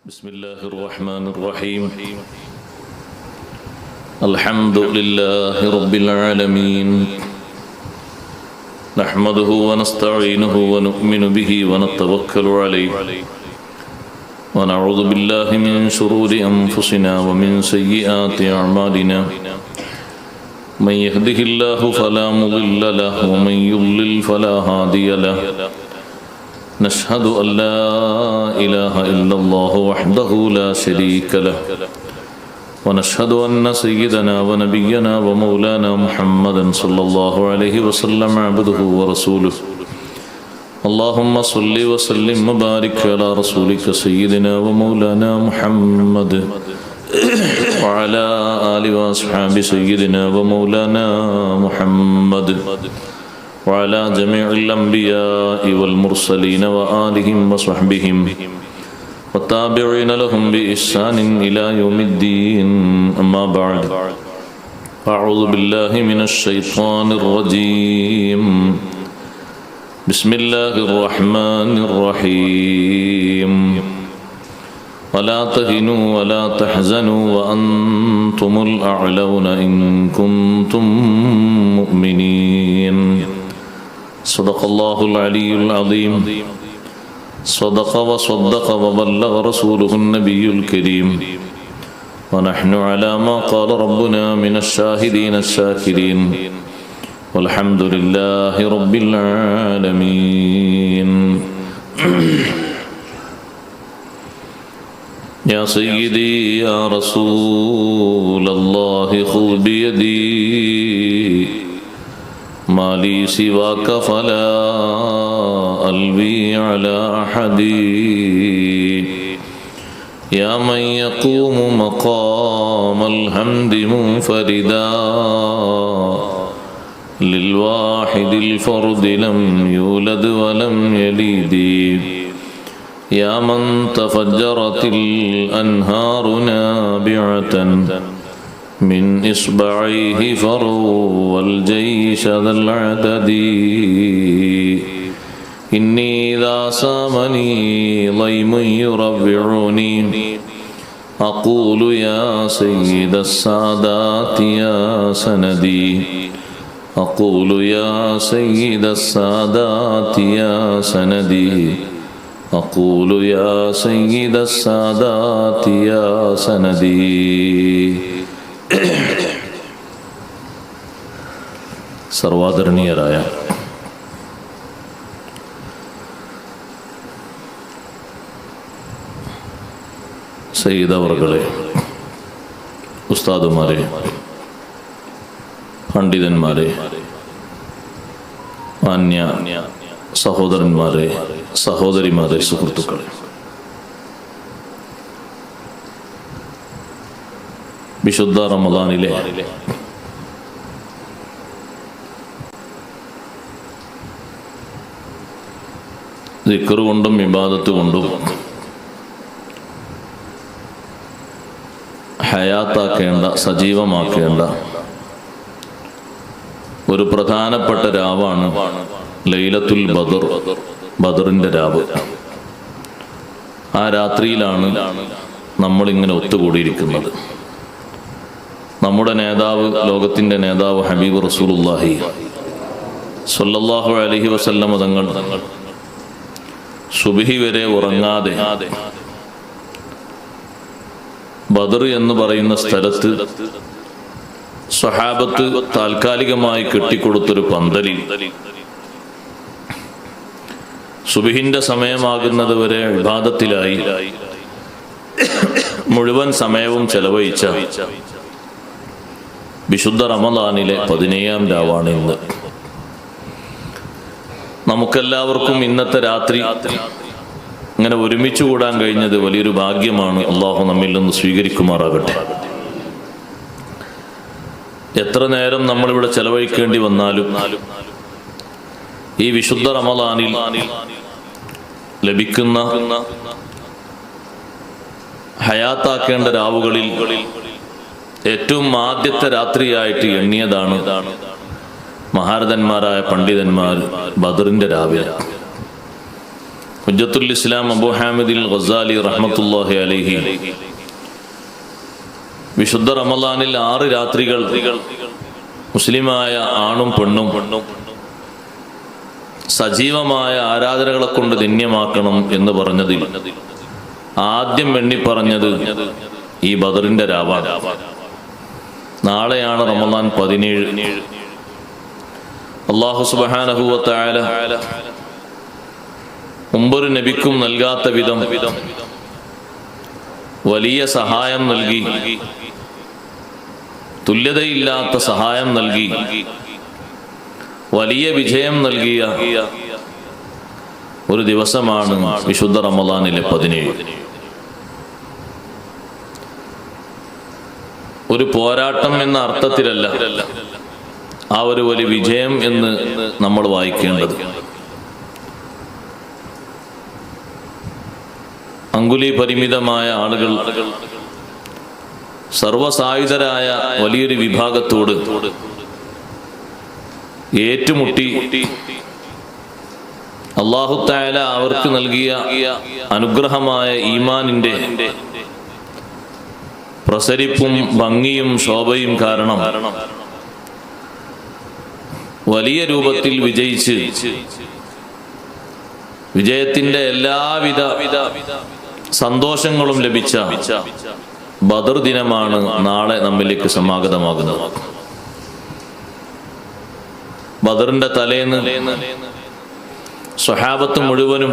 بسم الله الرحمن الرحيم الحمد لله رب العالمين نحمده ونستعينه ونؤمن به ونتوكل عليه ونعوذ بالله من شرور أنفسنا ومن سيئات أعمالنا من يهده الله فلا مضل له ومن يضلل فلا هادي له نشهد أن لا إله إلا الله وحده لا شريك له ونشهد أن سيدنا ونبينا ومولانا محمدا صلى الله عليه وسلم عبده ورسوله اللهم صل وسلم وبارك على رسولك سيدنا ومولانا محمد وعلى آل وأصحاب سيدنا ومولانا محمد وعلى جميع الأنبياء والمرسلين وآلهم وصحبهم والتابعين لهم بإحسان إلى يوم الدين أما بعد أعوذ بالله من الشيطان الرجيم بسم الله الرحمن الرحيم ولا تهنوا ولا تحزنوا وأنتم الأعلون إن كنتم مؤمنين صدق الله العلي العظيم صدق وصدق وبلغ رسوله النبي الكريم ونحن على ما قال ربنا من الشاهدين الشاكرين والحمد لله رب العالمين يا سيدي يا رسول الله خذ بيدي ما لي سواك فلا ألوي على أحد يا من يقوم مقام الحمد منفردا للواحد الفرد لم يولد ولم يلد يا من تفجرت الأنهار نابعة من إصبعيه فروا الجيش ذا العدد إني إذا سامني ضيم يربعني أقول يا سيد السادات يا سندي أقول يا سيد السادات يا سندي أقول يا سيد السادات يا سندي സർവാദരണീയരായ സയ്യിദവർകളെ, ഉസ്താദുമാരെ, പണ്ഡിതന്മാരെ, മാന്യ സഹോദരന്മാരെ, സഹോദരിമാരെ, സുഹൃത്തുക്കളെ, വിശുദ്ധ റമദാനിലെ ദിക്ർ കൊണ്ടും ഇബാദത്ത് കൊണ്ടും ഹയാത്താക്കേണ്ട, സജീവമാക്കേണ്ട ഒരു പ്രധാനപ്പെട്ട രാവാണ് ലൈലത്തുൽ ബദർ, ബദറിന്റെ രാവ്. ആ രാത്രിയിലാണ് നമ്മളിങ്ങനെ ഒത്തുകൂടിയിരിക്കുന്നത്. നമ്മുടെ നേതാവ്, ലോകത്തിന്റെ നേതാവ് ഹബീബ് റസൂലുള്ളാഹി സ്വല്ലല്ലാഹു അലൈഹി വസല്ലം തങ്ങൾ സുബ്ഹി വരെ ഉറങ്ങാതെ ബദർ എന്ന് പറയുന്ന സ്ഥലത്ത് സ്വഹാബത്ത് താൽക്കാലികമായി കെട്ടിക്കൊടുത്തൊരു പന്തലിൽ സുബ്ഹിന്റെ സമയമാകുന്നത് വരെ ഇബാദത്തിലായി മുഴുവൻ സമയവും ചെലവഴിച്ച വിശുദ്ധ റമദാനിലെ 17-ാം രാവാണ് ഇന്ന്. നമുക്കെല്ലാവർക്കും ഇന്നത്തെ രാത്രി ഇങ്ങനെ ഒരുമിച്ച് കൂടാൻ കഴിഞ്ഞത് വലിയൊരു ഭാഗ്യമാണ്. അള്ളാഹു നമ്മിൽ നിന്ന് സ്വീകരിക്കുമാറാകട്ടെ. എത്ര നേരം നമ്മളിവിടെ ചെലവഴിക്കേണ്ടി വന്നാലും ഈ വിശുദ്ധ റമദാനിൽ ലഭിക്കുന്ന ഹയാത്താക്കേണ്ട രാവുകളിൽ ഏറ്റവും ആദ്യത്തെ രാത്രിയായിട്ട് എണ്ണിയതാണ് മഹാരഥന്മാരായ പണ്ഡിതന്മാർ ബദറിന്റെ രാവിലെ ഹുജ്ജത്തുൽ ഇസ്ലാം അബൂ ഹാമിദുൽ ഗസാലി റഹ്മത്തുള്ളാഹി അലൈഹി വിശുദ്ധ റമളാനിൽ 6 രാത്രികൾ മുസ്ലിമായ ആണും പെണ്ണും സജീവമായ ആരാധനകളെ കൊണ്ട് ധന്യമാക്കണം എന്ന് പറഞ്ഞതിൽ ആദ്യം എണ്ണി പറഞ്ഞത് ഈ ബദറിന്റെ രാവാണ്. നാളെയാണ് റമളാൻ 17. അല്ലാഹു സുബ്ഹാനഹു വ തആല മുമ്പൊരു നബിക്കും നൽകാത്ത വിധം വലിയ സഹായം നൽകി, തുല്യതയില്ലാത്ത സഹായം നൽകി, വലിയ വിജയം നൽകിയ ഒരു ദിവസമാണ് വിശുദ്ധ റമളാനിലെ 17. ഒരു പോരാട്ടം എന്ന അർത്ഥത്തിലല്ല ആ ഒരു വലിയ വിജയം എന്ന് നമ്മൾ വായിക്കേണ്ടത്. അങ്കുലി പരിമിതമായ ആളുകൾ സർവസായുധരായ വലിയൊരു വിഭാഗത്തോട് ഏറ്റുമുട്ടി അല്ലാഹു തആല അവർക്ക് നൽകിയ അനുഗ്രഹമായ ഈമാനിന്റെ പ്രസരിപ്പും ഭംഗിയും ശോഭയും കാരണം വലിയ രൂപത്തിൽ വിജയിച്ച് വിജയത്തിന്റെ എല്ലാവിധ സന്തോഷങ്ങളും ലഭിച്ച ബദർ ദിനമാണ് നാളെ നമ്മിലേക്ക് സമാഗതമാകുന്നത്. ബദറിന്റെ തലേന്ന് സ്വഹാബത്ത് മുഴുവനും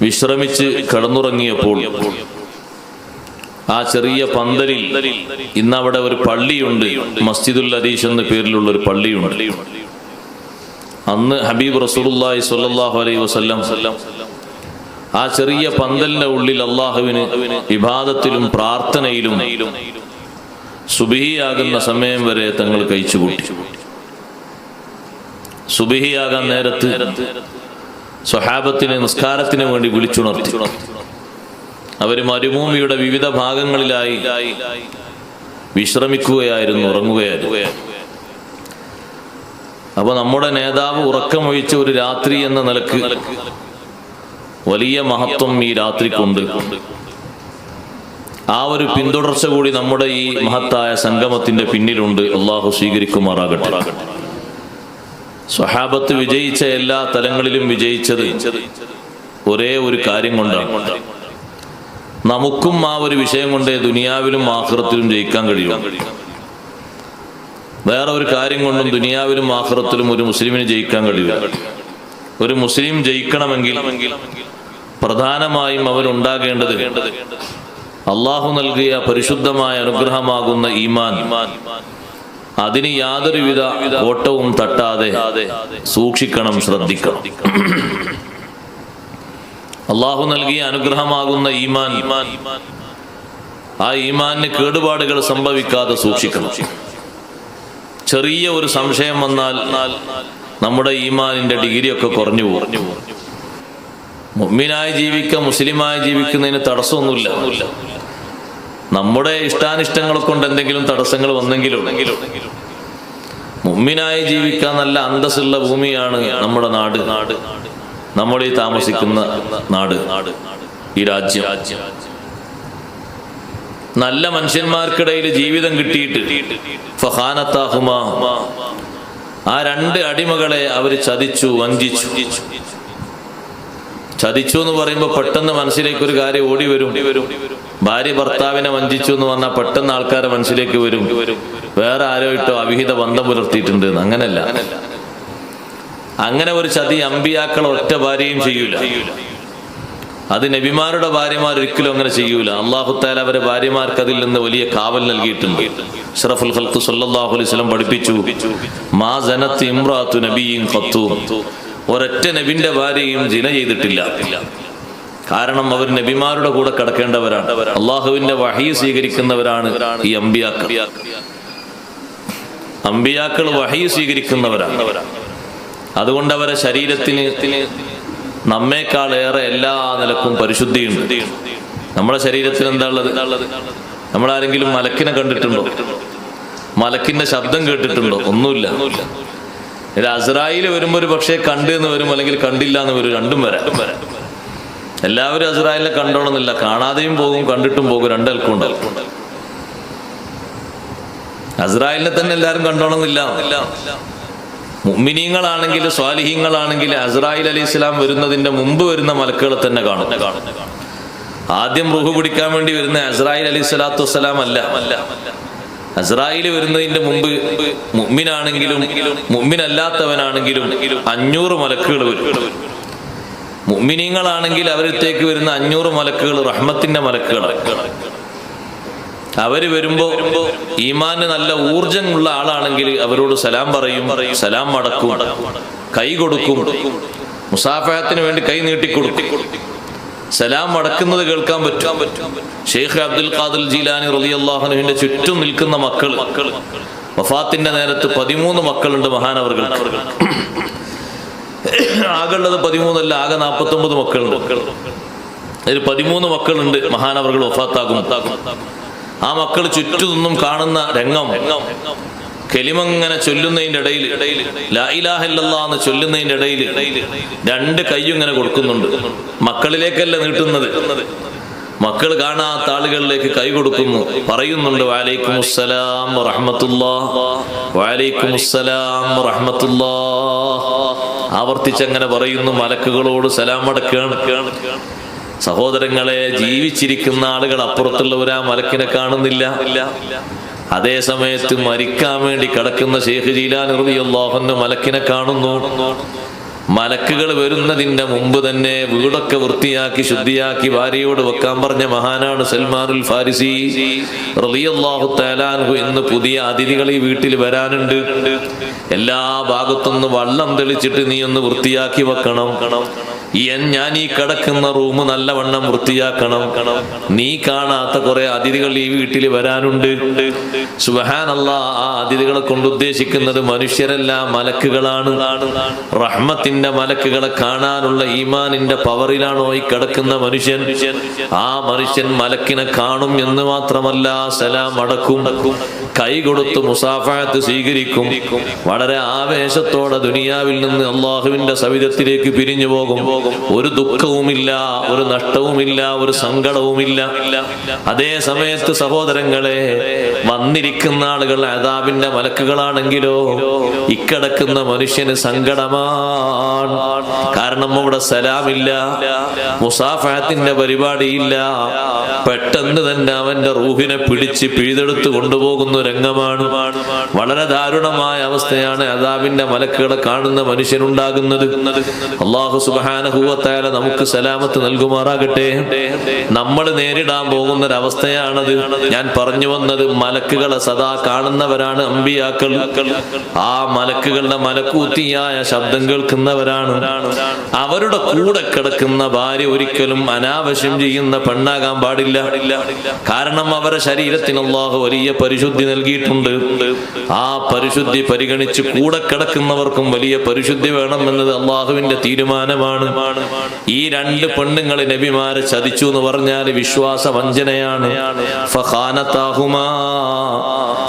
വിശ്രമിച്ച് കിടന്നുറങ്ങിയപ്പോൾ ആ ചെറിയ പന്തലിൽ ഇന്നവിടെ ഒരു പള്ളിയുണ്ട്, മസ്ജിദുൽ അരീഷ് എന്ന പേരിലുള്ള ഒരു പള്ളിയുണ്ട്. അന്ന് ഹബീബ് റസൂലുള്ളാഹി സ്വല്ലല്ലാഹു അലൈഹി വസല്ലം ആ ചെറിയ പന്തലിന്റെ ഉള്ളിൽ അള്ളാഹുവിന് ഇബാദത്തിലും പ്രാർത്ഥനയിലും സുബ്ഹിയാകുന്ന സമയം വരെ തങ്ങൾ കഴിച്ചുകൂട്ടി. സുബ്ഹിയാകാൻ നേരത്ത് സ്വഹാബത്തിനെ നിസ്കാരത്തിന് വേണ്ടി വിളിച്ചുണർത്തി. അവര് മരുഭൂമിയുടെ വിവിധ ഭാഗങ്ങളിലായി വിശ്രമിക്കുകയായിരുന്നു, ഉറങ്ങുകയായിരുന്നു. അപ്പൊ നമ്മുടെ നേതാവ് ഉറക്കമൊഴിച്ച ഒരു രാത്രി എന്ന നിലക്ക് വലിയ മഹത്വം ഈ രാത്രിക്കുണ്ട്. ആ ഒരു പിന്തുടർച്ച കൂടി നമ്മുടെ ഈ മഹത്തായ സംഗമത്തിന്റെ പിന്നിലുണ്ട്. അള്ളാഹു സ്വീകരിക്കുമാറാകട്ടെ. സ്വഹാബത്ത് വിജയിച്ച എല്ലാ തലങ്ങളിലും വിജയിച്ചത് ഒരേ ഒരു കാര്യം കൊണ്ടാണ്. നമുക്കും ആ ഒരു വിഷയം കൊണ്ട് ദുനിയാവിലും ആഖിറത്തിലും ജയിക്കാൻ കഴിയും. വേറെ ഒരു കാര്യം കൊണ്ടും ദുനിയാവിലും ആഖിറത്തിലും ഒരു മുസ്ലിമിന് ജയിക്കാൻ കഴിയില്ല. ഒരു മുസ്ലിം ജയിക്കണമെങ്കിൽ പ്രധാനമായും അവനുണ്ടാകേണ്ടത് അള്ളാഹു നൽകിയ പരിശുദ്ധമായ അനുഗ്രഹമാകുന്ന ഈമാൻ. അതിന് യാതൊരുവിധ ഓട്ടവും തട്ടാതെ സൂക്ഷിക്കണം, ശ്രദ്ധിക്കണം. അള്ളാഹു നൽകിയ അനുഗ്രഹമാകുന്ന ഈമാൻ, ആ ഈമാനിന് കേടുപാടുകൾ സംഭവിക്കാതെ സൂക്ഷിക്കണം. ചെറിയ ഒരു സംശയം വന്നാൽ നമ്മുടെ ഈമാനിന്റെ ഡിഗ്രി ഒക്കെ കുറഞ്ഞു പോകും. മുഅ്മിനായി ജീവിക്കുക, മുസ്ലിമായി ജീവിക്കുന്നതിന് തടസ്സമൊന്നുമില്ല. നമ്മുടെ ഇഷ്ടാനിഷ്ടങ്ങളെ കൊണ്ട് എന്തെങ്കിലും തടസ്സങ്ങൾ വന്നെങ്കിലും മുഅ്മിനായി ജീവിക്കാൻ നല്ല അന്തസ്സുള്ള ഭൂമിയാണ് നമ്മുടെ നാട്, നമ്മൾ ഈ താമസിക്കുന്ന നാട്, ഈ രാജ്യം. നല്ല മനുഷ്യന്മാർക്കിടയിൽ ജീവിതം കിട്ടിയിട്ട് ഫഖാനത്താഹുമാ, ആ 2 അടിമകളെ അവര് ചതിച്ചു, വഞ്ചിച്ചു. ചതിച്ചു എന്ന് പറയുമ്പോൾ പെട്ടെന്ന് മനസ്സിലേക്ക് ഒരു കാര്യം ഓടി വരും. ഭാര്യ ഭർത്താവിനെ വഞ്ചിച്ചു എന്ന് പറഞ്ഞാൽ പെട്ടെന്ന് ആൾക്കാരെ മനസ്സിലേക്ക് വരും വേറെ ആരോ ഇട്ടോ അവിഹിത ബന്ധം പുലർത്തിയിട്ടുണ്ട്. അങ്ങനല്ല. അങ്ങനെ ഒരു ചതി അമ്പിയാക്കൾ ഒറ്റ ഭാര്യയും ചെയ്യൂല. അത് നബിമാരുടെ ഭാര്യമാർ ഒരിക്കലും അങ്ങനെ ചെയ്യൂല. അല്ലാഹു തആല അവരെ ഭാര്യമാർക്ക് അതിൽ നിന്ന് വലിയ കാവൽ നൽകിയിട്ടുണ്ട്. അഷ്റഫുൽ ഖൽഖ് സല്ലല്ലാഹു അലൈഹി വസല്ലം പഠിപ്പിച്ചു, മാ സനത്ത് ഇംറാത്തു നബിയിൻ ഖത്തു, ഒരൊറ്റ നബിന്റെ ഭാര്യയും ജിന ചെയ്തിട്ടില്ല. കാരണം അവർ നബിമാരുടെ കൂടെ കിടക്കേണ്ടവരാണ്, അള്ളാഹുവിന്റെ വഹി സ്വീകരിക്കുന്നവരാണ് ഈ അമ്പിയാക്കൾ. അമ്പിയാക്കൾ വഹി സ്വീകരിക്കുന്നവരാണ്. അതുകൊണ്ട് അവരെ ശരീരത്തിന് നമ്മേക്കാളേറെ എല്ലാ നിലക്കും പരിശുദ്ധിയുണ്ട്. നമ്മുടെ ശരീരത്തിൽ എന്താ ഉള്ളത്? നമ്മളാരെങ്കിലും മലക്കിനെ കണ്ടിട്ടുണ്ടോ? മലക്കിന്റെ ശബ്ദം കേട്ടിട്ടുണ്ടോ? ഒന്നുമില്ല. ഇത് അസ്രായിൽ വരുമ്പോൾ ഒരു പക്ഷേ കണ്ടു എന്ന് വരും, അല്ലെങ്കിൽ കണ്ടില്ല എന്ന് വരും, രണ്ടും വരാം. എല്ലാവരും അസ്രായിലിനെ കണ്ടോണമെന്നില്ല, കാണാതെയും പോകും കണ്ടിട്ടും പോകും, രണ്ടൽക്കും ഉണ്ടാവും. അസ്രായിലിനെ തന്നെ എല്ലാവരും കണ്ടോണമെന്നില്ല. മുഅ്മിനീങ്ങളാണെങ്കിൽ സ്വാലിഹീങ്ങളാണെങ്കിൽ അസ്രായിൽ അലൈഹി സ്വലാം വരുന്നതിന്റെ മുമ്പ് വരുന്ന മലക്കുകളെ തന്നെ കാണും. ആദ്യം റൂഹ് പിടിക്കാൻ വേണ്ടി വരുന്ന അസ്രായിൽ അലൈഹി സ്വലാത്തു വസ്സലാം അല്ല. അസ്രായിൽ വരുന്നതിന്റെ മുമ്പ് മുഅ്മിനാണെങ്കിലും മുഅ്മിനല്ലാത്തവനാണെങ്കിലും 500 മലക്കുകൾ വരും. മുഅ്മിനീങ്ങളാണെങ്കിൽ അവരത്തേക്ക് വരുന്ന 500 മലക്കുകൾ റഹ്മത്തിന്റെ മലക്കുകളാണ്. അവര് വരുമ്പോ ഈമാന് നല്ല ഊർജമുള്ള ആളാണെങ്കിൽ അവരോട് സലാം പറയും, സലാം മടക്കും, കൈ കൊടുക്കും, മുസാഫഹത്തിന് വേണ്ടി കൈ നീട്ടിക്കൊടുക്കും. സലാം മടക്കുന്നത് കേൾക്കാൻ പറ്റും. ഷെയ്ഖ് അബ്ദുൽ ഖാദിർ ജീലാനി റളിയല്ലാഹു അൻഹുവിന്റെ ചുറ്റും നിൽക്കുന്ന മക്കൾ, വഫാത്തിന്റെ നേരത്ത് 13 മക്കളുണ്ട് മഹാനവർകൾക്ക്. ആകെയുള്ളത് 13 അല്ല, ആകെ 49 മക്കളുണ്ട്. അതിൽ 13 മക്കളുണ്ട് മഹാനവർകൾ വഫാത്താകും. ആ മക്കൾ ചുറ്റും നിന്നും കാണുന്ന രംഗം, കലിമങ്ങനെ ചൊല്ലുന്നതിന്റെ ഇടയിൽ, ലാ ഇലാഹ ഇല്ലല്ലാഹ് എന്ന് ചൊല്ലുന്നതിന്റെ ഇടയിൽ 2 കൈയും ഇങ്ങനെ കൊടുക്കുന്നുണ്ട്. മക്കളിലേക്കല്ല നീട്ടുന്നത്, മക്കൾ കാണാത്ത ആളുകളിലേക്ക് കൈ കൊടുക്കുന്നു, പറയുന്നുണ്ട് വഅലൈക്കുമുസ്സലാം വറഹ്മത്തുള്ളാഹ്, വഅലൈക്കുമുസ്സലാം വറഹ്മത്തുള്ളാഹ്. ആവർത്തിച്ചങ്ങനെ പറയുന്നു, മലക്കുകളോട് സലാം അടക്കുകയാണ്. സഹോദരങ്ങളെ, ജീവിച്ചിരിക്കുന്ന ആളുകൾ അപ്പുറത്തുള്ളവർ ആ മലക്കിനെ കാണുന്നില്ല. അതേ സമയത്ത് മരിക്കാൻ വേണ്ടി കിടക്കുന്ന ഷെയ്ഖ് ജീലാനി റളിയല്ലാഹു അൻഹു മലക്കിനെ കാണുന്നു. മലക്കുകൾ വരുന്നതിന്റെ മുമ്പ് തന്നെ വീടൊക്കെ വൃത്തിയാക്കി ശുദ്ധിയാക്കി ഭാര്യയോട് വെക്കാൻ പറഞ്ഞ മഹാനാണ് സൽമാനുൽ ഫാരിസി റളിയല്ലാഹു തആല അൻഹു. ഇന്ന് പുതിയ അതിഥികൾ ഈ വീട്ടിൽ വരാനുണ്ട്. എല്ലാ ഭാഗത്തുനിന്ന് വള്ളം തെളിച്ചിട്ട് നീ ഒന്ന് വൃത്തിയാക്കി വെക്കണം. ഞാൻ ഈ കിടക്കുന്ന റൂം നല്ലവണ്ണം വൃത്തിയാക്കണം. നീ കാണാത്ത കുറെ അതിഥികൾ ഈ വീട്ടിൽ വരാനുണ്ട്. സുബ്ഹാനല്ലാഹ്, ആ അതിഥികളെ കൊണ്ട് ഉദ്ദേശിക്കുന്നത് മനുഷ്യരല്ല, മലക്കുകളാണ്. റഹ്മത്തിന്റെ മലക്കുകളെ കാണാനുള്ള ഈമാനിന്റെ പവറിലാണോ ഈ കിടക്കുന്ന മനുഷ്യൻ? ആ മനുഷ്യൻ മലക്കിനെ കാണും എന്ന് മാത്രമല്ല, സലാം അടക്കും, കൈ കൊടുത്ത് മുസാഫഹത്ത് സ്വീകരിക്കും. വളരെ ആവേശത്തോടെ ദുനിയാവിൽ നിന്ന് അള്ളാഹുവിന്റെ സവിധത്തിലേക്ക് പിരിഞ്ഞു പോകും. ഒരു ദുഃഖവുമില്ല, ഒരു നഷ്ടവുമില്ല, ഒരു സങ്കടവുമില്ല. അതേ സമയത്ത് സഹോദരങ്ങളെ, വന്നിരിക്കുന്ന ആളുകൾ അദാബിന്റെ മലക്കുകളാണെങ്കിലോ ഇക്കടക്കുന്ന മനുഷ്യന് സങ്കടമാണ്. കാരണം അവിടെ സലാമില്ല, മുസാഫഹത്തിന്റെ പരിപാടിയില്ല. പെട്ടെന്ന് തന്നെ അവന്റെ റൂഹിനെ പിടിച്ച് പിഴുതെടുത്ത് കൊണ്ടുപോകുന്ന രംഗമാണ്. വളരെ ദാരുണമായ അവസ്ഥയാണ് അദാബിന്റെ മലക്കുകളെ കാണുന്ന മനുഷ്യനുണ്ടാകുന്നത്. അല്ലാഹു സുബ്ഹാനഹു വ തആല നമുക്ക് സലാമത്ത് നൽകുമാറാകട്ടെ. നമ്മൾ നേരിടാൻ പോകുന്ന ഒരവസ്ഥയാണത്. ഞാൻ പറഞ്ഞു വന്നത്, മലക്കുകളെ സദാ കാണുന്നവരാണ് അമ്പിയാക്കൾ. ആ മലക്കുകളുടെ മലക്കൂത്തിയായ ശബ്ദം കേൾക്കുന്നവരാണ്. അവരുടെ കൂടെ കിടക്കുന്ന ഭാര്യ ഒരിക്കലും അനാവശ്യം ചെയ്യുന്ന പെണ്ണാകാൻ പാടില്ല. കാരണം അവരുടെ ശരീരത്തിന് അല്ലാഹു വലിയ പരിശുദ്ധി നൽകിയിട്ടുണ്ട്. ആ പരിശുദ്ധി പരിഗണിച്ച് കൂടെ കിടക്കുന്നവർക്കും വലിയ പരിശുദ്ധി വേണമെന്നത് അള്ളാഹുവിന്റെ തീരുമാനമാണ്. ഈ 2 പെണ്ണുങ്ങളെ നബിമാരെ ചതിച്ചു എന്ന് പറഞ്ഞാൽ വിശ്വാസ വഞ്ചനയാണ്. ഫഖാനതാഹുമാ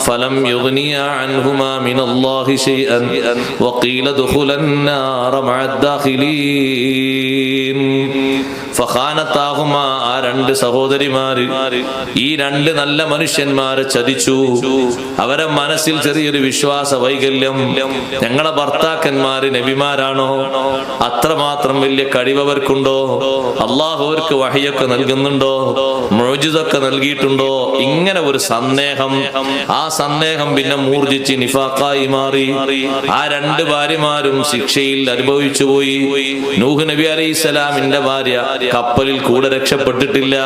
ഫലം യുഗ്നിയാ അൻഹുമാ മിനല്ലാഹി ശൈഅൻ വഖീല ദുഖുലൻ നാറ മഅദ്ദാഖിലീൻ. ഫഖാനതാഹുമാ, ആ 2 സഹോദരിമാര് ഈ 2 നല്ല മനുഷ്യന്മാരെ ചതിച്ചു. അവരെ മനസ്സിൽ ചെറിയൊരു വിശ്വാസ വൈകല്യം. ഞങ്ങളെ ഭർത്താക്കന്മാര് നബിമാരാണോ? അത്രമാത്രം വലിയ കഴിവവർക്കുണ്ടോ? അള്ളാഹു അവർക്ക് വഹയൊക്കെ നൽകുന്നുണ്ടോ? മുഅ്ജിസൊക്കെ നൽകിയിട്ടുണ്ടോ? ഇങ്ങനെ ഒരു സന്ദേഹം. ആ സന്ദേഹം പിന്നെ മൂർജിച്ച് നിഫാഖായി മാറി. ആ 2 ഭാര്യമാരും ശിക്ഷയിൽ അനുഭവിച്ചു പോയി. നൂഹ് നബി അലൈഹിസ്സലാമിന്റെ ഭാര്യ കപ്പലിൽ കൂടെ രക്ഷപ്പെട്ടിട്ടില്ല.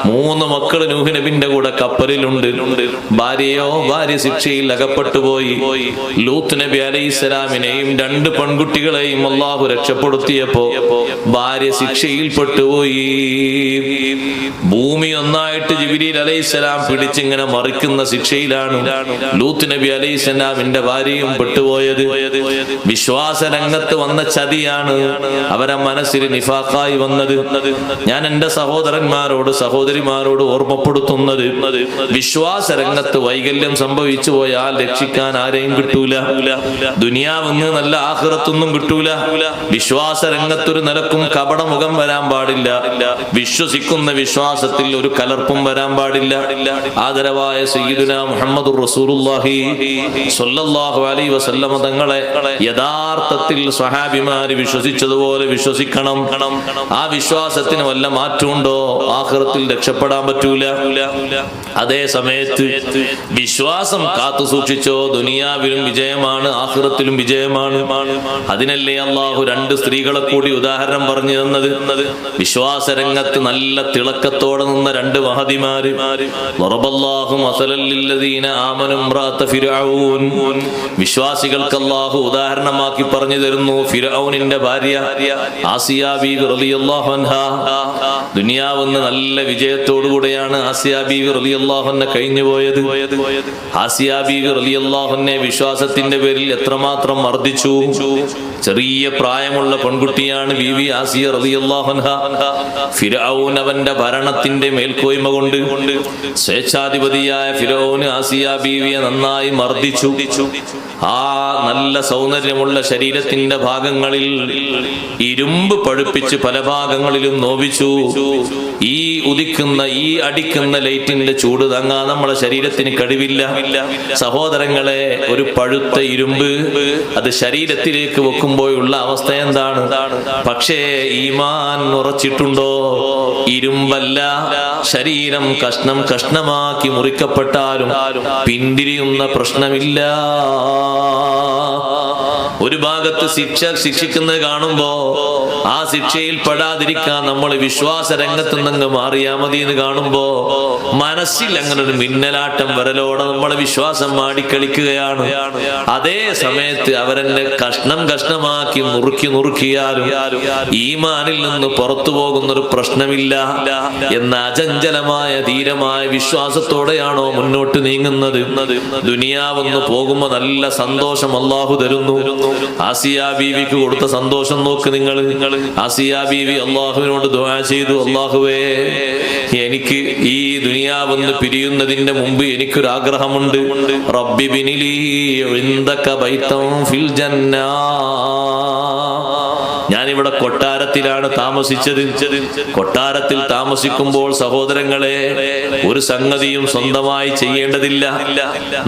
3 മക്കൾ നൂഹ് നബിന്റെ കൂടെ കപ്പലിലുണ്ട്. ഭാര്യ ശിക്ഷയിൽ അകപ്പെട്ടു പോയി. ലൂത്ത് നബി അലൈഹിസ്സലാമിനെയും 2 പെൺകുട്ടികളെയും അള്ളാഹു രക്ഷപ്പെടുത്തിയപ്പോ ഭാര്യ ശിക്ഷയിൽ പെട്ടുപോയി. ഭൂമി ഒന്നായിട്ട് ജിബ്രീൽ അലൈഹിസ്സലാം പിടിച്ചിങ്ങനെ മറിക്കുന്ന ശിക്ഷയിലാണ് ലൂത്ത് നബി അലൈഹിസ്സലാമിന്റെ ഭാര്യയും പെട്ടുപോയത്. വിശ്വാസ രംഗത്ത് വന്ന ചതിയാണ് അവരെ മനസ്സിൽ നിഫാഖായി വന്നത്. ഞാൻ എൻ്റെ സഹോദരന്മാരോട് സഹോദരിമാരോട് ഓർമ്മപ്പെടുത്തുന്നത്, വിശ്വാസ രംഗത്ത് വൈകല്യം സംഭവിച്ചു പോയാൽ രക്ഷിക്കാൻ ആരെയും കിട്ടൂല. ദുനിയാവെന്ന് നല്ല ആഖിറത്തൊന്നും കിട്ടൂല. വിശ്വാസ രംഗത്തൊരു നിലക്കും കപടമുഖം വരാൻ പാടില്ല. വിശ്വസിക്കുന്ന വിശ്വാസത്തിൽ ഒരു കലർപ്പും വരാൻ പാടില്ല. ആദരവായ സയ്യിദുനാ മുഹമ്മദുർ റസൂലുള്ളാഹി സ്വല്ലല്ലാഹു അലൈഹി വസല്ലമ തങ്ങളെ യഥാർത്ഥത്തിൽ സ്വഹാബിമാര് വിശ്വസിച്ചതുപോലെ വിശ്വസിക്കണം. ആ വിശ്വാസത്തിന് വല്ല മാറ്റമുണ്ടോ? ആഖിറത്തിൽ രക്ഷപ്പെടാൻ പറ്റൂല. അതേ സമയത്ത് വിശ്വാസം കാത്തു സൂക്ഷിച്ചോ, ദുനിയാവിലും വിജയമാണ്, ആഖിറത്തിലും വിജയമാണ്. അതിനല്ലേ അള്ളാഹു രണ്ട് സ്ത്രീകളെ കൂടി ഉദാഹരണം പറഞ്ഞു തന്നത്. വിശ്വാസ രംഗത്ത് നല്ല തിളക്കത്തോടെ നിന്ന രണ്ട് മഹതിമാര്. വിശ്വാസികൾക്ക് അള്ളാഹു ഉദാഹരണമാക്കി പറഞ്ഞു തരുന്നു. ഫിർഔനിന്റെ ഭാര്യ ആസിയ ബീവി റളിയല്ലാഹു അൻഹാ. ദുനിയാവെന്ന് നല്ല വിജയത്തോടുകൂടെയാണ് ആസിയ ബീവി റളിയല്ലാഹു അൻഹ കഴിഞ്ഞു പോയത്. ആസിയ ബീവി റളിയല്ലാഹു അൻഹയെ വിശ്വാസത്തിന്റെ പേരിൽ എത്രമാത്രം മർദ്ദിച്ചു. ചെറിയ പ്രായമുള്ള പെൺകുട്ടിയാണ് ബീവി ആസിയ റളിയല്ലാഹു അൻഹ. ഫിർഔൻ അവന്റെ ഭരണത്തിന്റെ മേൽക്കോയ്മ കൊണ്ട് സ്വേച്ഛാധിപതിയായ ഫിർഔൻ ആസിയ ബീവിയെ നന്നായി മർദ്ദിച്ചു. ആ നല്ല സൗന്ദര്യമുള്ള ശരീരത്തിന്റെ ഭാഗങ്ങളിൽ ഇരുമ്പ് പഴുപ്പിച്ച് പല ഭാഗങ്ങളിലും നോവിച്ചു. ഈ ഉദിക്കുന്ന ഈ അടിക്കുന്ന ലൈറ്റിന്റെ ചൂട് താങ്ങാൻ നമ്മുടെ ശരീരത്തിന് കഴിവില്ല. സഹോദരങ്ങളെ, ഒരു പഴുത്ത ഇരുമ്പ് അത് ശരീരത്തിലേക്ക് വെക്കുമ്പോഴുള്ള അവസ്ഥ എന്താണ്? പക്ഷേ ഈമാൻ ഉറച്ചിട്ടുണ്ടോ? ഇരുമ്പല്ല, ശരീരം കഷ്ണം കഷ്ണമാക്കി മുറിക്കപ്പെട്ടാലും പിന്തിരിയുന്ന പ്രശ്നമില്ല. ഒരു ഭാഗത്ത് ശിക്ഷിക്കുന്നത് കാണുമ്പോ ആ ശിക്ഷയിൽ പെടാതിരിക്കാൻ നമ്മൾ വിശ്വാസ രംഗത്ത് നിന്ന് മാറിയാ മതി എന്ന് കാണുമ്പോ മനസ്സിൽ അങ്ങനെ ഒരു മിന്നലാട്ടം വരലോടെ നമ്മളെ വിശ്വാസം മാടിക്കളിക്കുകയാണ്. അതേ സമയത്ത് അവരെന്നെ കഷ്ണം കഷ്ണമാക്കി നുറുക്കിയാലും ഈമാനിൽ നിന്ന് പുറത്തു പോകുന്നൊരു പ്രശ്നമില്ല എന്ന അചഞ്ചലമായ ധീരമായ വിശ്വാസത്തോടെയാണോ മുന്നോട്ട് നീങ്ങുന്നത്? ദുനിയാവെന്ന് പോകുമ്പോ നല്ല സന്തോഷം അള്ളാഹു തരുന്നു. ആസിയ ബീവിക്ക് കൊടുത്ത സന്തോഷം നോക്ക് നിങ്ങൾ. ആസിയ ബീവി അള്ളാഹുവിനോട് ദുആ ചെയ്തു, അള്ളാഹുവേ, എനിക്ക് ഈ ദുനിയാവെന്ന് പിരിയുന്നതിന്റെ മുമ്പ് എനിക്കൊരു ആഗ്രഹമുണ്ട്. റബ്ബി ബിനിലി ഇൻദക ബൈതൻ ഫിൽ ജന്നാ. ഞാനിവിടെ കൊട്ടാരത്തിലാണ് താമസിച്ചത്. കൊട്ടാരത്തിൽ താമസിക്കുമ്പോൾ സഹോദരങ്ങളെ, ഒരു സംഗതിയും സ്വന്തമായി ചെയ്യേണ്ടതില്ല.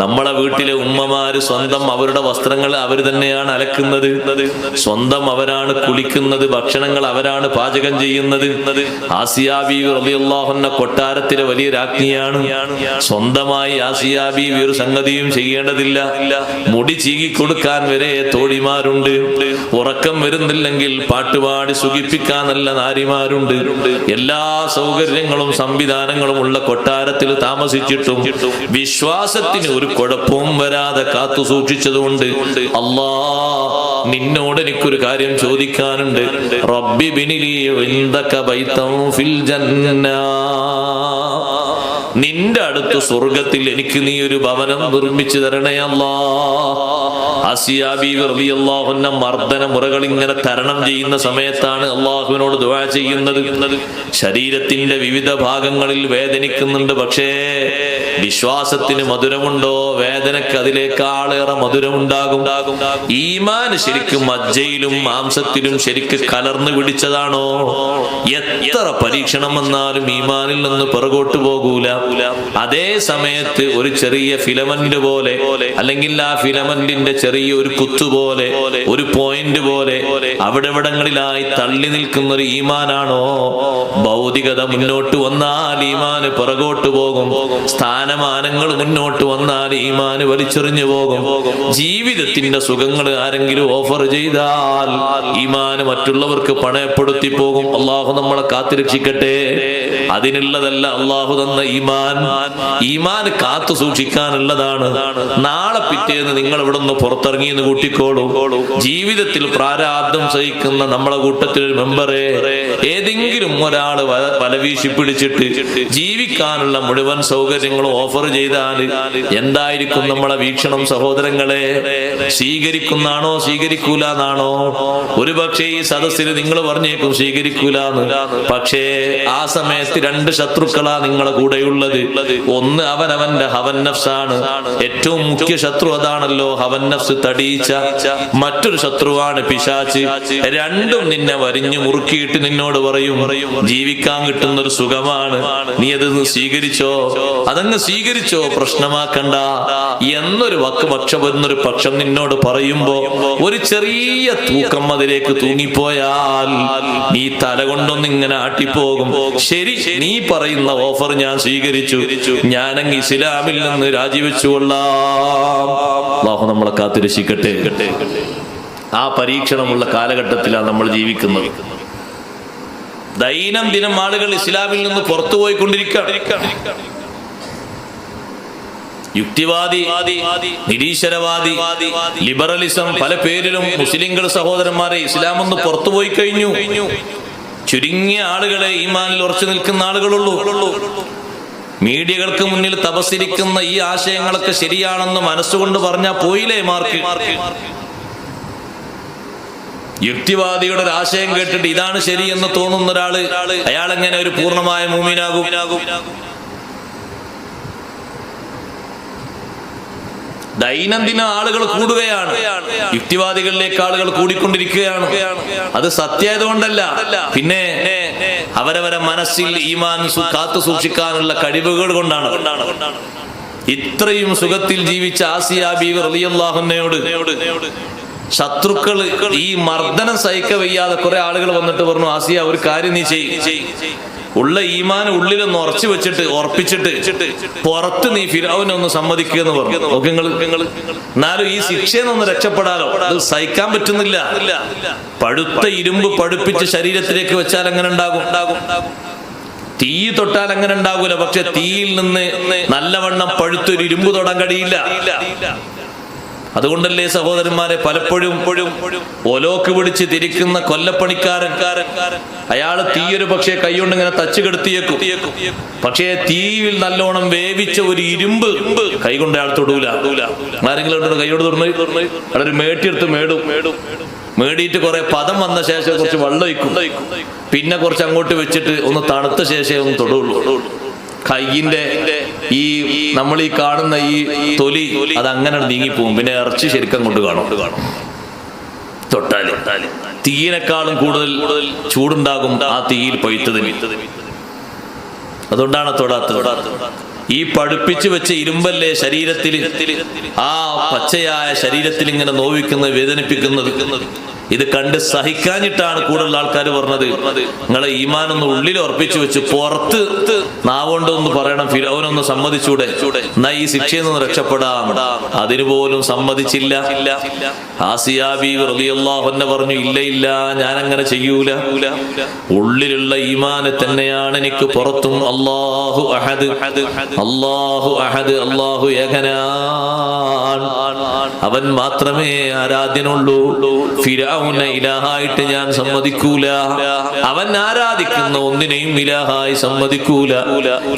നമ്മളെ വീട്ടിലെ ഉമ്മമാര് സ്വന്തം അവരുടെ വസ്ത്രങ്ങൾ അവർ തന്നെയാണ് അലക്കുന്നത്, സ്വന്തം അവരാണ് കുളിക്കുന്നത്, ഭക്ഷണങ്ങൾ അവരാണ് പാചകം ചെയ്യുന്നത്. ആസിയ ബീവി റളിയല്ലാഹു അൻഹ കൊട്ടാരത്തിലെ വലിയ രാജ്ഞിയാണ്. സ്വന്തമായി ആസിയ ബീവി ഒരു സംഗതിയും ചെയ്യേണ്ടതില്ല. മുടി ചീകിക്കൊടുക്കാൻ വരെ തോഴിമാരുണ്ട്. ഉറക്കം വരുന്നില്ലെങ്കിൽ പാട്ടുപാടി സുഖിപ്പിക്കാൻ നല്ല നാരിമാരുണ്ട്. എല്ലാ സൗകര്യങ്ങളും സംവിധാനങ്ങളും ഉള്ള കൊട്ടാരത്തിൽ താമസിച്ചിട്ടും വിശ്വാസത്തിന് ഒരു കുഴപ്പവും വരാതെ കാത്തു സൂക്ഷിച്ചതുകൊണ്ട് അല്ലാ, നിന്നോട് എനിക്കൊരു കാര്യം ചോദിക്കാനുണ്ട്. റബ്ബി ബിനിലി ഇൻദക ബൈതൻ ഫിൽ ജന്നാ. നിന്റെ അടുത്ത് സ്വർഗത്തിൽ എനിക്ക് നീ ഒരു ഭവനം നിർമ്മിച്ചു തരണേ അല്ലാ. ആസിയ ബീവി റളിയല്ലാഹു അൻഹ മർദ്ദന മുറകൾ ഇങ്ങനെ തരണം ചെയ്യുന്ന സമയത്താണ് അള്ളാഹുവിനോട് ദുആ ചെയ്യുന്നത്. ശരീരത്തിന്റെ വിവിധ ഭാഗങ്ങളിൽ വേദനിക്കുന്നുണ്ട്, പക്ഷേ വിശ്വാസത്തിന് മധുരമുണ്ടോ? വേദനക്ക് അതിലേക്കാളേറെ മധുരമുണ്ടാകും. ഈമാൻ ശരിക്കും മജ്ജയിലും മാംസത്തിലും ശരിക്ക് കലർന്നു പിടിച്ചതാണോ? എത്ര പരീക്ഷണം വന്നാലും ഈമാനിൽ നിന്ന് പിറകോട്ട് പോകൂല. അതേ സമയത്ത് ഒരു ചെറിയ ഫിലമെന്റ് പോലെ, അല്ലെങ്കിൽ ആ ഫിലമെന്റിന്റെ ചെറിയ ഒരു കുത്തുപോലെ, ഒരു പോയിന്റ് പോലെ അവിടെവിടങ്ങളിലായി തള്ളി നിൽക്കുന്ന ഒരു ഈമാനാണോ? ഭൗതികത മുന്നോട്ട് വന്നാൽ ഈമാന് പിറകോട്ട് പോകും. സ്ഥാനമാനങ്ങൾ മുന്നോട്ട് വന്നാൽ ഈമാന് വലിച്ചെറിഞ്ഞു പോകും. ജീവിതത്തിന്റെ സുഖങ്ങൾ ആരെങ്കിലും ഓഫർ ചെയ്താൽ ഈമാന് മറ്റുള്ളവർക്ക് പണയപ്പെടുത്തി പോകും. അള്ളാഹു നമ്മളെ കാത്തിരക്ഷിക്കട്ടെ. അതിനുള്ളതല്ല അള്ളാഹു തന്ന ഈമാൻ. ഈമാൻ കാത്തു സൂക്ഷിക്കാനുള്ളതാണ്. നാളെ പിറ്റേന്ന് നിങ്ങൾ ഇവിടെ നിന്ന് പുറത്തിറങ്ങിയെന്ന് കൂട്ടിക്കോളൂ. ജീവിതത്തിൽ പ്രാരാബ്ദം സഹിക്കുന്ന നമ്മളെ കൂട്ടത്തിൽ ഒരു മെമ്പറെ ഏതെങ്കിലും ഒരാള് വലവീശി പിടിച്ചിട്ട് ജീവിക്കാനുള്ള മുഴുവൻ സൗകര്യങ്ങളും ഓഫർ ചെയ്താൽ എന്തായിരിക്കും നമ്മളെ വീക്ഷണം? സഹോദരങ്ങളെ, സ്വീകരിക്കുന്നാണോ സ്വീകരിക്കൂലെന്നാണോ? ഒരുപക്ഷെ ഈ സദസ്സിൽ നിങ്ങൾ പറഞ്ഞേക്കും സ്വീകരിക്കൂലെന്ന്. പക്ഷേ ആ സമയത്ത് രണ്ട് ശത്രുക്കളാ നിങ്ങളെ കൂടെയുള്ളത്. ഒന്ന് അവനവന്റെ ഹവൻ നഫ്സാണ്. ഏറ്റവും മുഖ്യ ശത്രു അതാണല്ലോ, ഹവൻ നഫ്സ് തടീച്ച. മറ്റൊരു ശത്രുവാണ് പിശാച്. രണ്ടും നിന്നെ വരിഞ്ഞു മുറുക്കിയിട്ട് നിന്നോട് പറയും ജീവിക്കാൻ കിട്ടുന്നൊരു സുഖമാണ്, നീ അത് സ്വീകരിച്ചോ, അതങ്ങ് സ്വീകരിച്ചോ, പ്രശ്നമാക്കണ്ട എന്നൊരു എന്നൊരു പക്ഷം നിന്നോട് പറയുമ്പോ ഒരു ചെറിയ തൂക്കം അതിലേക്ക് തൂങ്ങിപ്പോയാൽ നീ തല കൊണ്ടൊന്നും ഇങ്ങനെ ആട്ടിപ്പോകും. ശരി, നീ പറയുന്ന ഓഫർ ഞാൻ സ്വീകരിച്ചു, ഞാനങ്ങ് ഇസ്ലാമിൽ നിന്ന് രാജിവെച്ചുകൊള്ളാം. അല്ലാഹു നമ്മളെ കാത്തിരക്ഷിക്കട്ടെ. ആ പരീക്ഷണമുള്ള കാലഘട്ടത്തിലാണ് നമ്മൾ ജീവിക്കുന്നത്. ദൈനംദിനം ആളുകൾ ഇസ്ലാമിൽ നിന്ന് പുറത്തു പോയിക്കൊണ്ടിരിക്കുകയാണ്. യുക്തിവാദി, നിരീശ്വരവാദി, ലിബറലിസം, പല പേരിലും മുസ്ലിങ്ങൾ സഹോദരന്മാരെ ഇസ്ലാം ഒന്ന് പുറത്തുപോയി കഴിഞ്ഞു. ചുരുങ്ങിയ ആളുകളെ ഈമാനിൽ ഉറച്ചു നിൽക്കുന്ന ആളുകളുള്ളൂ. മീഡിയകൾക്ക് മുന്നിൽ തപസ്സിരിക്കുന്ന ഈ ആശയങ്ങളൊക്കെ ശരിയാണെന്ന് മനസ്സുകൊണ്ട് പറഞ്ഞാൽ പോയില്ലേ മാർക്ക്? യുക്തിവാദിയുടെ ഒരു ആശയം കേട്ടിട്ട് ഇതാണ് ശരി എന്ന് തോന്നുന്ന ഒരാള്, അയാൾ എങ്ങനെ ഒരു പൂർണ്ണമായ മുഅ്മിനാകും? ദൈനംദിന ആളുകൾ കൂടുകയാണ്, യുക്തിവാദികളിലേക്ക് ആളുകൾ കൂടിക്കൊണ്ടിരിക്കുകയാണ്. അത് സത്യമായതുകൊണ്ടല്ല, പിന്നെ അവരവരെ മനസ്സിൽ ഈമാൻ കാത്തു സൂക്ഷിക്കാനുള്ള കഴിവുകൾ കൊണ്ടാണ്. ഇത്രയും സുഖത്തിൽ ജീവിച്ച ആസിയ ബീവി റളിയല്ലാഹു അൻഹയോട് ശത്രുക്കൾ ഈ മർദ്ദനം സഹിക്ക വയ്യാതെ കുറെ ആളുകൾ വന്നിട്ട് പറഞ്ഞു, ആസിയ ഒരു കാര്യം നീ ചെയ്യ്, ഉള്ള ഈമാൻ ഉള്ളിലൊന്ന് ഉറപ്പിച്ചിട്ട് പുറത്ത് നീ ഫിർഔനൊന്ന് സമ്മതിക്കുക എന്ന് പറഞ്ഞു. എന്നാലും ഈ ശിക്ഷയെന്നൊന്ന് രക്ഷപ്പെടാലോ, അത് സഹിക്കാൻ പറ്റുന്നില്ല. പഴുത്ത ഇരുമ്പ് പഴുപ്പിച്ച് ശരീരത്തിലേക്ക് വെച്ചാൽ എങ്ങനെ ഉണ്ടാകും? തീ തൊട്ടാൽ അങ്ങനെ ഉണ്ടാകൂല. പക്ഷെ തീയിൽ നിന്ന് നല്ലവണ്ണം പഴുത്തൊരു ഇരുമ്പ് തൊടാൻ കഴിയില്ല. അതുകൊണ്ടല്ലേ സഹോദരന്മാരെ പലപ്പോഴും ഒലോക്ക് പിടിച്ച് തിരിക്കുന്ന കൊല്ലപ്പണിക്കാരൻ അയാള് തീയൊരു പക്ഷേ കൈകൊണ്ട് ഇങ്ങനെ തച്ച് കെടുത്തിയേക്കും. പക്ഷേ തീയിൽ നല്ലോണം വേവിച്ച ഒരു ഇരുമ്പ് കൈകൊണ്ട് അയാൾ തൊടൂല. ആരെങ്കിലും കൈയോട് തുറന്നു അവിടെ ഒരു മേട്ടിയെടുത്ത് മേടിയിട്ട് കുറെ പദം വന്ന ശേഷം കുറച്ച് വെള്ളം ഒഴിക്കും. പിന്നെ കുറച്ച് അങ്ങോട്ട് വെച്ചിട്ട് ഒന്ന് തണുത്ത ശേഷം ഒന്ന് തൊടുള്ളൂ. കൈയിന്റെ ഈ നമ്മൾ ഈ കാണുന്ന ഈ തൊലി അത് അങ്ങനെ നീങ്ങിപ്പോവും. പിന്നെ ഇറച്ചി ശരിക്കും കൊണ്ട് കാണും. തൊട്ടാല് തീയിനെക്കാളും കൂടുതൽ ചൂടുണ്ടാകും ആ തീയിൽ പഴുത്തതിന്. അതുകൊണ്ടാണ് തൊടാത്തത്. ഈ പഴുപ്പിച്ചു വെച്ച ഇരുമ്പല്ലേ ശരീരത്തിൽ, ആ പച്ചയായ ശരീരത്തിൽ ഇങ്ങനെ നോവിക്കുന്നത്, വേദനിപ്പിക്കുന്നത്. ഇത് കണ്ട് സഹിക്കാഞ്ഞിട്ടാണ് കൂടുതൽ ആൾക്കാർ പറഞ്ഞത്, നിങ്ങളെ ഈമാനൊന്ന് ഉള്ളിൽ ഉറപ്പിച്ചു വെച്ച് പുറത്ത് നാവുകൊണ്ടൊന്ന് പറയണം, ഫിർഔനൊന്ന് സമ്മതിച്ചൂടെ, എന്നാ ഈ ശിക്ഷയിൽ നിന്ന് രക്ഷപ്പെടാം. അതിനുപോലും സമ്മതിച്ചില്ല. ആസിയ ബീവി റളിയല്ലാഹു അൻഹ പറഞ്ഞു, ഇല്ല, ഞാൻ അങ്ങനെ ചെയ്യൂല. ഉള്ളിലുള്ള ഈമാന് തന്നെയാണ് എനിക്ക് പുറത്തും. അല്ലാഹു അഹദ്, അല്ലാഹു അഹദ്, അല്ലാഹു ഏകനാൻ, അവൻ മാത്രമേ ആരാധ്യനുള്ളൂ. ഫിർഔനെ ഇലാഹായിട്ട് ഞാൻ സമ്മതിക്കൂല. അവൻ ആരാധിക്കുന്ന ഒന്നിനെയും ഇലാഹായി സമ്മതിക്കൂല.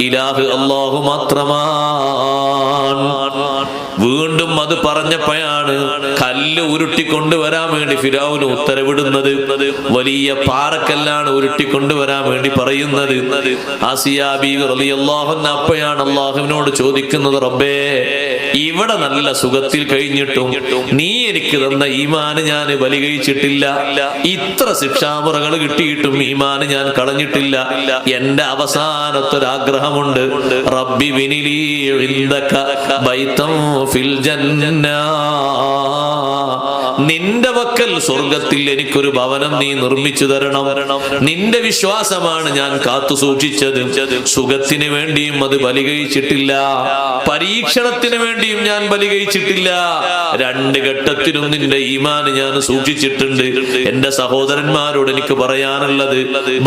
ഇലാഹ് അല്ലാഹു മാത്രമാണ്. വീണ്ടും അത് പറഞ്ഞപ്പോഴാണ് കല്ല് ഉരുട്ടിക്കൊണ്ടുവരാൻ വേണ്ടി ഫിർഔന് ഉത്തരവിടുന്നത്. വലിയ പാറക്കല്ലാണ് ഉരുട്ടിക്കൊണ്ടുവരാൻ വേണ്ടി പറയുന്നത്. ആസിയ ബീവി റളിയല്ലാഹു അൻഹ അപ്പോഴാണ് അല്ലാഹുവിനോട് ചോദിക്കുന്നത്, റബ്ബേ, ഇവിടെ നല്ല സുഖത്തിൽ കഴിഞ്ഞിട്ടും നീ എനിക്ക് തന്ന ഈമാന് ഞാൻ ബലി കഴിച്ചിട്ടില്ല. ഇത്ര ശിക്ഷാമുറകൾ കിട്ടിയിട്ടും ഈമാന് ഞാൻ കളഞ്ഞിട്ടില്ല. എന്റെ അവസാനത്തൊരാഗ്രഹമുണ്ട്. റബ്ബി ബിനിലി ഇൻദക ബൈതൻ ഫിൽ ജന്ന, നിന്റെ വക്കൽ സ്വർഗത്തിൽ എനിക്കൊരു ഭവനം നീ നിർമ്മിച്ചു തരണം. നിന്റെ വിശ്വാസമാണ് ഞാൻ കാത്തു സൂക്ഷിച്ചത്. സുഖത്തിന് വേണ്ടിയും അത് ബലി കഴിച്ചിട്ടില്ല, പരീക്ഷണത്തിന് വേണ്ടിയും ഞാൻ ബലി കഴിച്ചിട്ടില്ല. രണ്ട് ഘട്ടത്തിലും നിന്റെ ഈമാൻ ഞാൻ സൂക്ഷിച്ചിട്ടുണ്ട്. എന്റെ സഹോദരന്മാരോട് എനിക്ക് പറയാനുള്ളത്,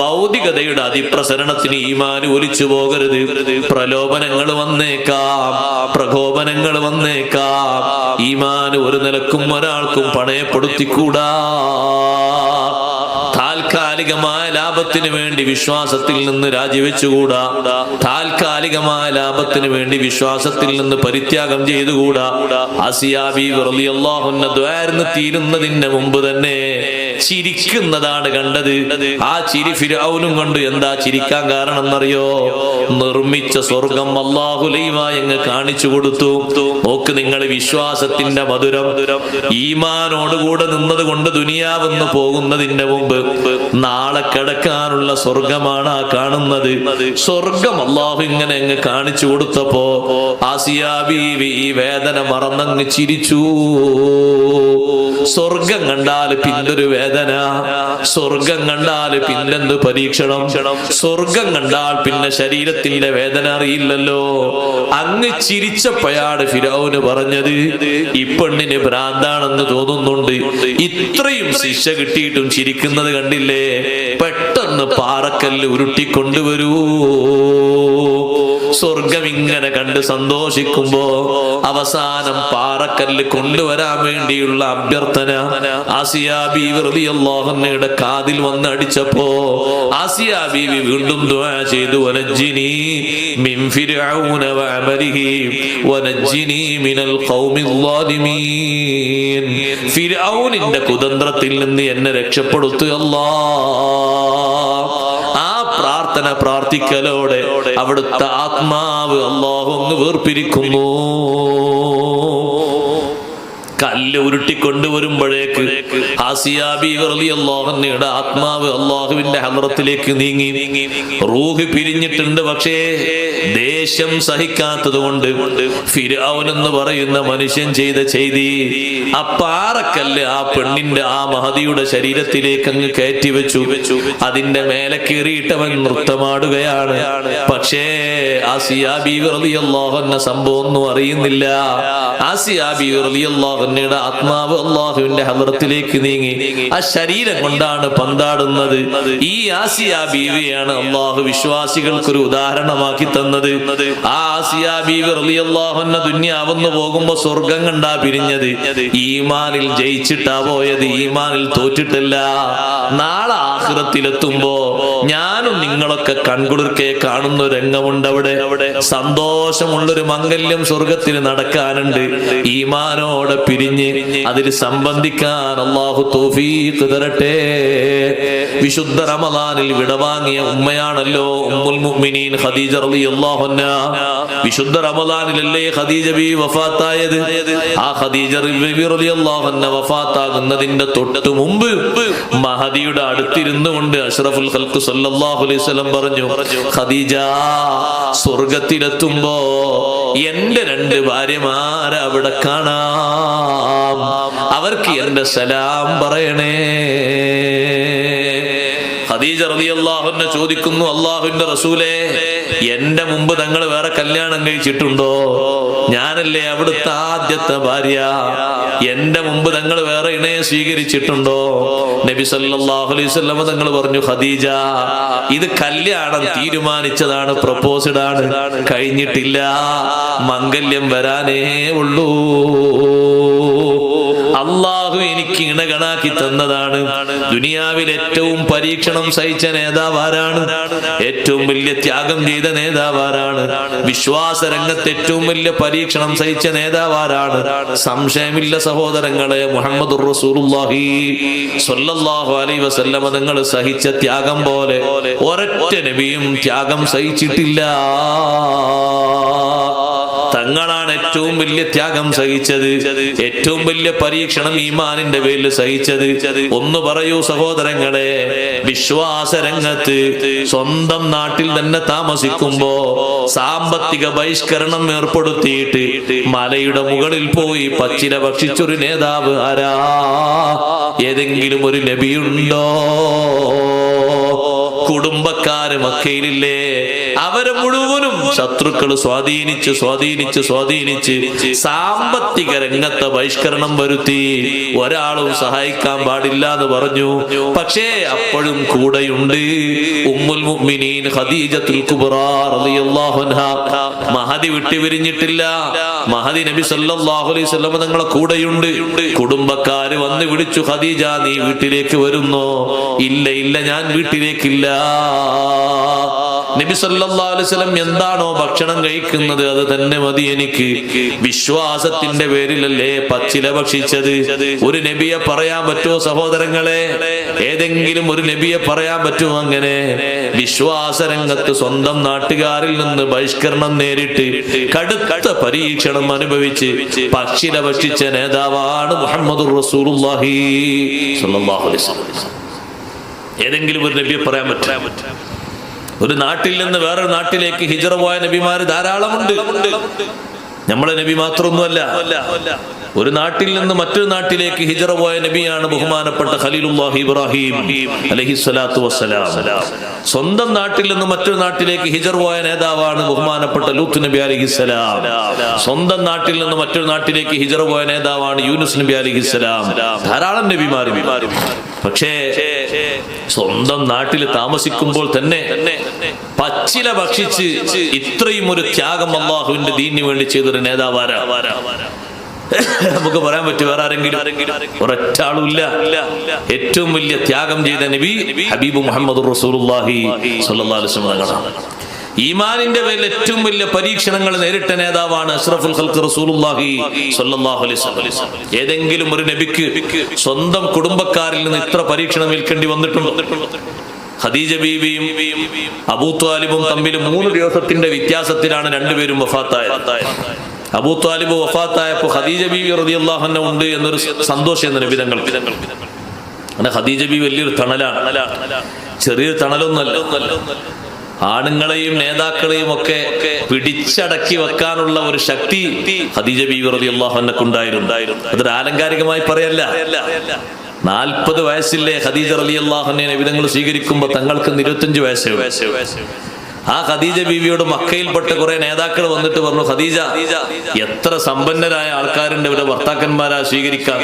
ഭൗതികതയുടെ അതിപ്രസരണത്തിന് ഈമാൻ ഒലിച്ചു പോകരുത്. പ്രലോഭനങ്ങൾ വന്നേക്കാം, പ്രകോപനങ്ങൾ വന്നേക്കാം. ഈമാൻ ഒരു നിലക്കും ഒരാൾക്കും പണയപ്പെടുത്തിക്കൂടാ. താൽക്കാലികമായ ലാഭത്തിന് വേണ്ടി വിശ്വാസത്തിൽ നിന്ന് രാജിവെച്ചുകൂടാ. താൽക്കാലികമായ ലാഭത്തിന് വേണ്ടി വിശ്വാസത്തിൽ നിന്ന് പരിത്യാഗം ചെയ്തുകൂടാ. ആസിയ ബീവി റളിയല്ലാഹു അൻഹ ദ്വാരന്ന് തീരുന്നതിന് മുമ്പ് തന്നെ ചിരിക്കുന്നതാണ് കണ്ടത്. ആ ചിരി ഫിർഔനും കണ്ടു. എന്താ ചിരിക്കാൻ കാരണം എന്നറിയോ? നിർമ്മിച്ച സ്വർഗം അല്ലാഹു ലൈവായി അങ്ങ് കാണിച്ചു കൊടുത്തു. നോക്ക് നിങ്ങൾ, വിശ്വാസത്തിന്റെ മധുരം. ഈമാനോടുകൂടെ നിന്നത് കൊണ്ട് ദുനിയാവെന്ന് പോകുന്നതിന്റെ മുമ്പ് നാളെ കിടക്കാനുള്ള സ്വർഗമാണ് ആ കാണുന്നത്. സ്വർഗം അല്ലാഹു ഇങ്ങനെ അങ്ങ് കാണിച്ചു കൊടുത്തപ്പോ ആസിയ ബീവി ഈ വേദന മറന്നങ്ങ് ചിരിച്ചു. സ്വർഗം കണ്ടാൽ പിന്നൊരു വേദന, സ്വർഗം കണ്ടാൽ പിന്നെന്ത് പരീക്ഷണം, സ്വർഗം കണ്ടാൽ പിന്നെ ശരീരത്തിന്റെ വേദന അറിയില്ലല്ലോ. അങ്ങ് ചിരിച്ചപ്പോഴാണ് ഫിറഔന് പറഞ്ഞത്, ഈ പെണ്ണിന് ഭ്രാന്താണെന്ന് തോന്നുന്നുണ്ട്. ഇത്രയും ശിക്ഷ കിട്ടിയിട്ടും ചിരിക്കുന്നത് കണ്ടില്ലേ? പെട്ടെന്ന് പാറക്കല്ല് ഉരുട്ടിക്കൊണ്ടുവരൂ. സ്വർഗം ഇങ്ങനെ കണ്ട് സന്തോഷിക്കുമ്പോ അവസാനം പാറക്കല്ല് കൊണ്ടുവരാൻ വേണ്ടിയുള്ള അഭ്യർത്ഥന ആസിയ ബീവി റളിയല്ലാഹു അൻഹയുടെ കാതിൽ വന്ന് അടിച്ചപ്പോ ആസിയ ബീവി വീണ്ടും ദുആ ചെയ്തു, വനജ്ജിനി മിൻ ഫിർഔന വഅമലിഹി വനജ്ജിനി മിനൽ ഖൗമിൽ ളാലിമീൻ. ഫിർഔനിന്റെ കുതന്ത്രത്തിൽ നിന്ന് എന്നെ രക്ഷപ്പെടുത്തു അല്ലാഹ്. ആ പ്രാർത്ഥന പ്രാർത്ഥിക്കലോടെ അവിടുത്തെ ആത്മാവ് അല്ലാഹു അങ്ങ് വേർപിരിക്കുന്നു. കല്ല് ഉരുട്ടിക്കൊണ്ടുവരുമ്പോഴേക്ക് ആസിയ ബീവി റളിയല്ലാഹു അൻഹയുടെ ആത്മാവ് അല്ലാഹുവിന്റെ ഹദ്റത്തിലേക്ക് നീങ്ങി. റൂഹ് പിരിഞ്ഞിട്ടുണ്ട്. പക്ഷേ ദേഷ്യം സഹിക്കാത്തത് കൊണ്ട് ഫിർഔൻ എന്ന് പറയുന്ന മനുഷ്യൻ ചെയ്ത ചെയ്തി, ആ പാറക്കല്ല് ആ പെണ്ണിന്റെ, ആ മഹദിയുടെ ശരീരത്തിലേക്ക് അങ്ങ് കയറ്റി വെച്ചു. അതിന്റെ മേലെ കയറിയിട്ടവൻ നൃത്തമാടുകയാണ്. പക്ഷേ ആസിയ ബീവി റളിയല്ലാഹു അൻഹ സംഭവം ഒന്നും അറിയുന്നില്ല. ആസിയ ബീവി റളിയല്ലാഹു അൻഹയുടെ ആത്മാവ് അല്ലാഹുവിന്റെ ഹദ്റത്തിലേക്ക് നീങ്ങി. ആ ശരീരം കൊണ്ടാണ് പന്താടുന്നത്. ഈ ആസിയ ബീവിയാണ് അല്ലാഹു വിശ്വാസികൾക്കൊരു ഉദാഹരണമാക്കി തന്നത്. ആ ആസിയ ബീവി റളിയല്ലാഹു അൻഹ ദുനിയാവെന്ന് പോകുമ്പോ സ്വർഗം കണ്ടാ പിരിഞ്ഞത്. ഈമാനിൽ ജയിച്ചിട്ടാ പോയത്, ഈമാനിൽ തോറ്റിട്ടല്ല. നാളെ ആഖിറത്തിലെത്തുമ്പോ ഞാനും നിങ്ങളൊക്കെ കൺകുളിർക്കെ കാണുന്ന ഒരു രംഗമുണ്ട്. അവിടെ സന്തോഷമുള്ളൊരു മംഗല്യം സ്വർഗത്തിൽ നടക്കാനുണ്ട്. ഈമാനോടെ പിരിഞ്ഞ് അതിൽ സംബന്ധിക്കാൻ അല്ലാഹു തൗഫീഖ് തരട്ടെ. വിശുദ്ധ റമളാനിൽ വിടവാങ്ങിയ ഉമ്മയാണല്ലോ ഉമ്മുൽ മുഅ്മിനീൻ ഖദീജ റളിയല്ലാഹു അൻഹാ. വിശുദ്ധ റമളാനിലല്ലേ ഖദീജ ബീവി വഫാത്തായത്. ആ ഖദീജ ബീവി റളിയല്ലാഹു അൻഹ വഫാത്താകുന്നതിന്റെ തൊട്ട് മുമ്പ് മഹദിയുടെ അടുത്തിരുന്നു കൊണ്ട് അഷ്റഫുൽ ഖൽഖ് സല്ലല്ലാഹു അലൈഹി വസല്ലം പറഞ്ഞു, ഖദീജ സ്വർഗത്തിലെത്തുമ്പോ എന്റെ രണ്ട് ഭാര്യമാരെ അവിടെ കാണാം, അവർക്ക് എന്റെ സലാം പറയണേ. ഖദീജ റളിയല്ലാഹു അൻഹ ചോദിക്കുന്നു, അല്ലാഹുവിന്റെ റസൂലേ, എന്റെ മുമ്പ് തങ്ങൾ വേറെ കല്യാണം കഴിച്ചിട്ടുണ്ടോ? ഞാനല്ലേ അവിടുത്തെ ആദ്യത്തെ ഭാര്യ. എന്റെ മുമ്പ് തങ്ങൾ വേറെ ഇണയെ സ്വീകരിച്ചിട്ടുണ്ടോ? നബി സല്ലല്ലാഹു അലൈഹി വസല്ലം തങ്ങൾ പറഞ്ഞു, ഖദീജ, ഇത് കല്യാണം തീരുമാനിച്ചതാണ്, പ്രപ്പോസ്ഡ് ആണ്, കഴിഞ്ഞിട്ടില്ല, മംഗല്യം വരാനേ ഉള്ളൂ. അള്ളാഹു എനിക്ക് ഇണകണാക്കി തന്നതാണ്. ദുനിയാവിൽ ഏറ്റവും പരീക്ഷണം സഹിച്ച നേതാവാരാണ്? ഏറ്റവും വലിയ ത്യാഗം ചെയ്ത നേതാവാരാണ്? വിശ്വാസ രംഗത്ത് ഏറ്റവും വലിയ പരീക്ഷണം സഹിച്ച നേതാവാരാണ്? സംശയമില്ല സഹോദരങ്ങളെ, മുഹമ്മദുർ റസൂലുള്ളാഹി സ്വല്ലല്ലാഹു അലൈഹി വസല്ലം തങ്ങൾ സഹിച്ച ത്യാഗം പോലെ ഒരൊറ്റ നബിയും ത്യാഗം സഹിച്ചിട്ടില്ല. തങ്ങളാണ് ഏറ്റവും വലിയ ത്യാഗം സഹിച്ചത്, ഏറ്റവും വലിയ പരീക്ഷണം ഈമാനിന്റെ പേരിൽ സഹിച്ചത്. ഒന്ന് പറയൂ സഹോദരങ്ങളെ, വിശ്വാസരംഗത്ത് സ്വന്തം നാട്ടിൽ തന്നെ താമസിക്കുമ്പോ സാമ്പത്തിക ബഹിഷ്കരണം ഏർപ്പെടുത്തിയിട്ട് മലയുടെ മുകളിൽ പോയി പച്ചില ഭക്ഷിച്ചൊരു നേതാവ് ആരാ? ഏതെങ്കിലും ഒരു നബിയുണ്ടോ? കുടുംബക്കാര് മക്കയിലില്ലേ? അവരെ മുഴുവനും ശത്രുക്കൾ സ്വാധീനിച്ച് സാമ്പത്തിക രംഗത്തെ ബഹിഷ്കരണം വരുത്തി. ഒരാളും സഹായിക്കാൻ പാടില്ല എന്ന് പറഞ്ഞു. പക്ഷേ അപ്പോഴും കൂടെയുണ്ട് ഉമ്മുൽ മുഅ്മിനീൻ ഖദീജത്തുൽ കുബ്രാ റളിയല്ലാഹു അൻഹാ. മഹദി വിട്ടുപിരിഞ്ഞിട്ടില്ല. മഹദി നബി സല്ലല്ലാഹു അലൈഹി വസല്ലം തങ്ങളെ കൂടെയുണ്ട്. കുടുംബക്കാര് വന്ന് വിളിച്ചു, ഖദീജ നീ വീട്ടിലേക്ക് വരുന്നോ? ഇല്ല ഞാൻ വീട്ടിലേക്കില്ല. നബി സല്ലല്ലാഹു അലൈഹി വസല്ലം എന്താണോ ഭക്ഷണം കഴിക്കുന്നത് അത് തന്നെ മതി എനിക്ക്. വിശ്വാസത്തിന്റെ പേരിലല്ലേ പച്ചില ഭക്ഷിച്ചത്. ഒരു നബിയെ പറയാൻ പറ്റുമോ സഹോദരങ്ങളെ? ഏതെങ്കിലും ഒരു നബിയെ പറയാൻ പറ്റുമോ അങ്ങനെ? വിശ്വാസരംഗത്ത് സ്വന്തം നാട്ടുകാരിൽ നിന്ന് ബഹിഷ്കരണം നേരിട്ട് കടുത്ത പരീക്ഷണം അനുഭവിച്ച് പച്ചില ഭക്ഷിച്ച നേതാവാണ് മുഹമ്മദുർ റസൂലുള്ളാഹി സ്വല്ലല്ലാഹു അലൈഹി വസല്ലം. ഏതെങ്കിലും ഒരു നബിയെ പറയാൻ പറ്റും? ഒരു നാട്ടിൽ നിന്ന് വേറൊരു നാട്ടിലേക്ക് ഹിജറ പോയ നബിമാര് ധാരാളമുണ്ട്. നമ്മളെ നബി മാത്രമൊന്നുമല്ല. ഒരു നാട്ടിൽ നിന്ന് മറ്റൊരു നാട്ടിലേക്ക് ഹിജറ പോയ നബിയാണ് ബഹുമാനപ്പെട്ട ഖലീലുല്ലാഹി ഇബ്രാഹിം അലൈഹിസ്സലാത്തു വസ്സലാം. സ്വന്തം നാട്ടിൽ നിന്ന് മറ്റൊരു നാട്ടിലേക്ക് ഹിജറ പോയ നേതാവാണ് ബഹുമാനപ്പെട്ട ലൂത്ത് നബി അലൈഹിസ്സലാം. സ്വന്തം നാട്ടിൽ നിന്ന് മറ്റൊരു നാട്ടിലേക്ക് ഹിജറ പോയ നേതാവാണ് യൂനുസ് നബി അലൈഹിസ്സലാം. ധാരാളം നബിമാർ. പക്ഷേ സ്വന്തം നാട്ടിൽ താമസിക്കുമ്പോൾ തന്നെ പച്ചില ഭക്ഷിച്ച് ഇത്രയും ഒരു ത്യാഗം അല്ലാഹുവിന്റെ ദീനിന് വേണ്ടി ചെയ്തൊരു നേതാവാരാ? നമുക്ക് പറയാൻ പറ്റും വേറെ ആരെങ്കിലും? ഒരൊറ്റ ആളുമില്ല. ഏറ്റവും വലിയ ത്യാഗം ചെയ്ത നബി ഹബീബ് മുഹമ്മദ് റസൂലുള്ളാഹി സ്വല്ലല്ലാഹു അലൈഹി വസല്ലം. ഈമാനിന്റെ പേരിൽ ഏറ്റവും വലിയ പരീക്ഷണങ്ങൾ നേരിട്ട നേതാവാണ് അഷ്റഫുൽ ഖൽഖ് റസൂലുള്ളാഹി സ്വല്ലല്ലാഹു അലൈഹി വസല്ലം. ഏതെങ്കിലും ഒരു നബിക്ക് സ്വന്തം കുടുംബക്കാരിൽ നിന്ന് ഇത്ര പരീക്ഷണം ഏൽക്കേണ്ടി വന്നിട്ടുണ്ടോ? ഖദീജ ബീവിയും അബൂ ത്വാലിബും തമ്മിൽ 3 ദിവസത്തിന്റെ വ്യത്യാസത്തിലാണ് രണ്ടുപേരും വഫാത്തായത്. അബൂ ത്വാലിബ് വഫാത്തായപ്പോൾ ഖദീജ ബീവി റളിയല്ലാഹു അൻഹ ഉണ്ട് എന്നൊരു സന്തോഷം എന്ന നബിതങ്ങൾ. അങ്ങനെ ഖദീജ ബീവി വലിയൊരു തണലാണ്, ചെറിയൊരു തണലൊന്നല്ല. ആണുങ്ങളെയും നേതാക്കളെയും ഒക്കെ പിടിച്ചടക്കി വെക്കാനുള്ള ഒരു ശക്തി ഖദീജ ബീവി റളിയല്ലാഹു അൻഹ ഉണ്ടായിരുന്നു. അതൊരു ആലങ്കാരികമായി പറയല്ല. 40 വയസ്സിലെ ഖദീജ റളിയല്ലാഹു അൻഹയെ നബിതങ്ങൾ സ്വീകരിക്കുമ്പോൾ തങ്ങൾക്ക് 25 വയസ്സേ. ആ ഖദീജ ബീവിയോട് മക്കയിൽപ്പെട്ട കുറെ നേതാക്കൾ വന്നിട്ട് പറഞ്ഞു, ഖദീജ എത്ര സമ്പന്നരായ ആൾക്കാരുണ്ട്, ഇവരുടെ ഭർത്താക്കന്മാരാ സ്വീകരിക്കാൻ.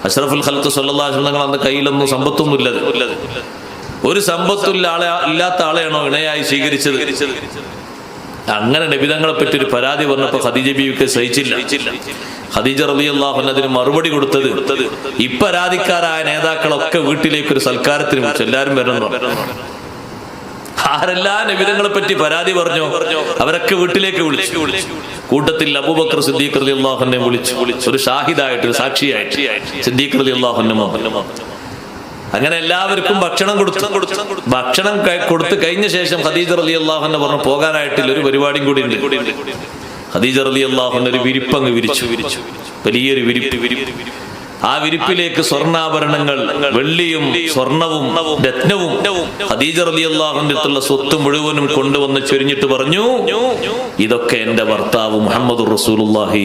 അഷ്റഫുൽ ഖൽഖ് സ്വല്ലല്ലാഹു അലൈഹി വസല്ലം അന്ന് കയ്യിലൊന്നും സമ്പത്തൊന്നും ഇല്ലത്. ഒരു സമ്പത്തുള്ള ഇല്ലാത്ത ആളെയാണോ ഇണയായി സ്വീകരിച്ചത്? അങ്ങനെ നബിതങ്ങളെ പറ്റി ഒരു പരാതി പറഞ്ഞപ്പോ ഖദീജ ബീവിക്ക് സഹിച്ചില്ല. ഖദീജ റളിയല്ലാഹു അൻഹ അതിന് മറുപടി കൊടുത്തത്, ഈ പരാതിക്കാരായ നേതാക്കളൊക്കെ വീട്ടിലേക്ക് ഒരു സൽക്കാരത്തിന് വിളിച്ചു. എല്ലാരും വരണം. ആരെല്ലാം നബിതങ്ങളെ പറ്റി പരാതി പറഞ്ഞോ അവരൊക്കെ വീട്ടിലേക്ക് വിളിച്ചു. കൂട്ടത്തിൽ അബൂബക്കർ സിദ്ദീഖ് റളിയല്ലാഹു അൻഹു വിളിച്ചു, ഒരു ഷാഹിദായിട്ട്, ഒരു സാക്ഷിയായിട്ട് സിദ്ദീഖ് റളിയല്ലാഹു അൻഹു. അങ്ങനെ എല്ലാവർക്കും ഭക്ഷണം കൊടുത്തു. ഭക്ഷണം കൊടുത്തു കഴിഞ്ഞ ശേഷം ഖദീജ റളിയല്ലാഹു അൻഹ പറഞ്ഞു, പോകാനായിട്ടില്ല, ഒരു പരിപാടിയും കൂടി ഉണ്ട്. ഖദീജ റളിയല്ലാഹു അൻഹ ഒരു വിരിപ്പങ്ങ് വിരിച്ചു, വലിയൊരു വിരിപ്പ്. ആ വിരിപ്പിലേക്ക് സ്വർണ്ണാഭരണങ്ങൾ, വെള്ളിയും സ്വർണവും രത്നവും ഖദീജ റളിയല്ലാഹു അൻഹയുടെ സ്വത്ത് മുഴുവനും കൊണ്ടുവന്ന് ചൊരിഞ്ഞിട്ട് പറഞ്ഞു, ഇതൊക്കെ എന്റെ ഭർത്താവ് മുഹമ്മദുർ റസൂലുള്ളാഹി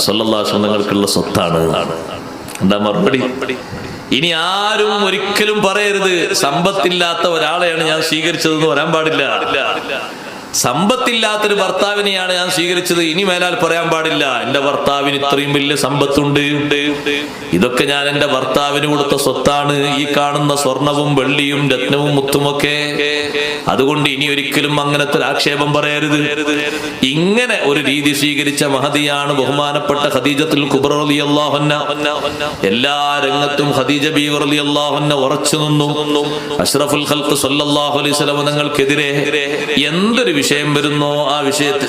സ്വല്ലല്ലാഹു അലൈഹി വസല്ലമക്കുള്ള സ്വത്താണ്. എന്താ മറുപടി? ഇനി ആരും ഒരിക്കലും പറയരുത് സമ്പത്തില്ലാത്ത ഒരാളെയാണ് ഞാൻ സ്വീകരിച്ചതെന്ന് പറയാൻ പാടില്ല. സമ്പത്തില്ലാത്തൊരു ഭർത്താവിനെയാണ് ഞാൻ സ്വീകരിച്ചത് ഇനി മേലാൽ പറയാൻ പാടില്ല. എന്റെ ഭർത്താവിന് ഇത്രയും വലിയ സമ്പത്തുണ്ട്, ഇതൊക്കെ ഞാൻ എന്റെ ഭർത്താവിന് കൊടുത്ത സ്വത്താണ്, ഈ കാണുന്ന സ്വർണവും വെള്ളിയും രത്നവും മുത്തുമൊക്കെ. അതുകൊണ്ട് ഇനി ഒരിക്കലും അങ്ങനത്തെ ഒരു ആക്ഷേപം പറയരുത്. ഇങ്ങനെ ഒരു രീതി സ്വീകരിച്ച മഹദിയാണ് ബഹുമാനപ്പെട്ട ഖദീജത്തുൽ കുബ്ര റളിയല്ലാഹു അൻഹ. എല്ലാ രംഗത്തും ഖദീജ ബീവി റളിയല്ലാഹു അൻഹ ഉറച്ചു നിന്നു. അഷ്റഫുൽ ഖൽഖ് സ്വല്ലല്ലാഹു അലൈഹി വസല്ലം തങ്ങൾക്കെതിരെ എന്തൊരു വിഷയം വരുന്നോ ആ വിഷയത്തിൽ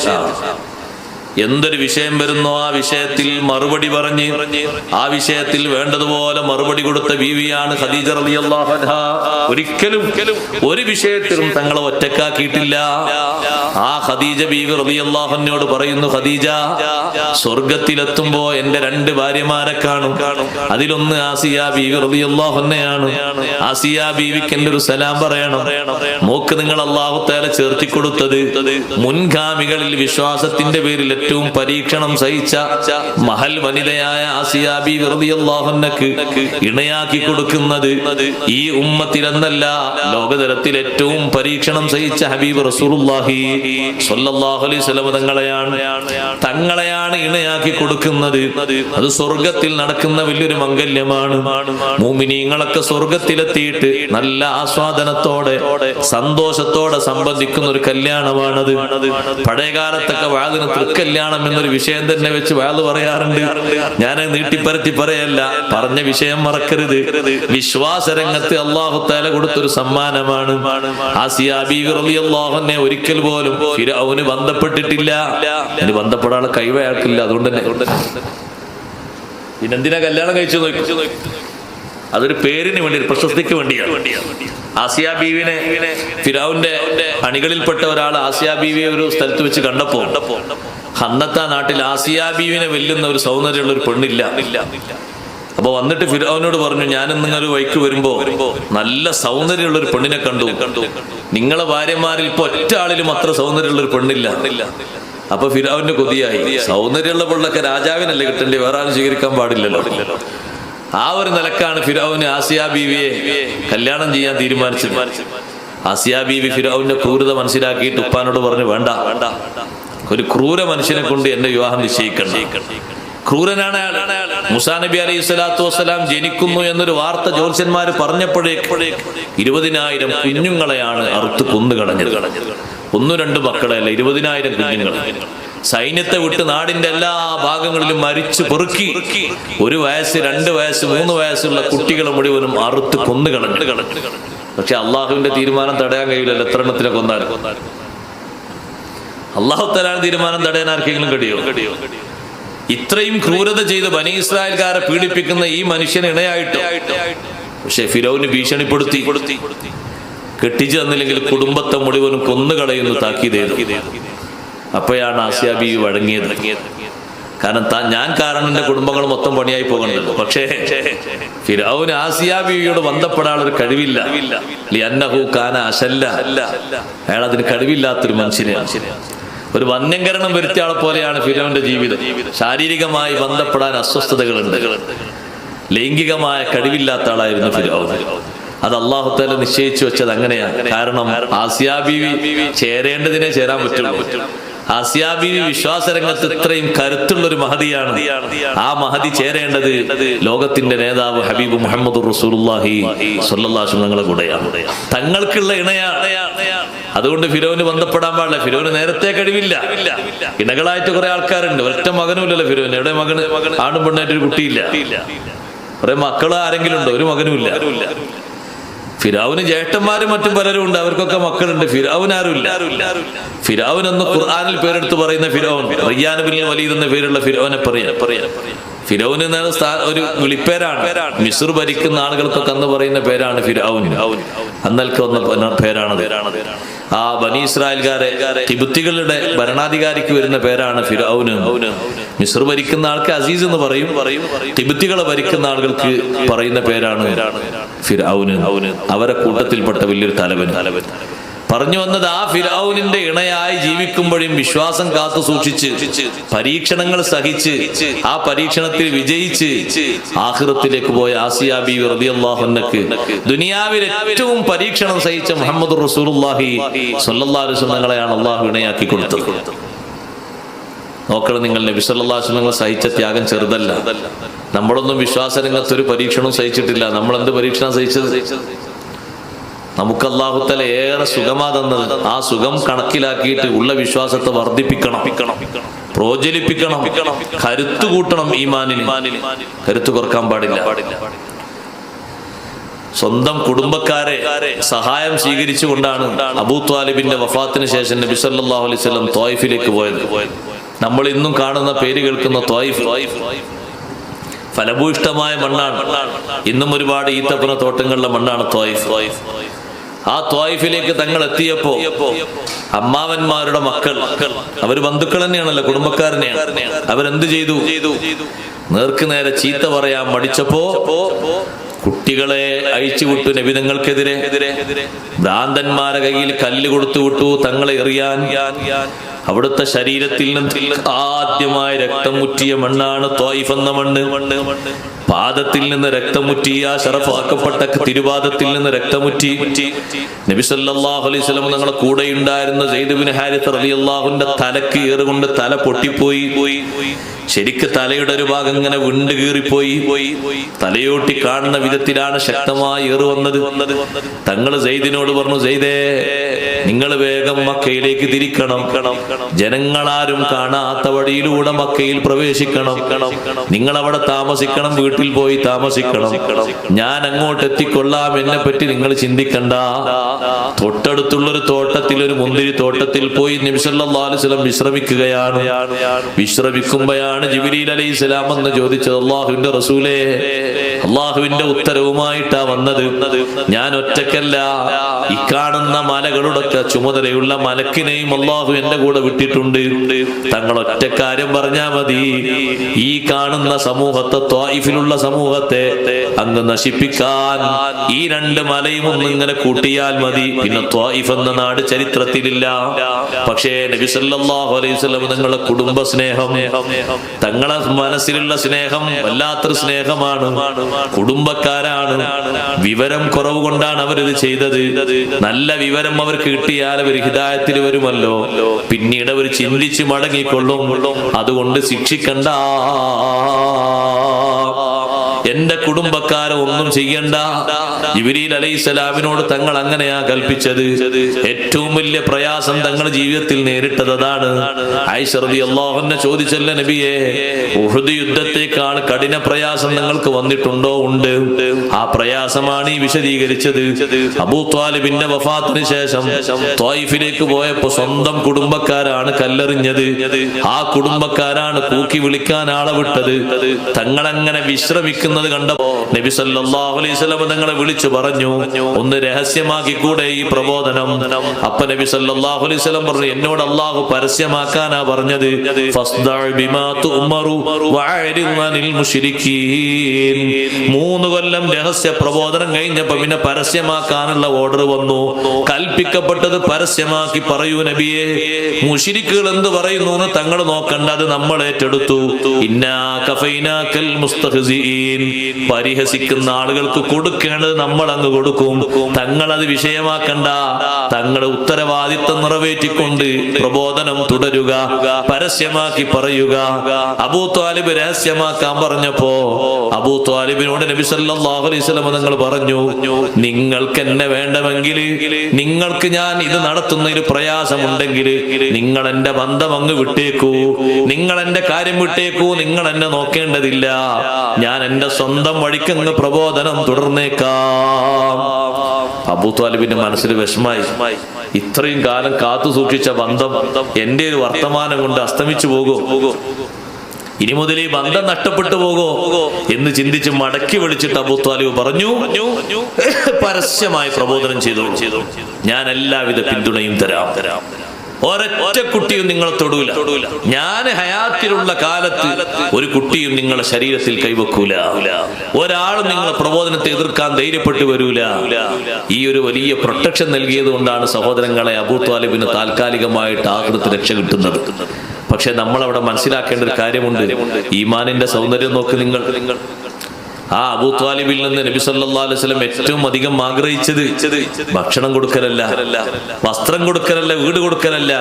എന്തൊരു വിഷയം വരുന്നോ ആ വിഷയത്തിൽ മറുപടി പറഞ്ഞ് ആ വിഷയത്തിൽ വേണ്ടതുപോലെ മറുപടി കൊടുത്ത ബീവിയാണ് ഖദീജ റളിയല്ലാഹു അൻഹാ. ഒരിക്കലും ഒരു വിഷയത്തിലും തങ്ങളെ ഒറ്റക്കാക്കിയിട്ടില്ല. ആ ഖദീജ ബീവി റളിയല്ലാഹു അൻഹയോട് പറയുന്നു, ഖദീജ, സ്വർഗത്തിലെത്തുമ്പോ എന്റെ 2 ഭാര്യമാരെ കാണും. അതിലൊന്ന് ആസിയ ബീവി റളിയല്ലാഹു അൻഹയാണ്. ആസിയ ബീവിക്ക് എന്റെ ഒരു സലാം പറയണം. നോക്ക്, നിങ്ങൾ അല്ലാഹു തആല ചേർത്തി കൊടുത്തത് മുൻഗാമികളിൽ വിശ്വാസത്തിന്റെ പേരിൽ ഏറ്റവും പരീക്ഷണം സഹിച്ച മഹൽ വനിതയായ ആസിയ ബീവി റളിയല്ലാഹു അൻഹക്ക് ഇണയാക്കി കൊടുക്കുന്നത് ഈ ഉമ്മത്തിലെന്നല്ല, ലോകതലത്തിൽ ഏറ്റവും പരീക്ഷണം സഹിച്ച ഹബീബ് റസൂലുള്ളാഹി സ്വല്ലല്ലാഹു അലൈഹി വസല്ലം തങ്ങളെയാണ് ഇണയാക്കി കൊടുക്കുന്നത്. അത് സ്വർഗത്തിൽ നടക്കുന്ന വലിയൊരു മംഗല്യമാണ്. മുഅ്മിനീങ്ങളൊക്കെ സ്വർഗത്തിലെത്തിയിട്ട് നല്ല ആസ്വാദനത്തോടെ സന്തോഷത്തോടെ സംബന്ധിക്കുന്ന ഒരു കല്യാണമാണത്. പഴയ കാലത്തൊക്കെ വാതിന് തൃക്കല്യാണം എന്നൊരു വിഷയം തന്നെ വെച്ച് വാത് പറയാറുണ്ട്. ഞാൻ നീട്ടിപ്പരത്തി പറയല്ല, പറഞ്ഞ വിഷയം മറക്കരുത്. വിശ്വാസരംഗത്ത് അല്ലാഹു തആല കൊടുത്തൊരു സമ്മാനമാണ്. ആസിയ ബീവി റളിയല്ലാഹു അൻഹ ഒരിക്കൽ പോലും ഫിർഔന് ബന്ധപ്പെട്ടിട്ടില്ല. ഇനി ബന്ധപ്പെടാനുള്ള കഴിവ് അയാൾക്കില്ല. അതുകൊണ്ട് തന്നെ പിന്നെന്തിനാ കല്യാണം കഴിച്ചു നോക്കി? അതൊരു പേരിന് വേണ്ടി, പ്രശസ്തിക്ക് വേണ്ടിയാണ്. ആസിയ ബീവിനെ ഫിർഔന്റെ അണികളിൽപ്പെട്ട ഒരാൾ ആസിയ ബീവിയെ ഒരു സ്ഥലത്ത് വെച്ച് കണ്ടപ്പോ ഹന്നത്ത നാട്ടിൽ ആസിയ ബീവിനെ വെല്ലുന്ന ഒരു സൗന്ദര്യമുള്ള ഒരു പെണ്ണില്ല. അപ്പൊ വന്നിട്ട് ഫിർഔനോട് പറഞ്ഞു, ഞാനും നിങ്ങളൊരു വൈക്ക് വരുമ്പോ നല്ല സൗന്ദര്യമുള്ള ഒരു പെണ്ണിനെ കണ്ടു. നിങ്ങളെ ഭാര്യമാരിൽ ഇപ്പൊ ഒറ്റ ആളിലും അത്ര സൗന്ദര്യമുള്ള ഒരു പെണ്ണില്ല. അപ്പൊ ഫിർഔന്റെ കൊതിയായി. സൗന്ദര്യമുള്ള പെണ്ണൊക്കെ രാജാവിനല്ലേ കിട്ടണ്ടേ, വേറെ ആരും സ്വീകരിക്കാൻ പാടില്ലല്ലോ. ആ ഒരു നിലക്കാണ് ഫിർഔന് ആസിയ ബീവിയെ കല്യാണം ചെയ്യാൻ തീരുമാനിച്ചത്. ആസിയ ബീവി ഫിർഔന്റെ ക്രൂരത മനസ്സിലാക്കിയിട്ട് ഉപ്പാനോട് പറഞ്ഞു, വേണ്ട, ഒരു ക്രൂര മനുഷ്യനെ കൊണ്ട് എന്നെ വിവാഹം നിശ്ചയിക്കണം. ക്രൂരനാണ് അയാൾ. മൂസാ നബി അലൈഹി സ്വലാത്തു വസ്സലാം ജനിക്കുന്നു എന്നൊരു വാർത്ത ജ്യോത്സ്യന്മാർ പറഞ്ഞപ്പോഴേക്ക് 20,000 കുഞ്ഞുങ്ങളെയാണ് അറുത്ത് കൊന്നുകളഞ്ഞത്. 1-2 മക്കളെയല്ല, 20,000 കുഞ്ഞുങ്ങൾ. സൈന്യത്തെ വിട്ട് നാടിന്റെ എല്ലാ ഭാഗങ്ങളിലും മരിച്ചു പെറുക്കി 1 വയസ്സ് 2 വയസ്സ് 3 വയസ്സുള്ള കുട്ടികളെ മുഴുവനും അറുത്ത് കൊന്നുകളഞ്ഞു. പക്ഷെ അള്ളാഹുവിന്റെ തീരുമാനം തടയാൻ കഴിയില്ലല്ലോ. എത്ര എണ്ണത്തിനെ കൊന്നാലും അള്ളാഹു തആലയുടെ തീരുമാനം തടയാൻ ആർക്കെങ്കിലും കഴിയോ? ഇത്രയും ക്രൂരത ചെയ്ത് ബനി ഇസ്രായേൽക്കാരെ പീഡിപ്പിക്കുന്ന ഈ മനുഷ്യന് ഇണയായിട്ട് പക്ഷെ ഫിറൗന് ഭീഷണിപ്പെടുത്തി, കെട്ടിച്ചു തന്നില്ലെങ്കിൽ കുടുംബത്തെ മുഴുവനും കൊന്നുകളയുന്നു താക്കീത് ചെയ്തു. അപ്പോഴാണ് ആസിയ ബീവി വഴങ്ങിയത്. കാരണം ഞാൻ കാരണം എന്റെ കുടുംബങ്ങൾ മൊത്തം പണിയായി പോകണ്ടല്ലോ. പക്ഷേ ഫിറഔന് ആസിയ ബീവിയോട് ബന്ധപ്പെടാനുള്ള ഒരു കഴിവില്ല. ലിഅന്നഹു കാന അശല്ല, അയാൾ അതിന് കഴിവില്ലാത്തൊരു മനുഷ്യനെയാണ്. ഒരു വന്യങ്കരണം വരുത്തിയ ആളെ പോലെയാണ് ഫിറൗന്റെ ജീവിതം. ശാരീരികമായി ബന്ധപ്പെടാൻ അസ്വസ്ഥതകളുണ്ട്. ലൈംഗികമായ കഴിവില്ലാത്ത ആളായിരുന്നു ഫിറഔൻ. അത് അല്ലാഹു തആല നിശ്ചയിച്ചു വെച്ചത് അങ്ങനെയാണ്. കാരണം ആസിയ ബീവി ചേരേണ്ടതിനെ ചേരാൻ പറ്റുള്ളൂ. ആസിയ ബീവി വിശ്വാസരംഗത്ത് ഇത്രയും കരുത്തുള്ള ഒരു മഹദിയാണ്. ആ മഹദി ചേരേണ്ടത് ലോകത്തിന്റെ നേതാവ് ഹബീബ് മുഹമ്മദ് റസൂലുള്ളാഹി സ്വല്ലല്ലാഹു അലൈഹി വസല്ലം കൂടെയാണ്. തങ്ങൾക്കുള്ള ഇണയാണ്. അതുകൊണ്ട് ഫിറൗന് ബന്ധപ്പെടാൻ പാടില്ല. ഫിറൗന് നേരത്തെ കഴിവില്ല. ഇണകളായിട്ട് കുറെ ആൾക്കാരുണ്ട്. ഒറ്റ മകനുമില്ലല്ലോ ഫിറൗന്. എവിടെ മകന്? ആണും പെണ്ണായിട്ടൊരു കുട്ടിയില്ല. കുറെ മക്കൾ ആരെങ്കിലും ഉണ്ടോ? ഒരു മകനുമില്ല. ഫിറൗന് ജ്യേഷ്ഠന്മാരും മറ്റും പലരും ഉണ്ട്. അവർക്കൊക്കെ മക്കളുണ്ട്. ഫിറൗൻ ആരുമില്ല. ഫിറൗൻ എന്ന് ഖുർആനിൽ പേരെടുത്ത് പറയുന്ന ഫിറൗൻ, റയ്യാൻ ബിൻ വലീദ് എന്ന പേരുള്ള ഫിറൗനെ പറയാം. ഫിറൗൻ എന്ന ഒരു വിളിപ്പേരാണ്. മിസ്ർ ഭരിക്കുന്ന ആളുകൾക്കൊക്കെ അന്ന് പറയുന്ന പേരാണ് ഫിറൗൻ. അന്നൽക്ക് വന്ന പേരാണത്. ആ ബനി ഇസ്രായേൽക്കാരെ തിബുത്തികളുടെ ഭരണാധികാരിക്ക് വരുന്ന പേരാണ് ഫിറൗൻ. മിസ്ർ ഭരിക്കുന്ന ആൾക്ക് അസീസ് എന്ന് പറയും. തിബുത്തികളെ ഭരിക്കുന്ന ആളുകൾക്ക് പറയുന്ന പേരാണ് ഫിറൗൻ. അവരെ കൂട്ടത്തിൽപ്പെട്ട വലിയൊരു തലവൻ. പറഞ്ഞു വന്നത്, ആ ഫിറഔനിന്റെ ഇണയായി ജീവിക്കുമ്പോഴും വിശ്വാസം കാത്തു സൂക്ഷിച്ച് പരീക്ഷണങ്ങൾ സഹിച്ച് ആ പരീക്ഷണത്തിൽ വിജയിച്ച് ആഖിറത്തിലേക്ക് പോയ ആസിയ ബീവി റളിയല്ലാഹു അൻഹക്ക് ദുനിയാവിൽ ഏറ്റവും പരീക്ഷണം സഹിച്ച മുഹമ്മദ് റസൂലുള്ളാഹി സ്വല്ലല്ലാഹു അലൈഹി വസല്ലമയാണ് അല്ലാഹു ഇണയാക്കി കൊടുത്തത്. നോക്കണം നിങ്ങൾ, നബി സല്ലല്ലാഹു അലൈഹി വസല്ലം സഹിച്ച ത്യാഗം ചെറുതല്ല. നമ്മളൊന്നും വിശ്വാസരംഗത്ത് ഒരു പരീക്ഷണവും സഹിച്ചിട്ടില്ല. നമ്മൾ എന്ത് പരീക്ഷണം സഹിച്ചത്? നമുക്ക് അല്ലാഹു തആല ഏറെ സുഖമാ തന്നത്. ആ സുഖം കണക്കിലാക്കിയിട്ട് ഉള്ള വിശ്വാസത്തെ വർദ്ധിപ്പിക്കണം, പ്രോജ്വലിപ്പിക്കണം, കരുത്തു കൂട്ടണം. ഈമാനിന് കരുത്തു കുറക്കാൻ പാടില്ല. സ്വന്തം കുടുംബക്കാരെ സഹായം സ്വീകരിച്ചുകൊണ്ടാണ് അബൂ ത്വാലിബിന്റെ വഫാത്തിന് ശേഷം നബി സല്ലല്ലാഹു അലൈഹി വസല്ലം ത്വായിഫിലേക്ക് പോയത്. നമ്മൾ ഇന്നും കാണുന്ന പേര് കേൾക്കുന്ന ത്വായിഫ് ഫലഭൂയിഷ്ടമായ മണ്ണാണ്. ഇന്നും ഒരുപാട് ഈത്തപ്പന തോട്ടങ്ങളുടെ മണ്ണാണ് ത്വായിഫ്. ആ ത്വായിഫിലേക്ക് തങ്ങൾ എത്തിയപ്പോ അമ്മാവന്മാരുടെ മക്കൾ, അവര് ബന്ധുക്കൾ തന്നെയാണല്ലോ, കുടുംബക്കാർ തന്നെയാണ്. അവരെന്ത് ചെയ്തു? നേർക്ക് നേരെ ചീത്ത പറയാൻ മടിച്ചപ്പോ കുട്ടികളെ അഴിച്ചുവിട്ടു. നബിതങ്ങൾക്കെതിരെ ഭ്രാന്തന്മാരെ കയ്യിൽ കല്ല് കൊടുത്തു വിട്ടു തങ്ങളെ എറിയാൻ. അവിടുത്തെ ശരീരത്തിൽ നിന്ന് ആദ്യമായി രക്തം മുറ്റിയ മണ്ണാണ് ത്വായിഫ് എന്ന മണ്ണ്. പാദത്തിൽ നിന്ന് രക്തമുറ്റിയ, ശറഫാക്കപ്പെട്ട തിരുപാദത്തിൽ നിന്ന് രക്തമുറ്റി. നബി സല്ലല്ലാഹു അലൈഹി വസല്ലം തങ്ങളുടെ കൂടെ ഉണ്ടായിരുന്ന സെയ്ദ് ഇബ്നു ഹാരിഥ റളിയല്ലാഹുവിന്റെ തലക്ക് ഏറുകൊണ്ട് തല പൊട്ടിപ്പോയി. ശരിക്ക് തലയുടെ ഒരു ഭാഗം ഇങ്ങനെ വിണ്ട് കീറിപ്പോയി. തലയോട്ടി കാണുന്ന വിധത്തിലാണ് ശക്തമായി ഏറ് വന്നത്. തങ്ങൾ സെയ്ദിനോട് പറഞ്ഞു, സെയ്ദേ, നിങ്ങൾ വേഗം മക്കയിലേക്ക് തിരിക്കണം. ജനങ്ങളാരും കാണാത്ത വഴിയിലൂടെ മക്കയിൽ പ്രവേശിക്കണം. നിങ്ങൾ അവിടെ താമസിക്കണം, വീട്ടിൽ പോയി താമസിക്കണം. ഞാൻ അങ്ങോട്ട് എത്തിക്കൊള്ളാം, എന്നെ പറ്റി നിങ്ങൾ ചിന്തിക്കണ്ട. തൊട്ടടുത്തുള്ളൊരു തോട്ടത്തിൽ, ഒരു മുന്തിരി തോട്ടത്തിൽ പോയി നബി സല്ലല്ലാഹു അലൈഹി വസല്ലം വിശ്രമിക്കുകയാണ്. വിശ്രമിക്കുമ്പോഴാണ് ജിബ്രീൽ അലൈഹിസ്സലാം എന്ന് ചോദിച്ചത്, അല്ലാഹുവിന്റെ റസൂലേ, അല്ലാഹുവിന്റെ ഉത്തരവുമായിട്ടാ വന്നത്. ഞാൻ ഒറ്റക്കല്ല, ഈ കാണുന്ന മലകളുടെ ചുമതലയുള്ള മലക്കിനെയും അല്ലാഹു എന്റെ കൂടെ വിട്ടിട്ടുണ്ട്. തങ്ങൾ ഒറ്റക്കാര്യം പറഞ്ഞാ മതി, ഈ കാണുന്ന സമൂഹത്തെ, ത്വായിഫിലുള്ള സമൂഹത്തെ അങ്ങ് നശിപ്പിക്കാൻ ഈ രണ്ട് മലയും ഒന്നിങ്ങനെ കൂട്ടിയാൽ മതി. പിന്നെ ത്വായിഫ് എന്ന നാട് ചരിത്രത്തിലില്ല. പക്ഷേ നബി സല്ലല്ലാഹു അലൈഹി വസല്ലം തങ്ങളുടെ കുടുംബ സ്നേഹം, തങ്ങളെ മനസ്സിലുള്ള സ്നേഹം വല്ലാത്തൊരു സ്നേഹമാണ്. കുടുംബക്കാരാണ്. വിവരം കുറവ് കൊണ്ടാണ് അവരിത് ചെയ്തത്. നല്ല വിവരം അവർക്ക് കിട്ടിയാൽ അവർ ഹിദായത്തിൽ വരുമല്ലോ. പിന്നീട് അവർ ചിന്തിച്ച് മടങ്ങിക്കൊള്ളും. അതുകൊണ്ട് ശിക്ഷിക്കണ്ട, എന്റെ കുടുംബക്കാരെ ഒന്നും ചെയ്യണ്ട. ജിബ്രീൽ അലൈഹിസ്സലാമിനോട് തങ്ങൾ അങ്ങനെയാ കൽപ്പിച്ചത്. ഏറ്റവും വലിയ പ്രയാസം തങ്ങൾ ജീവിതത്തിൽ നേരിട്ടത് അതാണ്. ആയിഷ റളിയല്ലാഹു അൻഹ ചോദിച്ചല്ലേ, നബിയെ, ഉഹുദ് യുദ്ധത്തെക്കാൾ കഠിന പ്രയാസം നിങ്ങൾക്ക് വന്നിട്ടുണ്ടോ? ഉണ്ട്. ആ പ്രയാസമാണ് ഈ വിശദീകരിച്ചത്. അബൂ ത്വാലിബിന്റെ വഫാത്തിന് ശേഷം ത്വായിഫിലേക്ക് പോയപ്പോ സ്വന്തം കുടുംബക്കാരാണ് കല്ലെറിഞ്ഞത്. ആ കുടുംബക്കാരാണ് കൂക്കി വിളിക്കാൻ ആളെ വിട്ടത്. തങ്ങളങ്ങനെ വിശ്രമിക്കുന്നത് കണ്ടപ്പോ നബി സല്ലല്ലാഹു അലൈഹി വസല്ലം തങ്ങളെ വിളിച്ചു പറഞ്ഞു, ഒന്ന് രഹസ്യമാക്കി കൂടെ ഈ പ്രബോധനം? അപ്പൊ നബി സല്ലല്ലാഹു അലൈഹി വസല്ലം പറഞ്ഞു, എന്നോട് അല്ലാഹു പരസ്യമാക്കാനാ പറഞ്ഞത്. ഫസ്ദഅ ബിമാ തുഅ്മറു വഅരിദ് അനിൽ മുശ്രിക്കീൻ. 3 കൊല്ലം രഹസ്യ പ്രബോധനം കഴിഞ്ഞപ്പോ പിന്നെ പരസ്യമാക്കാനുള്ള ഓർഡർ വന്നു. കൽപ്പിക്കപ്പെട്ടത് പരസ്യമാക്കി പറയൂ നബിയെ. മുശ്രിക്കുകൾ എന്ത് പറയുന്നു എന്ന് തങ്ങൾ നോക്കണ്ട, അത് നമ്മൾ ഏറ്റെടുത്തു. ഇന്നാ കഫൈനാകൽ മുസ്തഹ്സിഈൻ. പരിഹസിക്കുന്ന ആളുകൾക്ക് കൊടുക്കേണ്ടത് നമ്മൾ അങ്ങ് കൊടുക്കും. തങ്ങൾ അത് വിഷയമാക്കണ്ട. തങ്ങളുടെ ഉത്തരവാദിത്വം നിറവേറ്റിക്കൊണ്ട് പ്രബോധനം തുടരുക, പരസ്യമാക്കി പറയുക. അബൂ ത്വാലിബ് രഹസ്യമാക്കാൻ പറഞ്ഞപ്പോ അബൂ ത്വാലിബിനോട് നബി സല്ലല്ലാഹു അലൈഹി വസല്ലം തങ്ങൾ പറഞ്ഞു, നിങ്ങൾക്ക് എന്നെ വേണമെങ്കിൽ, നിങ്ങൾക്ക് ഞാൻ ഇത് നടത്തുന്നതിൽ പ്രയാസമുണ്ടെങ്കിൽ നിങ്ങൾ എന്റെ ബന്ധം അങ്ങ് വിട്ടേക്കൂ, നിങ്ങൾ എന്റെ കാര്യം വിട്ടേക്കൂ, നിങ്ങൾ എന്നെ നോക്കേണ്ടതില്ല. ഞാൻ എന്റെ സ്വന്തം വഴിക്കങ്ങ് പ്രബോധനം തുടർന്നേക്കാം. അബൂ ത്വാലിബിന്റെ മനസ്സിൽ വിഷമായി. ഇത്രയും കാലം കാത്തു സൂക്ഷിച്ച ബന്ധം എന്റെ ഒരു വർത്തമാനം കൊണ്ട് അസ്തമിച്ചു പോകോ? ഇനി മുതൽ ഈ ബന്ധം നഷ്ടപ്പെട്ടു പോകോ എന്ന് ചിന്തിച്ച് മടക്കി വിളിച്ചിട്ട് അബൂ ത്വാലിബ് പറഞ്ഞു, പരസ്യമായി പ്രബോധനം ചെയ്തു, ഞാൻ എല്ലാവിധ പിന്തുണയും തരാം. ഒരൊറ്റ കുട്ടിയും നിങ്ങളെ തൊടൂല. ഞാൻ ഹയാത്തിലുള്ള കാലത്ത് ഒരു കുട്ടിയും നിങ്ങളെ ശരീരത്തിൽ കൈവെക്കൂല. ഒരാളും നിങ്ങളെ പ്രബോധനത്തെ എതിർക്കാൻ ധൈര്യപ്പെട്ടു വരൂല. ഈ ഒരു വലിയ പ്രൊട്ടക്ഷൻ നൽകിയത് കൊണ്ടാണ് സഹോദരങ്ങളെ അബൂ ത്വാലിബിന് താൽക്കാലികമായിട്ട് ആകൃതി രക്ഷ കിട്ടുന്നത്. പക്ഷെ നമ്മൾ അവിടെ മനസ്സിലാക്കേണ്ട ഒരു കാര്യമുണ്ട്. ഈമാനിന്റെ സൗന്ദര്യം നോക്ക് നിങ്ങൾ. ആ അബൂ ത്വാലിബിൽ നിന്ന് നബി സല്ലല്ലാഹു അലൈഹി വസല്ലം ഏറ്റവും അധികം ആഗ്രഹിച്ചത് ഭക്ഷണം കൊടുക്കലല്ല, വസ്ത്രം കൊടുക്കലല്ല, വീട് കൊടുക്കലല്ല.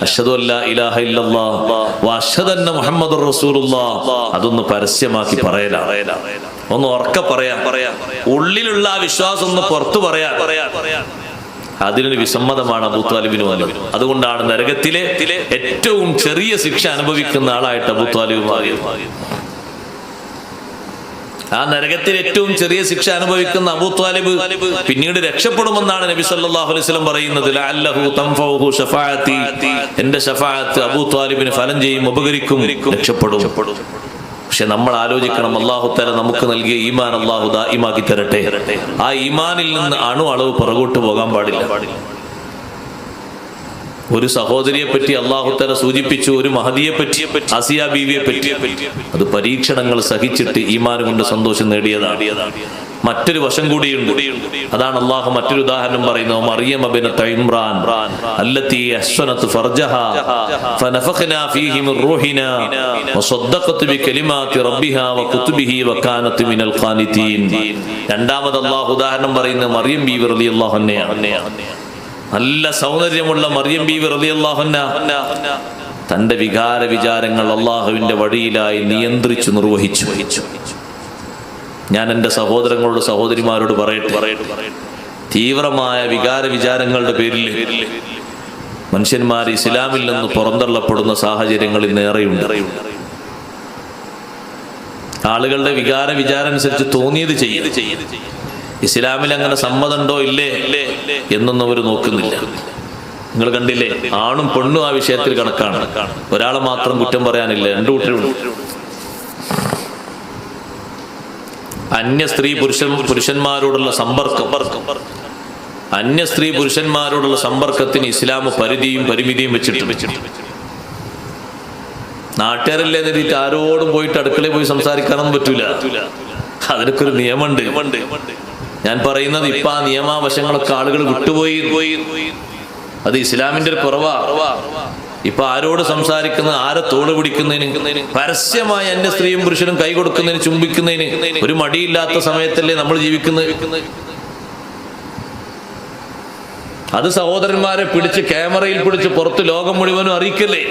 അഷ്ഹദു അല്ലാ ഇലാഹ ഇല്ലല്ലാഹ് വ അഷ്ഹദു അന്ന മുഹമ്മദുർ റസൂലുള്ളാഹ്. അതൊന്ന് പരസ്യമാക്കി പറയലാണ്, ഒന്ന് ഉറക്കെ പറയാ, ഉള്ളിലുള്ള ആ വിശ്വാസം ഒന്ന് പുറത്തു പറയാ. അതിനൊരു വിസമ്മതമാണ് അബൂ ത്വാലിബിന് വന്നത്. അതുകൊണ്ടാണ് നരകത്തിലെ ഏറ്റവും ചെറിയ ശിക്ഷ അനുഭവിക്കുന്ന ആളായിട്ട് അബൂ ത്വാലിബ് മാറിയത്. ആ നരകത്തിൽ ഏറ്റവും ചെറിയ ശിക്ഷ അനുഭവിക്കുന്ന അബൂ ത്വാലിബ് പിന്നീട് രക്ഷപ്പെടുമെന്നാണ് നബി സല്ലല്ലാഹു അലൈഹി വസല്ലം പറയുന്നത്. ലഅല്ലഹു തൻഫഉഹു ശഫാഅത്തി, എന്റെ ശഫാഅത്ത് അബൂ ത്വാലിബിന് ഫലം ചെയ്യും, ഉപകരിക്കും, രക്ഷപ്പെടും. പക്ഷെ നമ്മൾ ആലോചിക്കണം, അല്ലാഹു തആല നമുക്ക് നൽകിയ ഈമാൻ അല്ലാഹു ദായിമാക്കി തരട്ടെ. ആ ഈമാനിൽ നിന്ന് അളവ് പുറകോട്ട് പോകാൻ പാടില്ല. ഒരു സഹോദരിയെ പറ്റി അല്ലാഹു തആല സൂചിപ്പിച്ചു, ഒരു മഹദിയെ പറ്റി, ആസിയ ബീവിയെ പറ്റി. അത് പരീക്ഷണങ്ങൾ സഹിച്ചിട്ട് ഈമാൻ കൊണ്ട് സന്തോഷം നേടിയതാണ്. മറ്റൊരു വശം കൂടിയുണ്ട്. അതാണ് അല്ലാഹു മറ്റൊരു ഉദാഹരണം പറയുന്നത്. മറിയം ബിനത്ത് ഇമ്രാൻ അല്ലത്തി അഹ്സനത് ഫർജഹാ ഫനഫഖനാ ഫീഹി മിർ റൂഹിനാ വസദ്ദഖത് ബികലിമാതി റബ്ബിഹാ വകുതുബിഹി വകാനത് മിനൽ ഖാനിതീൻ. രണ്ടാമത് അല്ലാഹു ഉദാഹരണം പറയുന്നത് മറിയം ബീവി റളിയല്ലാഹു അൻഹയാണ്. നല്ല സൗന്ദര്യമുള്ള മറിയം ബീവി റളിയല്ലാഹു അൻഹ തന്റെ വികാരങ്ങൾ അല്ലാഹുവിന്റെ വഴിയിലായി നിയന്ത്രിച്ചു നിർവഹിച്ചു. ഞാൻ എൻ്റെ സഹോദരങ്ങളോട് സഹോദരിമാരോട് പറയട്ടെ, തീവ്രമായ വികാരങ്ങളുടെ പേരിൽ മനുഷ്യന്മാർ ഇസ്ലാമിൽ നിന്ന് പുറന്തള്ളപ്പെടുന്ന സാഹചര്യങ്ങൾ ഇന്നേറെയുണ്ട്. ആളുകളുടെ വിചാരനുസരിച്ച് തോന്നിയത് ചെയ്യും. ഇസ്ലാമിൽ അങ്ങനെ സമ്മതമുണ്ടോ ഇല്ലേ എന്നൊന്നും അവർ നോക്കുന്നില്ല. നിങ്ങൾ കണ്ടില്ലേ, ആണും പെണ്ണും ആ വിഷയത്തിൽ കണക്കാണ്. ഒരാളെ മാത്രം കുറ്റം പറയാനില്ല, രണ്ടു കൂട്ടരുണ്ട്. അന്യ സ്ത്രീ പുരുഷന്മാരോടുള്ള സമ്പർക്കത്തിന് ഇസ്ലാം പരിധിയും പരിമിതിയും വെച്ചിട്ട് നാട്ടുകാരല്ലേ എന്നിട്ട് ആരോടും പോയിട്ട് അടുക്കളയിൽ പോയി സംസാരിക്കാനൊന്നും പറ്റൂല. അതിനൊക്കെ ഒരു നിയമമുണ്ട്. ഞാൻ പറയുന്നത് ഇപ്പൊ ആ നിയമാവശങ്ങളൊക്കെ ആളുകൾ വിട്ടുപോയി. അത് ഇസ്ലാമിന്റെ ഒരു കുറവാ. ഇപ്പൊ ആരോട് സംസാരിക്കുന്ന, ആരെ തോള് പിടിക്കുന്നതിന്, പരസ്യമായി അന്യ സ്ത്രീയും പുരുഷനും കൈ കൊടുക്കുന്നതിന്, ചുംബിക്കുന്നതിന് ഒരു മടിയില്ലാത്ത സമയത്തല്ലേ നമ്മൾ ജീവിക്കുന്നത്. അത് സഹോദരന്മാരെ പിടിച്ച് ക്യാമറയിൽ പിടിച്ച് പുറത്ത് ലോകം മുഴുവനും അറിയിക്കല്ലേ.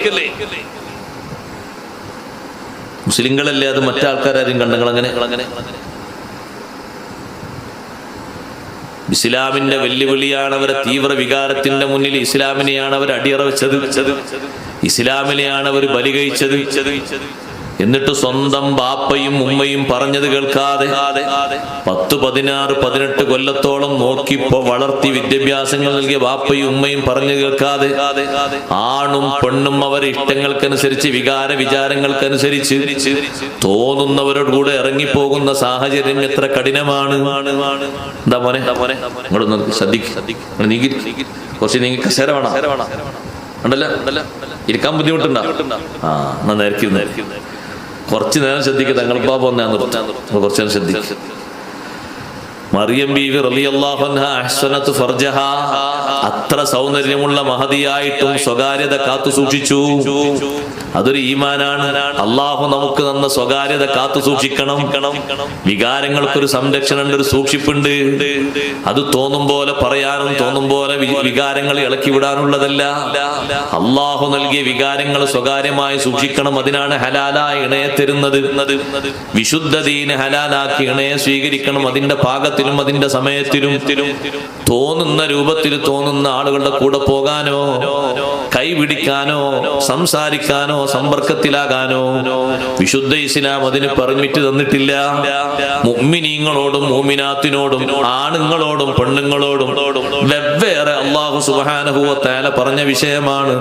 മുസ്ലിങ്ങളല്ലേ അത്, മറ്റാൾക്കാരും കണ്ടങ്ങൾ അങ്ങനെ. ഇസ്ലാമിന്റെ വെല്ലുവിളിയാണ് അവരെ തീവ്ര വികാരത്തിന്റെ മുന്നിൽ. ഇസ്ലാമിനെയാണ് അവർ അടിയറ വെച്ചത്, ഇസ്ലാമിനെയാണ് അവർ ബലി കഴിച്ചത്. എന്നിട്ട് സ്വന്തം ബാപ്പയും ഉമ്മയും പറഞ്ഞത് കേൾക്കാതെ 10, 16, 18 കൊല്ലത്തോളം നോക്കിപ്പോ വളർത്തി വിദ്യാഭ്യാസങ്ങൾ നൽകിയ ബാപ്പയും ഉമ്മയും പറഞ്ഞു കേൾക്കാതെ ആണും പെണ്ണും അവരെ ഇഷ്ടങ്ങൾക്കനുസരിച്ച് വിചാരങ്ങൾക്കനുസരിച്ച് തോന്നുന്നവരോട് കൂടെ ഇറങ്ങിപ്പോകുന്ന സാഹചര്യം എത്ര കഠിനമാണ്. എന്താ മോനെ നിങ്ങളൊന്ന് ശ്രദ്ധിക്കും. നീങ്ങി കുറച്ച് നീങ്ങി കസേര വേണം ഉണ്ടല്ലോ, ഇരിക്കാൻ ബുദ്ധിമുട്ടുണ്ടോ? എന്നാ നേരിക്കും. കുറച്ചു നേരം ശ്രദ്ധിക്കുക. തങ്ങളിപ്പാ പോന്നാന്ന് കുറച്ചു നേരം ശ്രദ്ധിക്കുക. മറിയം ബീവി റളിയല്ലാഹു അൻഹ അഹ്സനത് ഫർജഹാ, അത്ര സൗന്ദര്യമുള്ള മഹദിയായിട്ടും സ്വകാര്യത കാത്തു സൂക്ഷിച്ചു. അതൊരു ഈമാനാണ്. അള്ളാഹു നമുക്ക് തന്ന സ്വകാര്യത കാത്തു സൂക്ഷിക്കണം. വികാരങ്ങൾക്കൊരു സംരക്ഷണമുണ്ട്, ഒരു സൂക്ഷിപ്പുണ്ട്. അത് തോന്നും പോലെ പറയാനും തോന്നും പോലെ വികാരങ്ങൾ ഇളക്കി വിടാനുള്ളതല്ല. അള്ളാഹു നൽകിയ വികാരങ്ങൾ സ്വകാര്യമായി സൂക്ഷിക്കണം. അതിനാണ് ഹലാലായ ഇണയെ തരുന്നത്. വിശുദ്ധ ദീന് ഹലാലാക്കി ഇണയെ സ്വീകരിക്കണം. അതിന്റെ പാകത്തിലും അതിന്റെ സമയത്തിലും തോന്നുന്ന രൂപത്തിൽ തോന്നുന്ന ആളുകളുടെ കൂടെ പോകാനോ, കൈപിടിക്കാനോ, സംസാരിക്കാനോ, സമ്പർക്കത്തിലാകാനോ വിശുദ്ധ ഇസ്ലാം അതിന് പെർമിറ്റ് തന്നിട്ടില്ല. മുഅ്മിനീങ്ങളോടും മുഅ്മിനാത്തിനോടും ആണുങ്ങളോടും പെണ്ണുങ്ങളോടും വെവ്വേറെ അല്ലാഹു സുബ്ഹാനഹു വ തആല പറഞ്ഞ വിഷയമാണ്.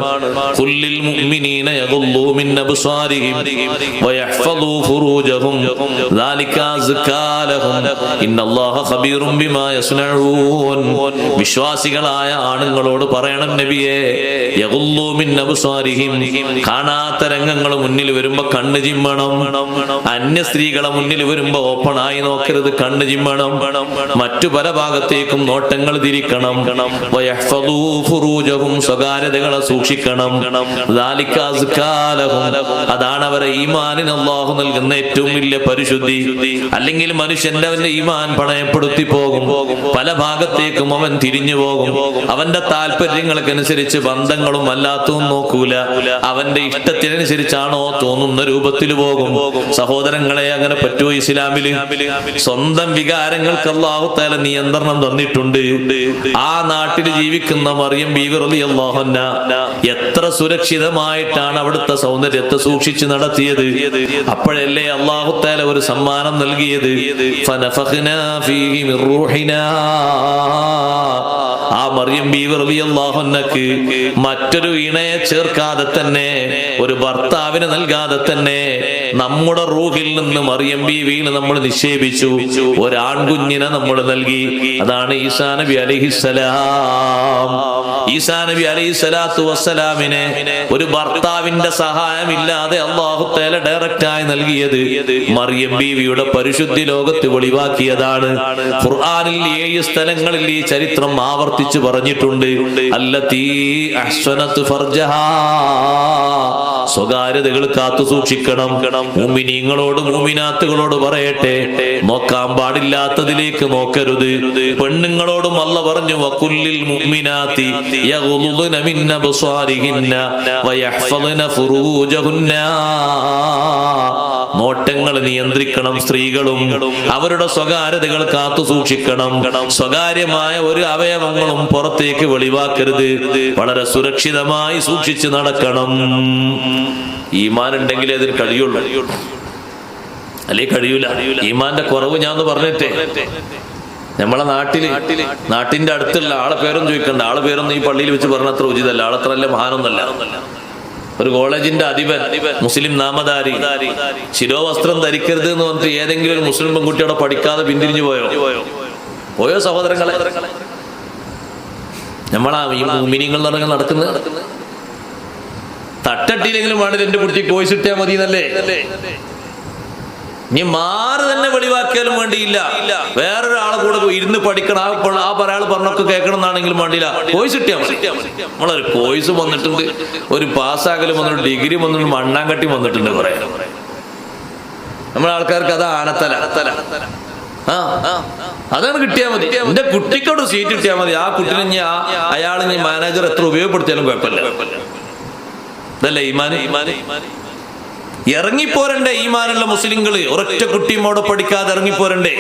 ഖുല്ലിൽ മുഅ്മിനീന യഗുല്ലൂ മിൻ അബ്സാരിഹിം വയഹ്ഫളൂ ഫുറൂജഹും ദാലിക അസ്കാ ലഹും ഇന്നല്ലാഹ ഖബീറും ബിമാ യസ്നഊൻ. വിശ്വാസികളായ ആണുങ്ങളോട് പറയണം നബിയേ, യഗുല്ലൂ മിൻ അബ്സാരിഹിം, കാണാത്ത രംഗങ്ങൾ മുന്നിൽ വരുമ്പോ കണ്ണ് ചിമ്മണം. അന്യ സ്ത്രീകളെ മുന്നിൽ വരുമ്പോ ഓപ്പണായി നോക്കരുത്, കണ്ണ് ചിമ്മണം. മറ്റു പല ഭാഗത്തേക്കും നോട്ടങ്ങൾ തിരിക്കണം. വയഹ്ഫളൂ ഫുറൂജഹും, സ്വകാര്യതകളെ സൂക്ഷിക്കണം. ദാലിക അസ്കാ ലഹും, അതാണ് അവരെ ഈമാനിന് അല്ലാഹു നൽകുന്ന ഏറ്റവും വലിയ പരിശുദ്ധി. അല്ലെങ്കിൽ മനുഷ്യന്റെ അവന്റെ ഈമാൻ പണയപ്പെടുത്തി പോകും. പല ഭാഗത്തേക്കും അവൻ തിരിഞ്ഞു പോകും. അവന്റെ താല്പര്യങ്ങൾക്കനുസരിച്ച് ബന്ധങ്ങളും അല്ലാത്തതും നോക്കൂല. അവന്റെ ഇഷ്ടത്തിനനുസരിച്ചാണോ തോന്നുന്ന രൂപത്തിൽ പോകും. സഹോദരങ്ങളെ, അങ്ങനെ പറ്റുമോ ഇസ്ലാമില്? സ്വന്തം വികാരങ്ങൾക്ക് അല്ലാഹു തആല നിയന്ത്രണം തന്നിട്ടുണ്ട്. ആ നാട്ടിൽ ജീവിക്കുന്ന മറിയം ബീവി റളിയല്ലാഹു അൻഹ എത്ര സുരക്ഷിതമായിട്ടാണ് അവിടുത്തെ സൗന്ദര്യത്തെ സൂക്ഷിച്ച് നടത്തിയത്. അപ്പോഴല്ലേ അല്ലാഹു തആല ഒരു സമ്മാനം നൽകിയത്. ഫനഫഖ്നാ ഫീഹി മിർ റൂഹിനാ. ആ മറിയം ബീവി റളിയല്ലാഹു അൻഹക്ക് മറ്റൊരു ഇണയെ ചേർക്കാതെ തന്നെ, ഒരു ഭർത്താവിന് നൽകാതെ തന്നെ നമ്മുടെ റൂഹിൽ നിന്ന് മറിയം ബീവിയിൽ നമ്മൾ നിക്ഷേപിച്ചു. ഒരാൺകുഞ്ഞിനെ നമ്മൾ നൽകി. അതാണ് ഈസാ നബി അലൈഹിസ്സലാം. ഈസാ നബി അലൈഹിസ്സലാത്തു വസ്സലാമിനെ ഒരു ഭർത്താവിന്റെ സഹായമില്ലാതെ അല്ലാഹു തആല ഡയറക്റ്റായി നൽകിയത് മറിയം ബീവിയുടെ പരിശുദ്ധി ലോകത്ത് വെളിവാക്കിയതാണ്. ഖുർആനിൽ 7 സ്ഥലങ്ങളിൽ ഈ ചരിത്രം ആവർത്തിച്ചു പറഞ്ഞിട്ടുണ്ട്. അല്ലതീ അഹ്സനത് ഫർജഹാ. സ്വകാര്യതകൾ കാത്തു സൂക്ഷിക്കണം. മുഅ്മിനീങ്ങളോട് മുഅ്മിനാത്തുകളോട് പറയട്ടെ, നോക്കാൻ പാടില്ലാത്തതിലേക്ക് നോക്കരുത്. പെണ്ണുങ്ങളോടും അല്ലാഹു പറഞ്ഞു, വകുല്ലിൽ മുഅ്മിനാതി യഗ്ളുദ്ന മിൻ അബ്സാരിഹിന്ന വയഹ്ഫദ്ന ഫുറൂജഹുന്ന. നോട്ടങ്ങൾ നിയന്ത്രിക്കണം. സ്ത്രീകളും അവരുടെ സ്വകാര്യതകൾ കാത്തു സൂക്ഷിക്കണം. സ്വകാര്യമായ ഒരു അവയവങ്ങളും പുറത്തേക്ക് വെളിവാക്കരുത്. വളരെ സുരക്ഷിതമായി സൂക്ഷിച്ച് നടക്കണം. ഈമാൻ ഉണ്ടെങ്കിലേ അതിന് കഴിയുള്ളൂ, അല്ലേ കഴിയൂല. ഈമാന്റെ കുറവ് ഞാൻ പറഞ്ഞിട്ടേ, നമ്മളെ നാട്ടിന്റെ അടുത്തുള്ള ആളെ പേരൊന്നും ചോദിക്കണ്ട. ആളെ പേരൊന്നും ഈ പള്ളിയിൽ വെച്ച് പറഞ്ഞ അത്ര ഉചിതല്ല. ആളത്ര അല്ല മഹാനൊന്നല്ല. ഒരു കോളേജിന്റെ അധിപൻ, മുസ്ലിം നാമധാരി, ശിരോവസ്ത്രം ധരിക്കരുത് എന്ന് പറഞ്ഞിട്ട് ഏതെങ്കിലും ഒരു മുസ്ലിം പെൺകുട്ടിയോടെ പഠിക്കാതെ പിന്തിരിഞ്ഞു പോയോ സഹോദരങ്ങളെ? നമ്മളാ ഈ മുഅ്മിനീങ്ങൾ നടക്കുന്നത്. തട്ടട്ടില്ലെങ്കിലും വേണ്ടില്ല എന്റെ കുട്ടി കോഴ്സ് ഇട്ടാൽ മതി എന്നല്ലേ? നീ മാറി തന്നെ വെളിവാക്കിയാലും വേണ്ടിയില്ല. വേറൊരാളെ കൂടെ ഇരുന്ന് പഠിക്കണം. ആ ഒരാൾ പറഞ്ഞൊക്കെ കേൾക്കണം എന്നാണെങ്കിലും വേണ്ടിയില്ല. കോഴ്സ് കിട്ടിയാൽ മതി. നമ്മളൊരു കോഴ്സ് വന്നിട്ടുണ്ട്, ഒരു പാസ്സാകലും വന്നിട്ടുണ്ട്, ഡിഗ്രി വന്നിട്ടുണ്ട്, മണ്ണാങ്കട്ടി വന്നിട്ടുണ്ട്. കുറെ നമ്മളെ ആൾക്കാർക്ക് അതാ ആനത്തല. അതാണ് കിട്ടിയാൽ മതി. എന്റെ കുട്ടിക്കോട് സീറ്റ് കിട്ടിയാൽ മതി. ആ കുട്ടിനെ അയാൾ മാനേജർ എത്ര ഉപയോഗപ്പെടുത്തിയാലും കുഴപ്പമില്ല. ഇതല്ലേ ഈമാന്? ഇറങ്ങിപ്പോരണ്ടേ ഈമാനുള്ള മുസ്ലിങ്ങള്? ഒരൊറ്റ കുട്ടിയുമോടെ പഠിക്കാതെ ഇറങ്ങിപ്പോരണ്ടേ?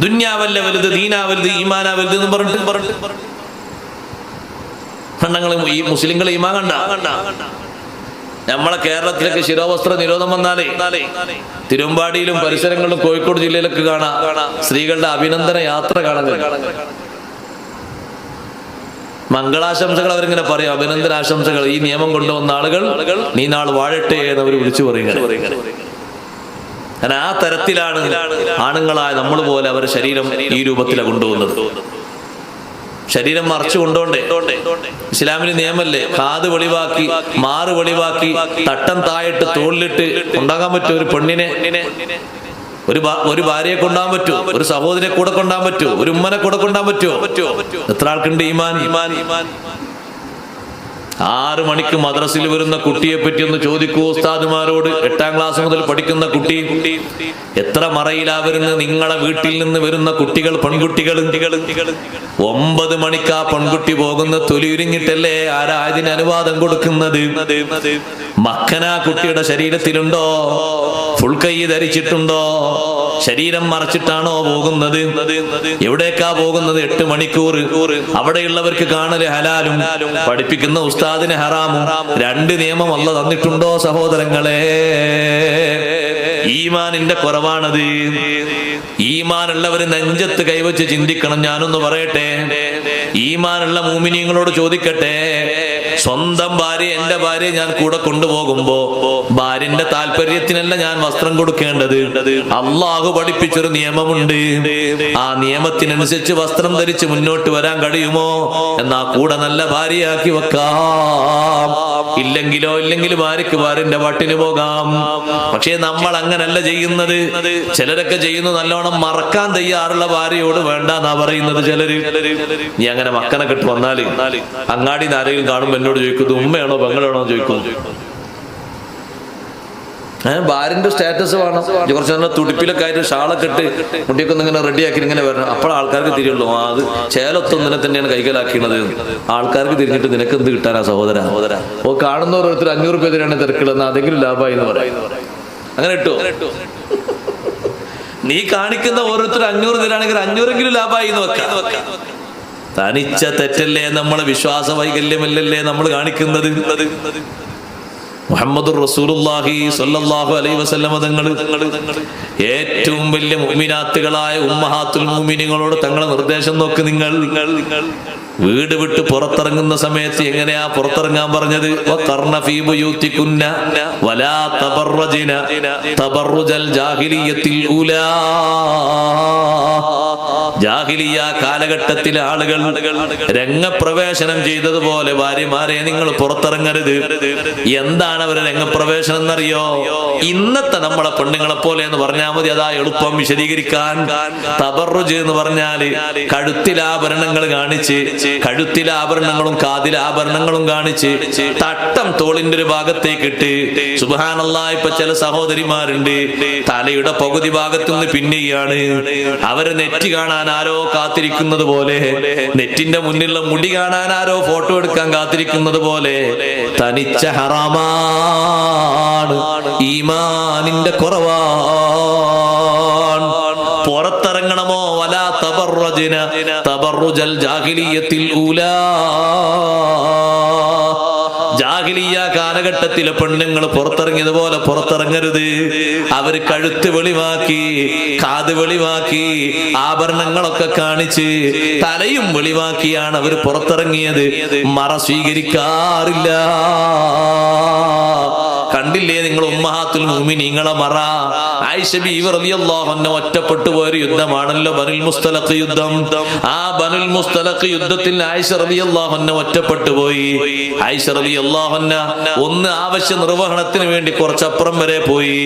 ദുന്യാവല്ല വലുത്, ദീനാ വലുത്, ഈമാനാ വലുത് എന്ന് പറഞ്ഞിട്ട് ഈ മുസ്ലിങ്ങൾ ഈമാൻ കണ്ട. നമ്മളെ കേരളത്തിലേക്ക് ശിരോവസ്ത്ര നിരോധനം വന്നാലേ തിരുവമ്പാടിയിലും പരിസരങ്ങളിലും കോഴിക്കോട് ജില്ലയിലൊക്കെ കാണാം സ്ത്രീകളുടെ അഭിനന്ദന യാത്ര കാണാൻ. മംഗളാശംസകൾ അവരിങ്ങനെ പറയും, അഭിനന്ദനാശംസകൾ. ഈ നിയമം കൊണ്ടുവന്ന ആളുകൾ നീ നാൾ വാഴട്ടെ എന്ന് അവർ വിളിച്ചു പറയുക. ആ തരത്തിലാണ് ആണുങ്ങളായ നമ്മൾ പോലെ അവർ ശരീരം ഈ രൂപത്തിലാണ് കൊണ്ടുപോകുന്നത്. ശരീരം മറച്ചു കൊണ്ടോണ്ടേ? ഇസ്ലാമിന് നിയമല്ലേ? കാത് വെളിവാക്കി, മാറ് വെളിവാക്കി, തട്ടം തായിട്ട് തോളിലിട്ട് കൊണ്ടാകാൻ പറ്റുമോ ഒരു പെണ്ണിനെ? ഒരു ഭാര്യയെ കൊണ്ടാൻ പറ്റുമോ? ഒരു സഹോദരിയെ കൂടെ കൊണ്ടാൻ പറ്റുമോ? ഒരു ഉമ്മനെ കൂടെ കൊണ്ടാൻ പറ്റുമോ? എത്ര ആൾക്കുണ്ട് ഈമാൻ? 6 മണിക്ക് മദ്രസയിൽ വരുന്ന കുട്ടിയെ പറ്റി ഒന്ന് ചോദിക്കൂ ഉസ്താദുമാരോട്. 8ാം ക്ലാസ് മുതൽ പഠിക്കുന്ന കുട്ടി എത്ര മറയിലാ വരുന്നത്? നിങ്ങളെ വീട്ടിൽ നിന്ന് വരുന്ന കുട്ടികൾ, പെൺകുട്ടികൾ. 9 മണിക്ക് ആ പെൺകുട്ടി പോകുന്ന തൊലിയുരിഞ്ഞിട്ടല്ലേ ആരാ ഇതിന് അനുവാദം കൊടുക്കുന്നത്? മക്കന കുട്ടിയുടെ ശരീരത്തിലുണ്ടോ? ഫുൾ കൈ ധരിച്ചിട്ടുണ്ടോ? ശരീരം മറച്ചിട്ടാണോ പോകുന്നത്? എവിടേക്കാ പോകുന്നത്? 8 മണിക്കൂർ. അവിടെയുള്ളവർക്ക് കാണല് ഹലാലും പഠിപ്പിക്കുന്ന ഉസ്താദിന് ഹറാമും. 2 നിയമം അല്ലാഹു തന്നിട്ടുണ്ടോ സഹോദരങ്ങളെ? ഈമാനിന്റെ കുറവാണത്. ഈമാനുള്ളവര് നെഞ്ചത്ത് കൈവച്ച് ചിന്തിക്കണം. ഞാനൊന്ന് പറയട്ടെ, ഈമാനുള്ള മുഅ്മിനീങ്ങളോട് ചോദിക്കട്ടെ, സ്വന്തം ഭാര്യ, എന്റെ ഭാര്യ ഞാൻ കൂടെ കൊണ്ടുപോകുമ്പോ ഭാര്യന്റെ താല്പര്യത്തിനല്ല ഞാൻ വസ്ത്രം കൊടുക്കേണ്ടത്. അള്ളാഹു പഠിപ്പിച്ചൊരു നിയമമുണ്ട്. ആ നിയമത്തിനനുസരിച്ച് വസ്ത്രം ധരിച്ച് മുന്നോട്ട് വരാൻ കഴിയുമോ? എന്നാ കൂടെ നല്ല ഭാര്യയാക്കി വെക്കാം. ഇല്ലെങ്കിൽ ഭാര്യക്ക് ഭാര്യന്റെ പാട്ടിന് പോകാം. പക്ഷേ നമ്മൾ അങ്ങനല്ല ചെയ്യുന്നത്. ചിലരൊക്കെ ചെയ്യുന്നു, നല്ലോണം മറക്കാൻ തയ്യാറുള്ള ഭാര്യയോട് വേണ്ടെന്നാ പറയുന്നത് ചിലര്. നീ അങ്ങനെ മക്കനെ കെട്ട് വന്നാല് അങ്ങാടി ആരെങ്കിലും കാണുമ്പോ എന്നോട് ചോദിക്കുന്നത് ഉമ്മയാണോ പെങ്ങളാണോ ചോദിക്കും. ഭാര്യന്റെ സ്റ്റാറ്റസ് വേണം. കുറച്ച് നല്ല തുടിപ്പിലൊക്കെ ആയിട്ട് ഷാളൊക്കെ ഇട്ട് മുടിയൊക്കെ ഒന്ന് ഇങ്ങനെ റെഡിയാക്കി ഇങ്ങനെ വരണം. അപ്പോൾ ആൾക്കാർക്ക് തിരിയുള്ളൂ, അത് ചേലത്തൊന്നിനെ തന്നെയാണ് കൈകലാക്കിയത്. ആൾക്കാർക്ക് തിരിഞ്ഞിട്ട് നിനക്ക് എന്ത് കിട്ടാനാ സഹോദര? ഓ കാണുന്നവർ ഓരോരുത്തർ 500 രൂപ തന്നെയാണ് തിരക്കുള്ളത്, അതെങ്കിലും ലാഭമായി എന്ന് പറയും. അങ്ങനെ ഇട്ടോ? നീ കാണിക്കുന്ന ഓരോരുത്തർ 500 തരാണെങ്കിൽ 500എങ്കിലും ലാഭമായി എന്ന് വെക്കാം. തനിച്ച തെറ്റല്ലേ, നമ്മളെ വിശ്വാസ വൈകല്യമല്ലല്ലേ നമ്മൾ കാണിക്കുന്നത്? മുഹമ്മദുർ റസൂലുള്ളാഹി സ്വല്ലല്ലാഹു അലൈഹി വസല്ലം തങ്ങൾ ഏറ്റവും വലിയ മുഅ്മിനാത്തുകളായ ഉമ്മഹാത്തുൽ മുഅ്മിനീങ്ങളോട് തങ്ങളെ നിർദ്ദേശം നോക്ക്. നിങ്ങൾ വീട് വിട്ട് പുറത്തിറങ്ങുന്ന സമയത്ത് എങ്ങനെയാ പുറത്തിറങ്ങാൻ പറഞ്ഞത്? വഖർന ഫീ ബുയൂതികുന്ന വലാ തബറജ്ന തബറുജൽ ജാഹിലിയ്യത്തിൽ ഊലാ. ജാഹിലിയ കാലഘട്ടത്തിലെ ആളുകൾ രംഗപ്രവേശനം ചെയ്തതുപോലെ ഭാര്യമാരെ നിങ്ങൾ പുറത്തിറങ്ങരുത്. എന്താണ് അവരെ രംഗപ്രവേശനം എന്നറിയോ? ഇന്നത്തെ നമ്മളെ പെണ്ണുങ്ങളെ പോലെ എന്ന് പറഞ്ഞാൽ മതി, അതാ എളുപ്പം വിശദീകരിക്കാൻ. തബറുജ് എന്ന് പറഞ്ഞാല് കഴുത്തിലാഭരണങ്ങൾ കാണിച്ച്, കഴുത്തിലാഭരണങ്ങളും കാതിലാഭരണങ്ങളും കാണിച്ച് തട്ടം തോളിന്റെ ഒരു ഭാഗത്തേക്ക് ഇട്ട്, സുബ്ഹാനല്ലാഹ്, ഇപ്പൊ ചില സഹോദരിമാരുണ്ട് തലയുടെ പകുതി ഭാഗത്തുനിന്ന് പിന്നെയാണ് അവരെ നെറ്റി കാണാൻ ആരോ കാത്തിരിക്കുന്നത് പോലെ, നെറ്റിന്റെ മുന്നിലുള്ള മുടി കാണാൻ ആരോ ഫോട്ടോ എടുക്കാൻ കാത്തിരിക്കുന്നത് പോലെ. തനിച്ച ഹറാമാണ്, ഈമാനിന്റെ കുറവാണ്. പുറത്തിറങ്ങണമോ? വലാ തബറജ്ന തബറുജൽ ജാഹിലിയ്യത്തിൽ ഊലാ. ജാഹിലിയ കാലഘട്ടത്തിലെ പെണ്ണുങ്ങൾ പുറത്തിറങ്ങിയതുപോലെ പുറത്തിറങ്ങരുത്. അവര് കഴുത്ത് വെളിവാക്കി, കാത് വെളിവാക്കി, ആഭരണങ്ങളൊക്കെ കാണിച്ച് തലയും വെളിവാക്കിയാണ് അവർ പുറത്തിറങ്ങിയത്. മറ സ്വീകരിക്കാറില്ല. കണ്ടില്ലേ നിങ്ങൾ ഉമ്മഹാത്തുൽ മുഅ്മിനീങ്ങളെ മറ? ആയിഷ ബീവി റളിയല്ലാഹു അൻഹ ഒറ്റപ്പെട്ടു പോയൊരു യുദ്ധമാണല്ലോ ബനുൽ മുസ്തലഖ് യുദ്ധം. ആ ബനുൽ മുസ്തലഖ് യുദ്ധത്തിൽ ആയിഷ റളിയല്ലാഹു അൻഹ ഒറ്റപ്പെട്ടു പോയി. ആയിഷ റളിയല്ലാഹു അൻഹ ഒന്ന് ആവശ്യ നിർവഹണത്തിന് വേണ്ടി കുറച്ചപ്പുറം വരെ പോയി.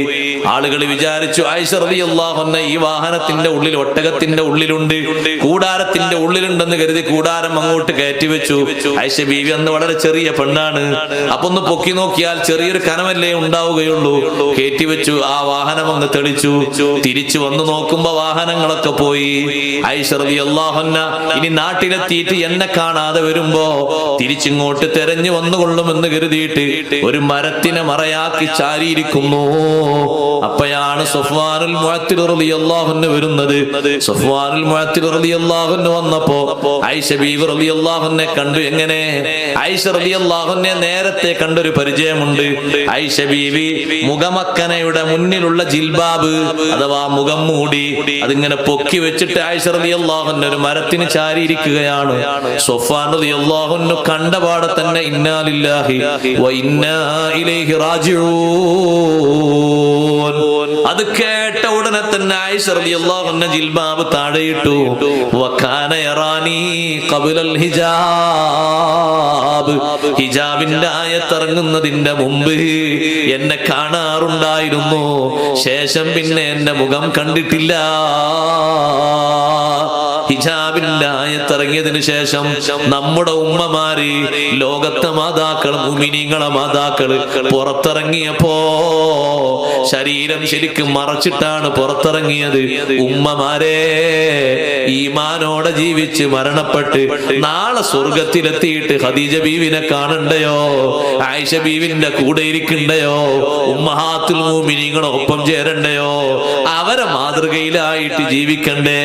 ആളുകൾ വിചാരിച്ചു ആയിഷ റളിയല്ലാഹു അൻഹ ഈ വാഹനത്തിന്റെ ഉള്ളിൽ, ഒട്ടകത്തിന്റെ ഉള്ളിലുണ്ട്, കൂടാരത്തിന്റെ ഉള്ളിലുണ്ടെന്ന് കരുതി കൂടാരം അങ്ങോട്ട് കയറ്റി വെച്ചു. ആയിഷ ബീവി അന്ന് വളരെ ചെറിയ പെണ്ണാണ്. അപ്പൊ ഒന്ന് പൊക്കി നോക്കിയാൽ ചെറിയൊരു കനമല്ലേ ഉണ്ടാവുകയുള്ളൂ. കയറ്റി വെച്ചു. ആ വാഹനം അങ്ങ് തെളിച്ചു. തിരിച്ചു വന്നു നോക്കുമ്പോ വാഹനങ്ങളൊക്കെ പോയി. ആയിഷ റളിയല്ലാഹു അൻഹ ഇനി നാട്ടിലെത്തിയിട്ട് എന്നെ കാണാതെ വരുമ്പോ തിരിച്ചിങ്ങോട്ട് തെരഞ്ഞു വന്നുകൊള്ളുമെന്ന് കരുതിയിട്ട് ഒരു മരത്തിനെ മറയാക്കി ചാരിയിരിക്കുന്നു. അപ്പോഴാണ് സഫ്വാനുൽ മുഅത്തിൽ റളിയല്ലാഹു അൻഹു വരുന്നത്. സഫ്വാനുൽ മുഅത്തിൽ റളിയല്ലാഹു അൻഹു വന്നപ്പോ ആയിഷ ബീവി റളിയല്ലാഹു അൻഹയെ കണ്ടു. എങ്ങനെ? ആയിഷ റളിയല്ലാഹു അൻഹയെ നേരത്തെ കണ്ടൊരു പരിചയമുണ്ട്. ആയിഷ ബീവി മുഖമക്കനയുടെ മുന്നിലുള്ള ജിൽബാബ് അഥവാ മുഖം മൂടി അതിങ്ങനെ പൊക്കി വെച്ചിട്ട് ആയിഷ റളിയല്ലാഹു അൻഹ ഒരു മരത്തിന് ചാരിയിരിക്കുകയാണ്. സഫ്വാൻ റളിയല്ലാഹു അൻഹു കണ്ടപാടെ തന്നെ ഇന്നാ ലില്ലാഹി വ ഇന്നാ ഇലൈഹി റാജിഊൻ. അത് കേട്ട ഉടനെ തന്നെ ആയിഷ റളിയല്ലാഹു അൻഹ ജിൽബാബ് താഴെയിട്ടു. വകാന യറാനി ഖബ്ലൽ ഹിജാബ്. ഹിജാബിന്റെ ആയത്തിറങ്ങുന്നതിന്റെ മുമ്പ് എന്നെ കാണാറുണ്ടായിരുന്നു. ശേഷം പിന്നെ എന്റെ മുഖം കണ്ടിട്ടില്ല. ഹിജാബിന്റെ ആയത്തിറങ്ങിയതിനു ശേഷം നമ്മുടെ ഉമ്മമാര്, ലോകത്തെ മാതാക്കൾ, മുഅ്മിനീങ്ങളെ മാതാക്കള് പുറത്തിറങ്ങിയപ്പോ ശരീരം ശരിക്കും മറച്ചിട്ടാണ് പുറത്തിറങ്ങിയത്. ഉമ്മമാരെ, ഈമാനോടെ ജീവിച്ച് മരണപ്പെട്ട് നാളെ സ്വർഗത്തിലെത്തിയിട്ട് ഖദീജ ബീവിനെ കാണണ്ടയോ? ആയിഷ ബീവിന്റെ കൂടെ ഇരിക്കണ്ടയോ? ഉമ്മഹാത്തുൽ മുഅ്മിനീങ്ങളെ ഒപ്പം ചേരണ്ടയോ? അവരെ മാതൃകയിലായിട്ട് ജീവിക്കണ്ടേ?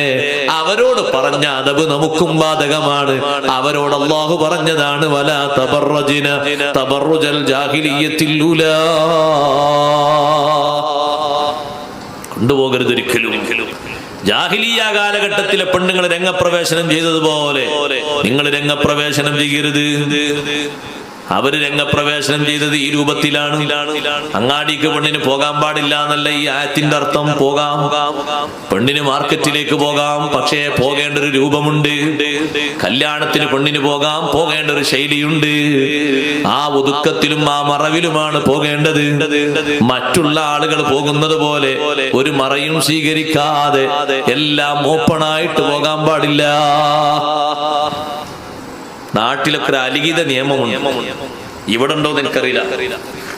അവരോട് പറഞ്ഞ അദബ് നമുക്കും ബാധകമാണ്. അവരോട് അല്ലാഹു പറഞ്ഞതാണ് വലാ തബറജ്ന തബറുജൽ ജാഹിലിയ്യത്തിൽ ഊലാ. കൊണ്ടുപോകരുത് ഒരിക്കലും. ജാഹിലിയ കാലഘട്ടത്തിലെ പെണ്ണുങ്ങൾ രംഗപ്രവേശനം ചെയ്തതുപോലെ നിങ്ങൾ രംഗപ്രവേശനം ചെയ്യരുത്. അവര് രംഗപ്രവേശനം ചെയ്തത് ഈ രൂപത്തിലാണ്. അങ്ങാടിക്ക് പെണ്ണിന് പോകാൻ പാടില്ല എന്നല്ല ഈ ആയത്തിന്റെ അർത്ഥം. പോകാം, പെണ്ണിന് മാർക്കറ്റിലേക്ക് പോകാം, പക്ഷേ പോകേണ്ട ഒരു രൂപമുണ്ട്. കല്യാണത്തിന് പെണ്ണിന് പോകാം, പോകേണ്ട ഒരു ശൈലിയുണ്ട്. ആ ഒതുക്കത്തിലും ആ മറവിലുമാണ് പോകേണ്ടത്. മറ്റുള്ള ആളുകൾ പോകുന്നത് പോലെ ഒരു മറയും സ്വീകരിക്കാതെ എല്ലാം ഓപ്പണായിട്ട് പോകാൻ പാടില്ല. നാട്ടിലൊക്കെ ഒരു അലിഖിത നിയമമുണ്ട്. ഇവിടെ ഉണ്ടോന്ന് എനിക്കറിയില്ല.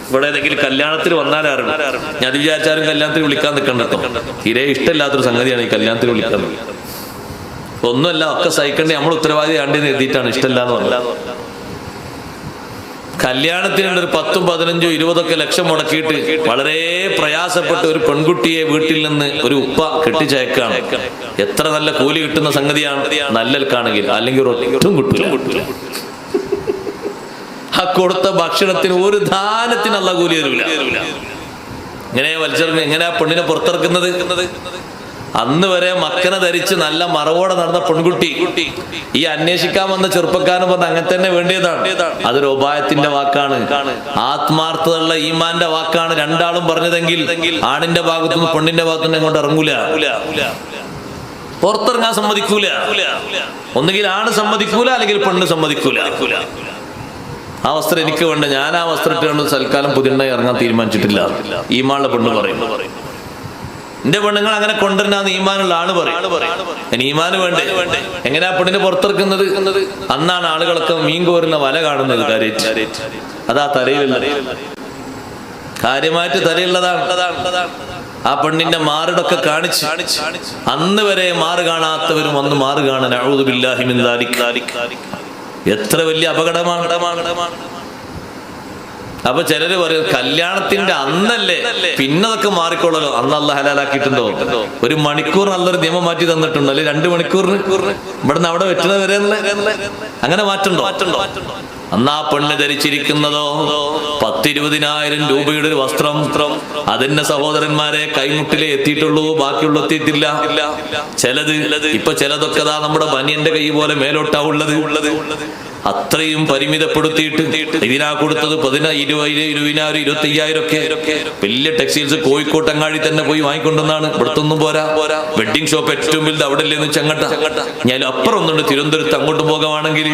ഇവിടെ ഏതെങ്കിലും കല്യാണത്തിന് വന്നാലാരും ഞാൻ വിചാരിച്ചാലും കല്യാണത്തിന് വിളിക്കാൻ നിൽക്കണ്ടോ. തീരെ ഇഷ്ടമില്ലാത്തൊരു സംഗതിയാണ് ഈ കല്യാണത്തിന് വിളിക്കാൻ. ഒന്നുമല്ല, ഒക്കെ സഹിക്കണ്ടേ, നമ്മൾ ഉത്തരവാദി ആണ്ടെന്ന് എഴുതിയിട്ടാണ് ഇഷ്ടമില്ലാന്ന് പറഞ്ഞത്. കല്യാണത്തിന് ഒരു 10, 15, 20 ലക്ഷം മുടക്കിയിട്ട് വളരെ പ്രയാസപ്പെട്ട് ഒരു പെൺകുട്ടിയെ വീട്ടിൽ നിന്ന് ഒരു ഉപ്പ കെട്ടിച്ചയക്കാണ്. എത്ര നല്ല കൂലി കിട്ടുന്ന സംഗതിയാണ് നല്ലൽക്കാണെങ്കിൽ. അല്ലെങ്കിൽ ഒട്ടും കിട്ടില്ല. ആ കൊടുത്ത ഭക്ഷണത്തിന് ഒരു ദാനത്തിന് അല്ല കൂലി തരൂല. ഇങ്ങനെ വലിച്ചെറിഞ്ഞ് എങ്ങനെ ആ പെണ്ണിനെ പുറത്തിറക്കുന്നത്? അന്ന് വരെ മക്കനെ ധരിച്ച് നല്ല മറവോടെ നടന്ന പെൺകുട്ടി ഈ അന്വേഷിക്കാൻ വന്ന ചെറുപ്പക്കാരൻ പറഞ്ഞ അങ്ങനെ തന്നെ വേണ്ടിയതാണ്. അതൊരു ഉപായത്തിന്റെ വാക്കാണ്, ആത്മാർത്ഥതയുള്ള ഈമാന്റെ വാക്കാണ് രണ്ടാളും പറഞ്ഞതെങ്കിൽ ആണിന്റെ ഭാഗത്തുനിന്ന് പെണ്ണിന്റെ ഭാഗത്തുനിന്ന് അങ്ങോട്ട് ഇറങ്ങൂല, പുറത്തിറങ്ങാൻ സമ്മതിക്കൂല. ഒന്നുകിൽ ആണ് സമ്മതിക്കൂല, അല്ലെങ്കിൽ പെണ്ണ് സമ്മതിക്കൂല. ആ വസ്ത്രം എനിക്ക് വേണ്ട, ഞാൻ ആ വസ്ത്രം ഇട്ടുകൊണ്ട് സൽക്കാലം പുതിയണ്ണായി ഇറങ്ങാൻ തീരുമാനിച്ചിട്ടില്ല. ഈമാനുള്ള പെണ്ണ് പറയും, എന്റെ പെണ്ണുങ്ങൾ അങ്ങനെ കൊണ്ടുവരുന്ന ഈമാനുള്ള ആള് പറയും. ഈമാന് വേണ്ടേ? എങ്ങനെയാ പെണ്ണിനെ പുറത്തിറക്കുന്നത്? അന്നാണ് ആളുകളൊക്കെ മീൻ കോരുന്ന വല കാണുന്നത്. അതാ തലയിലുള്ള കാര്യമായിട്ട് തലയുള്ളതാണ്. ആ പെണ്ണിന്റെ മാറിടൊക്കെ കാണിച്ച് അന്ന് വരെ മാറ് കാണാത്തവരും അന്ന് മാറ് കാണാൻ അഊദു ബില്ലാഹി മിൻ ദാലിക. എത്ര വലിയ അപകടമാണ്. അപ്പൊ ചിലര് പറയും കല്യാണത്തിന്റെ അന്നല്ലേ, പിന്നെ അതൊക്കെ മാറിക്കൊള്ളല്ലോ. അന്ന് അല്ലാഹ് ഹലാലാക്കിയിട്ടുണ്ടോ? ഒരു മണിക്കൂർ നല്ലൊരു നിയമം മാറ്റി തന്നിട്ടുണ്ടോ? അല്ലെ 2 മണിക്കൂറിന് ഇവിടുന്ന് അവിടെ വെറ്റുന്നത് വരെ അങ്ങനെ മാറ്റണ്ടോ? അന്ന് ആ പെണ്ണ് ധരിച്ചിരിക്കുന്നതോ 10-20,000 രൂപയുടെ ഒരു വസ്ത്രം. അതിന്റെ സഹോദരന്മാരെ കൈമുട്ടിലേ എത്തിയിട്ടുള്ളൂ, ബാക്കിയുള്ള എത്തിയിട്ടില്ല. ഇപ്പൊ ചിലതൊക്കെ നമ്മുടെ ബനിയന്റെ കൈ പോലെ മേലോട്ടാ ഉള്ളത്. അത്രയും പരിമിതപ്പെടുത്തിയിട്ട് ഇതിനാ കൊടുത്തത് 10,000, 20,000, 25,000 ഒക്കെ. വലിയ ടെക്സ്റ്റൈൽസ് കോഴിക്കോട്ട് അങ്ങാടി തന്നെ പോയി വാങ്ങിക്കൊണ്ടെന്നാണ്. ഇവിടത്തൊന്നും പോരാ. വെഡിങ് ഷോപ്പ് ഏറ്റവും വലുത് അവിടെ അല്ലേന്ന് ചെങ്ങട്ട. ഞാൻ അപ്പുറം ഒന്നുണ്ട് തിരുവനന്തപുരത്ത്. അങ്ങോട്ട് പോകാണെങ്കിൽ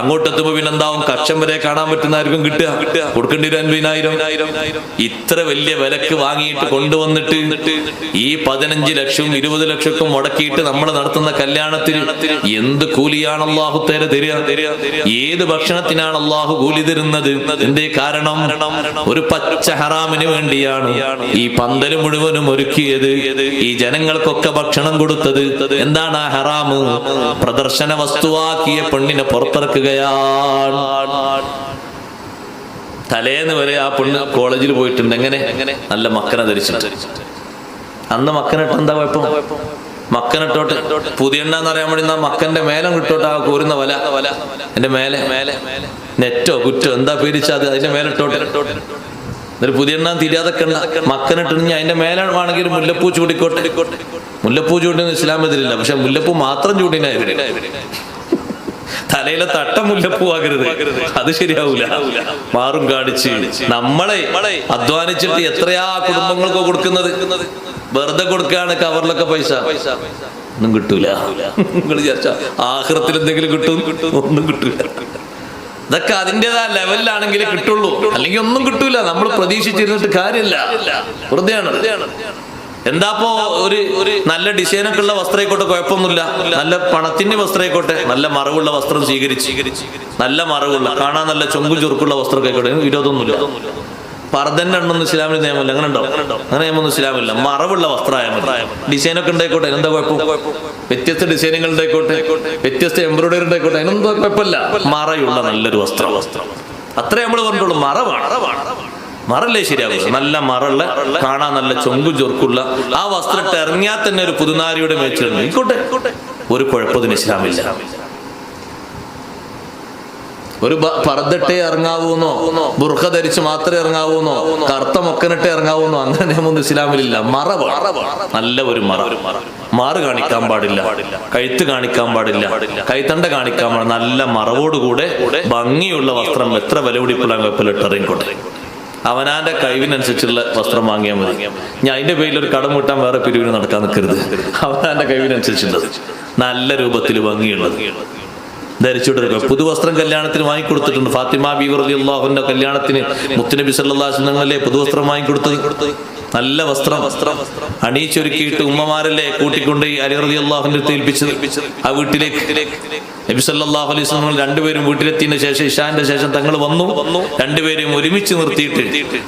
അങ്ങോട്ട് എത്തുമ്പോ പിന്നെന്താവും, കക്ഷം വരെ കാണാൻ പറ്റുന്നതായിരിക്കും കിട്ടുക. കൊടുക്കേണ്ടി 50,000. ഇത്ര വലിയ വിലക്ക് വാങ്ങിയിട്ട് കൊണ്ടുവന്നിട്ട് ഈ 15 ലക്ഷം 20 ലക്ഷം മുടക്കിയിട്ട് നമ്മൾ നടത്തുന്ന കല്യാണത്തിൽ എന്ത് കൂലിയാണ് അല്ലാഹു തആല തരിക? ഏത് ഭക്ഷണത്തിനാണ് അല്ലാഹു കൂലി തരുന്നത്? എന്തേ കാരണം? ഒരു പച്ച ഹറാമിന് വേണ്ടിയാണ് ഈ പന്തല് മുഴുവനും ഒരുക്കിയത്, ഈ ജനങ്ങൾക്കൊക്കെ ഭക്ഷണം കൊടുത്തത്. എന്താണ് ആ ഹറാമ്? പ്രദർശന വസ്തുവാക്കിയ പെണ്ണിനെ പുറത്തിറക്കുകയാണ്. തലേന്ന് വരെ ആ പെണ്ണ് കോളേജിൽ പോയിട്ടുണ്ട്. എങ്ങനെ? നല്ല മക്കനെ ധരിച്ചിട്ട്. അന്ന് മക്കനിട്ട് എന്താ കുഴപ്പം? മക്കനിട്ടോട്ട്. പുതിയെണ്ണാന്ന് അറിയാൻ വേണ്ടി മക്കന്റെ മേലം കിട്ടോട്ട്. ആ കോരുന്ന വല എന്റെ മേലെ നെറ്റോ കുറ്റോ എന്താ പേരിച്ചത് അതിന്റെ മേലിട്ടോട്ട്. എന്നിട്ട് പുതിയെണ്ണാൻ തിരിയാതൊക്കെ മക്കനിട്ട് അതിന്റെ മേലാണെങ്കിൽ മുല്ലപ്പൂ ചൂടിക്കോട്ടെ. മുല്ലപ്പൂ ചൂടിന് ഇസ്ലാം എതിരില്ല, പക്ഷെ മുല്ലപ്പൂ മാത്രം ചൂടിനായിരുന്നു. തലയിലെ തട്ട മുല്ലപ്പൂ ആകരുത്, അത് ശരിയാവൂല. മാറും കാണിച്ച് നമ്മളെ അധ്വാനിച്ചിട്ട് എത്രയാ കുടുംബങ്ങൾക്ക് കൊടുക്കുന്നത്? വെറുതെ കൊടുക്കുകയാണ് കവറിലൊക്കെ പൈസ, ഒന്നും കിട്ടൂല. നിങ്ങൾ വിചാരിച്ച ആഖിറത്തിൽ എന്തെങ്കിലും കിട്ടും? ഒന്നും കിട്ടൂല. ഇതൊക്കെ അതിൻ്റെതായ ലെവലിലാണെങ്കിൽ കിട്ടുള്ളൂ, അല്ലെങ്കിൽ ഒന്നും കിട്ടൂല. നമ്മൾ പ്രതീക്ഷിച്ചിരുന്നിട്ട് കാര്യമില്ല, വെറുതെയാണ്. എന്താപ്പോ ഒരു നല്ല ഡിസൈനൊക്കെ ഉള്ള വസ്ത്രമായിക്കോട്ടെ, കുഴപ്പമൊന്നുമില്ല. നല്ല പണത്തിന്റെ വസ്ത്രമായിക്കോട്ടെ, നല്ല മറവുള്ള വസ്ത്രം സ്വീകരിച്ച് നല്ല മറവുള്ള കാണാൻ നല്ല ചൊങ്കും ചുറുക്കുള്ള വസ്ത്രമൊക്കെ ആയിക്കോട്ടെ, വിരോധമൊന്നുമില്ല. പർദ്ദന്റെ എണ്ണൊന്നും ഇസ്ലാമിൽ നിയമമില്ല. അങ്ങനെ ഉണ്ടോ? അങ്ങനെ നിയമമൊന്നും ഇസ്ലാമില്ല. മറവുള്ള വസ്ത്രമായ ഡിസൈനൊക്കെ ഉണ്ടായിക്കോട്ടെ, എന്താ കുഴപ്പം? വ്യത്യസ്ത ഡിസൈനുകൾ ഉണ്ടായിക്കോട്ടെ, വ്യത്യസ്ത എംബ്രോയിഡറി ഉണ്ടായിക്കോട്ടെ, അതിനൊന്നും കുഴപ്പമില്ല. മറയുള്ള നല്ലൊരു വസ്ത്രം, അത്രേ നമ്മൾ പറഞ്ഞിട്ടുള്ളൂ. മറല്ലേ ശരിയാവുക. നല്ല മറുള്ള കാണാൻ നല്ല ചൊങ്കും ചൊർക്കുള്ള ആ വസ്ത്രം ഇറങ്ങിയാൽ തന്നെ ഒരു പുതുനാരിയുടെ മേച്ചിട്ടുണ്ട്. ആയിക്കോട്ടെ, ഒരു കുഴപ്പത്തിന് ഇസ്ലാമില്ല. ഒരു പർദ്ദട്ടേ ഇറങ്ങാവൂന്നോ, ബുർഖ ധരിച്ച് മാത്രമേ ഇറങ്ങാവൂന്നോ, കറുത്ത മൊക്കനിട്ടേ ഇറങ്ങാവൂന്നോ, അങ്ങനെ നിയമമൊന്നും ഇസ്ലാമിലില്ല. മറവ് നല്ല ഒരു മാറ് കാണിക്കാൻ പാടില്ല, കഴുത്ത് കാണിക്കാൻ പാടില്ല, കൈത്തണ്ട കാണിക്കാൻ പാടില്ല. നല്ല മറവോടുകൂടെ ഭംഗിയുള്ള വസ്ത്രം എത്ര വില പിടിപ്പുള്ള കുഴപ്പമില്ല, ഇറങ്ങിക്കോട്ടെ. അവനാന്റെ കഴിവിനനുസരിച്ചുള്ള വസ്ത്രം വാങ്ങിയാൽ മതി. ഞാൻ അതിന്റെ പേരിൽ ഒരു കടം വീട്ടാൻ വേറെ പിരിവിന് നടക്കാൻ നിൽക്കരുത്. അവനാന്റെ കഴിവിനനുസരിച്ചുള്ളത് നല്ല രൂപത്തിൽ ഭംഗിയുള്ളത് ധരിച്ചുകൊടുക്കുക. പുതുവസ്ത്രം കല്യാണത്തിന് വാങ്ങിക്കൊടുത്തിട്ടുണ്ട്. ഫാത്തിമ ബീവി റളിയല്ലാഹു അൻഹ കല്യാണത്തിന് മുത്തുനബി സല്ലല്ലാഹു അലൈഹി വസല്ലമല്ലേ പുതുവസ്ത്രം വാങ്ങിക്കൊടുത്തത്. നല്ല വസ്ത്രം അണിയിച്ചൊരുക്കിയിട്ട് ഉമ്മമാരല്ലേ കൂട്ടിക്കൊണ്ട് അലി റളിയല്ലാഹു അൻഹു ഏൽപ്പിച്ചത്. ആ വീട്ടിലേക്ക് നബി സല്ലല്ലാഹു അലൈഹി വസല്ലം രണ്ടുപേരും വീട്ടിലെത്തിയതിനു ശേഷം ഇശാന്റെ ശേഷം തങ്ങൾ വന്നു. രണ്ടുപേരെയും ഒരുമിച്ച് നിർത്തിയിട്ട്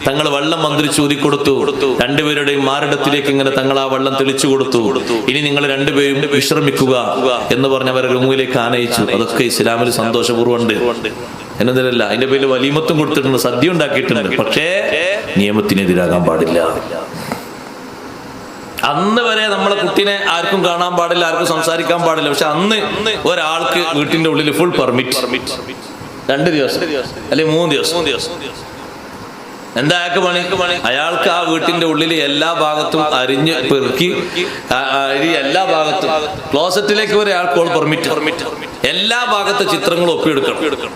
തങ്ങൾ വെള്ളം മന്ത്രിച്ച് ഊതിക്കൊടുത്തു. രണ്ടുപേരുടെയും മാറിടത്തിലേക്ക് ഇങ്ങനെ തങ്ങൾ ആ വെള്ളം തെളിച്ചു കൊടുത്തു. ഇനി നിങ്ങൾ രണ്ടുപേരും വിശ്രമിക്കുക എന്ന് പറഞ്ഞ് അവരെ റൂമിലേക്ക് ആനയിച്ചു. അതൊക്കെ ഇസ്ലാമിൽ സന്തോഷപൂർവ്വമുണ്ട്. എന്നതിലല്ല, അതിന്റെ പേരിൽ വലീമത്തും കൊടുത്തിട്ടുണ്ട്, സദ്യ ഉണ്ടാക്കിയിട്ടുണ്ട്. പക്ഷേ നിയമത്തിനെതിരാകാൻ പാടില്ല. അന്ന് വരെ നമ്മളെ കുട്ടീനെ ആർക്കും കാണാൻ പാടില്ല, ആർക്കും സംസാരിക്കാൻ പാടില്ല. പക്ഷെ അന്ന് ഒരാൾക്ക് വീട്ടിന്റെ ഉള്ളിൽ ഫുൾ പെർമിറ്റ്, 2 ദിവസം അല്ലെങ്കിൽ 3 ദിവസം. എന്താ അയാൾക്ക് പണി? അയാൾക്ക് ആ വീട്ടിന്റെ ഉള്ളിൽ എല്ലാ ഭാഗത്തും അരിഞ്ഞ് പെറുക്കി, എല്ലാ ഭാഗത്തും ക്ലോസറ്റിലേക്ക് വരെ അയാൾക്ക് പെർമിറ്റ്. എല്ലാ ഭാഗത്തെ ചിത്രങ്ങളും ഒപ്പിയെടുക്കണം.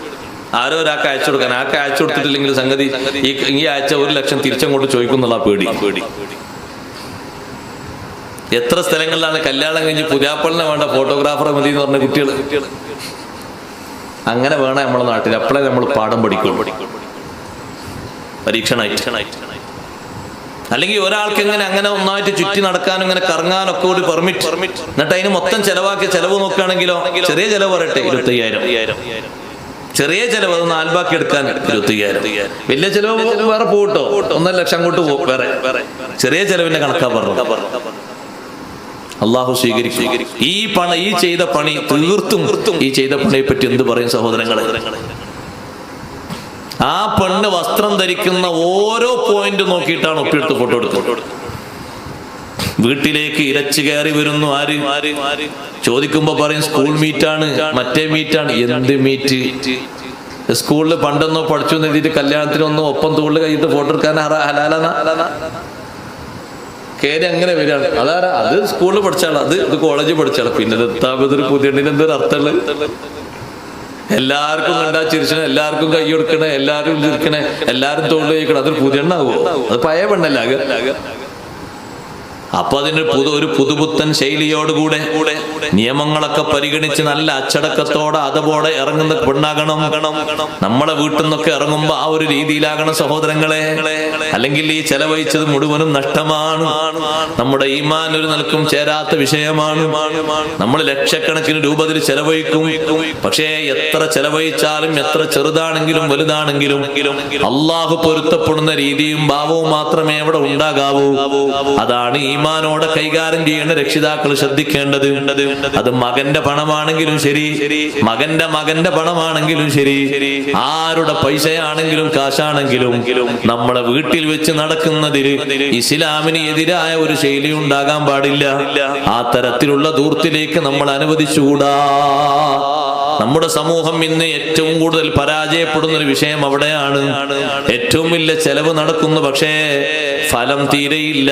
ആരോ ഒരാൾക്ക് അയച്ചു കൊടുക്കാൻ, ആൾക്ക് അയച്ചു കൊടുത്തിട്ടില്ലെങ്കിൽ സംഗതി ഈ ആഴ്ച 1 ലക്ഷം തിരിച്ചങ്ങോട്ട് ചോദിക്കുന്നുള്ള പേടി. എത്ര സ്ഥലങ്ങളിലാണ് കല്യാണം കഴിഞ്ഞ് പുതിയാപ്പളിനെ വേണ്ട ഫോട്ടോഗ്രാഫറെ മതി എന്ന് പറഞ്ഞ കുട്ടികൾ. അങ്ങനെ വേണം നമ്മുടെ നാട്ടിൽ. അപ്പോഴേ നമ്മൾ പാഠം പഠിക്കും, പരീക്ഷണായിട്ട്. അല്ലെങ്കിൽ ഒരാൾക്ക് അങ്ങനെ ഒന്നായിട്ട് ചുറ്റി നടക്കാനും ഇങ്ങനെ കറങ്ങാനൊക്കെ ഒരു പെർമിറ്റ്. എന്നിട്ട് അതിന് മൊത്തം ചെലവ് നോക്കുകയാണെങ്കിലോ, ചെറിയ ചെലവ് പറയട്ടെ 25,000. ചെറിയ ചെലവ് അത് 4 ബാക്കി എടുക്കാൻ 25,000. വലിയ ചെലവ് വേറെ പോകട്ടോ, 1.5 ലക്ഷം അങ്ങോട്ട് പോകും വേറെ. ചെറിയ ചെലവിന്റെ കണക്കാ പറഞ്ഞു. അള്ളാഹു സ്വീകരിക്കും. ഈ ചെയ്ത പണി തീർത്തും ഈ ചെയ്ത പണിയെ പറ്റി എന്ത് പറയും സഹോദരങ്ങളെ? ആ പെണ്ണ് വസ്ത്രം ധരിക്കുന്ന ഓരോ പോയിന്റ് നോക്കിയിട്ടാണ് ഒപ്പിയെടുത്ത് ഫോട്ടോ എടുത്തത്. വീട്ടിലേക്ക് ഇരച്ചു കയറി വരുന്നു ആര്? ചോദിക്കുമ്പോ പറയും സ്കൂൾ മീറ്റാണ്, മറ്റേ മീറ്റാണ്. എന്ത് മീറ്റ്? സ്കൂളിൽ പണ്ടൊന്നോ പഠിച്ചു എഴുതിയിട്ട് കല്യാണത്തിനൊന്നും ഒപ്പം തോളിൽ കഴിഞ്ഞിട്ട് ഫോട്ടോ എടുക്കാൻ ഹലാലാ? കേരി അങ്ങനെ വരികയാണ്. അത് സ്കൂളിൽ പഠിച്ചാണ്, ഇത് കോളേജിൽ പഠിച്ചാണ്. പിന്നെ എത്താപതൊരു പുതിയണ്ണിന് എന്തൊരു അർത്ഥമുള്ളത്? എല്ലാവർക്കും കണ്ടാ ചിരിച്ചണേ, എല്ലാവർക്കും കൈ കൊടുക്കണേ, എല്ലാവരും ചിരിക്കണേ, എല്ലാരും തോളിൽ കഴിക്കണേ. അതൊരു പുതിയണ്ണാവോ? അത് പഴയ പെണ്ണല്ല. അപ്പൊ അതിന് ഒരു പുതുപുത്തൻ ശൈലിയോടുകൂടെ നിയമങ്ങളൊക്കെ പരിഗണിച്ച് നല്ല അച്ചടക്കത്തോടെ അതപോടെ ഇറങ്ങുന്ന പെണ്ണാകണം. നമ്മളെ വീട്ടിൽ നിന്നൊക്കെ ഇറങ്ങുമ്പോ ആ ഒരു രീതിയിലാകണം സഹോദരങ്ങളെ. അല്ലെങ്കിൽ ഈ ചെലവഴിച്ചത് മുഴുവനും നഷ്ടമാണ്. നമ്മുടെ ഈമാൻ ഒരു നിലക്കും ചേരാത്ത വിഷയമാണ്. നമ്മൾ ലക്ഷക്കണക്കിന് രൂപ അതിൽ ചെലവഴിക്കും. പക്ഷേ എത്ര ചെലവഴിച്ചാലും, എത്ര ചെറുതാണെങ്കിലും വലുതാണെങ്കിലും അള്ളാഹു പൊരുത്തപ്പെടുന്ന രീതിയും ഭാവവും മാത്രമേ അവിടെ ഉണ്ടാകാവൂ. അതാണ് ഈമാനോടെ കൈകാര്യം ചെയ്യുന്ന രക്ഷിതാക്കൾ ശ്രദ്ധിക്കേണ്ടത്. അത് മകന്റെ പണമാണെങ്കിലും ശരി, മകന്റെ പണമാണെങ്കിലും ശരി, ആരുടെ പൈസയാണെങ്കിലും കാശാണെങ്കിലും നമ്മളെ വീട്ടിൽ വെച്ച് നടക്കുന്നതിൽ ഇസ്ലാമിന് എതിരായ ഒരു ശൈലി ഉണ്ടാകാൻ പാടില്ല. ആ തരത്തിലുള്ള ധൂർത്തിലേക്ക് നമ്മൾ അനുവദിച്ചുകൂടാ. നമ്മുടെ സമൂഹം ഇന്ന് ഏറ്റവും കൂടുതൽ പരാജയപ്പെടുന്ന ഒരു വിഷയം അവിടെയാണ്. ഏറ്റവും വലിയ ചെലവ് നടക്കുന്നു, പക്ഷേ ഫലം തീരെയില്ല.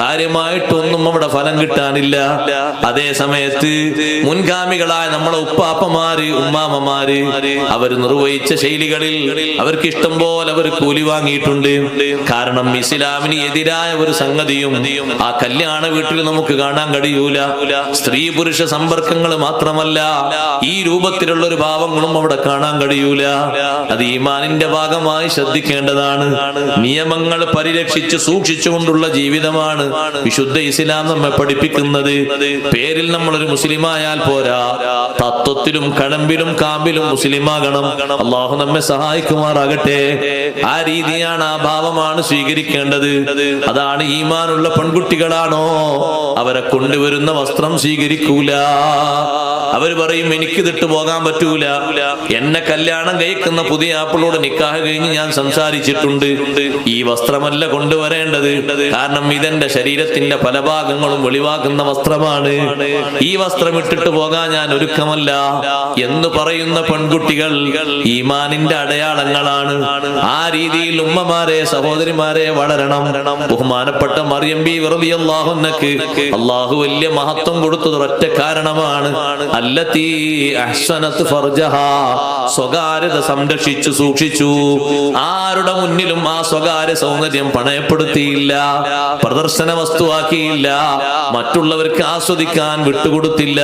കാര്യമായിട്ടൊന്നും അവിടെ ഫലം കിട്ടാനില്ല. അതേ സമയത്ത് മുൻഗാമികളായ നമ്മളെ ഉപ്പാപ്പമാര്, ഉമ്മാമ്മമാര് അവർ നിർവഹിച്ച ശൈലികളിൽ അവർക്ക് ഇഷ്ടം പോലെ അവർ കൂലി വാങ്ങിയിട്ടുണ്ട്. കാരണം ഇസ്ലാമിന് എതിരായ ഒരു സംഗതിയും ആ കല്യാണ വീട്ടിൽ നമുക്ക് കാണാൻ കഴിയൂല. സ്ത്രീ പുരുഷ സമ്പർക്കങ്ങൾ മാത്രമല്ല, ഈ രൂപത്തിലുള്ള ഒരു ഭാവങ്ങളും അവിടെ കാണാൻ കഴിയൂല. അത് ഈമാനിന്റെ ഭാഗമായി ശ്രദ്ധിക്കേണ്ടതാണ്. നിയമങ്ങൾ പരിരക്ഷിച്ച് സൂക്ഷിച്ചുകൊണ്ടുള്ള ജീവിതമാണ് വിശുദ്ധ ഇസ്ലാം നമ്മെ പഠിപ്പിക്കുന്നത്. പേരിൽ നമ്മളൊരു മുസ്ലിമായാൽ പോരാ, തത്വത്തിലും കടമ്പിലും കാമ്പിലും മുസ്ലിമാകണം. അള്ളാഹു നമ്മെ സഹായിക്കുമാറാകട്ടെ. ആ രീതിയാണ്, ആ ഭാവമാണ് സ്വീകരിക്കേണ്ടത്. അതാണ് ഈമാനുള്ള പെൺകുട്ടികളാണോ അവരെ കൊണ്ടുവരുന്ന വസ്ത്രം സ്വീകരിക്കൂല. അവര് പറയും എനിക്കിതിട്ട് പോകാൻ പറ്റൂല. എന്നെ കല്യാണം കഴിക്കുന്ന പുതിയ ആപ്പിളോട് നിക്കാഹ് കഴിഞ്ഞ് ഞാൻ സംസാരിച്ചിട്ടുണ്ട്. ഈ വസ്ത്രമല്ല കൊണ്ടുവരേണ്ടത്, കാരണം ഇതെന്റെ ശരീരത്തിന്റെ പല ഭാഗങ്ങളും വെളിവാക്കുന്ന വസ്ത്രമാണ്. ഈ വസ്ത്രം ഇട്ടിട്ട് പോകാൻ ഞാൻ ഒരുക്കമല്ല എന്ന് പറയുന്ന പെൺകുട്ടികൾ ഈമാനിന്റെ അടയാളങ്ങളാണ്. ആ രീതിയിൽ ഉമ്മമാരെ, സഹോദരിമാരെ വളരണം. ബഹുമാനപ്പെട്ട മറിയം ബീവി റളിയല്ലാഹു അൻഹക്ക് അല്ലാഹു വലിയ മഹത്വം കൊടുത്തത് ഒറ്റ കാരണമാണ്. അല്ലതീ അഹ്സനത് ഫർജഹാ, സ്വകാര്യത സംരക്ഷിച്ചു സൂക്ഷിച്ചു. ആരുടെ മുന്നിലും ആ സ്വകാര്യ സൗന്ദര്യം പണയപ്പെടുത്തിയില്ല, പ്രദർശന വസ്തുവാക്കിയില്ല, മറ്റുള്ളവർക്ക് ആസ്വദിക്കാൻ വിട്ടുകൊടുത്തില്ല.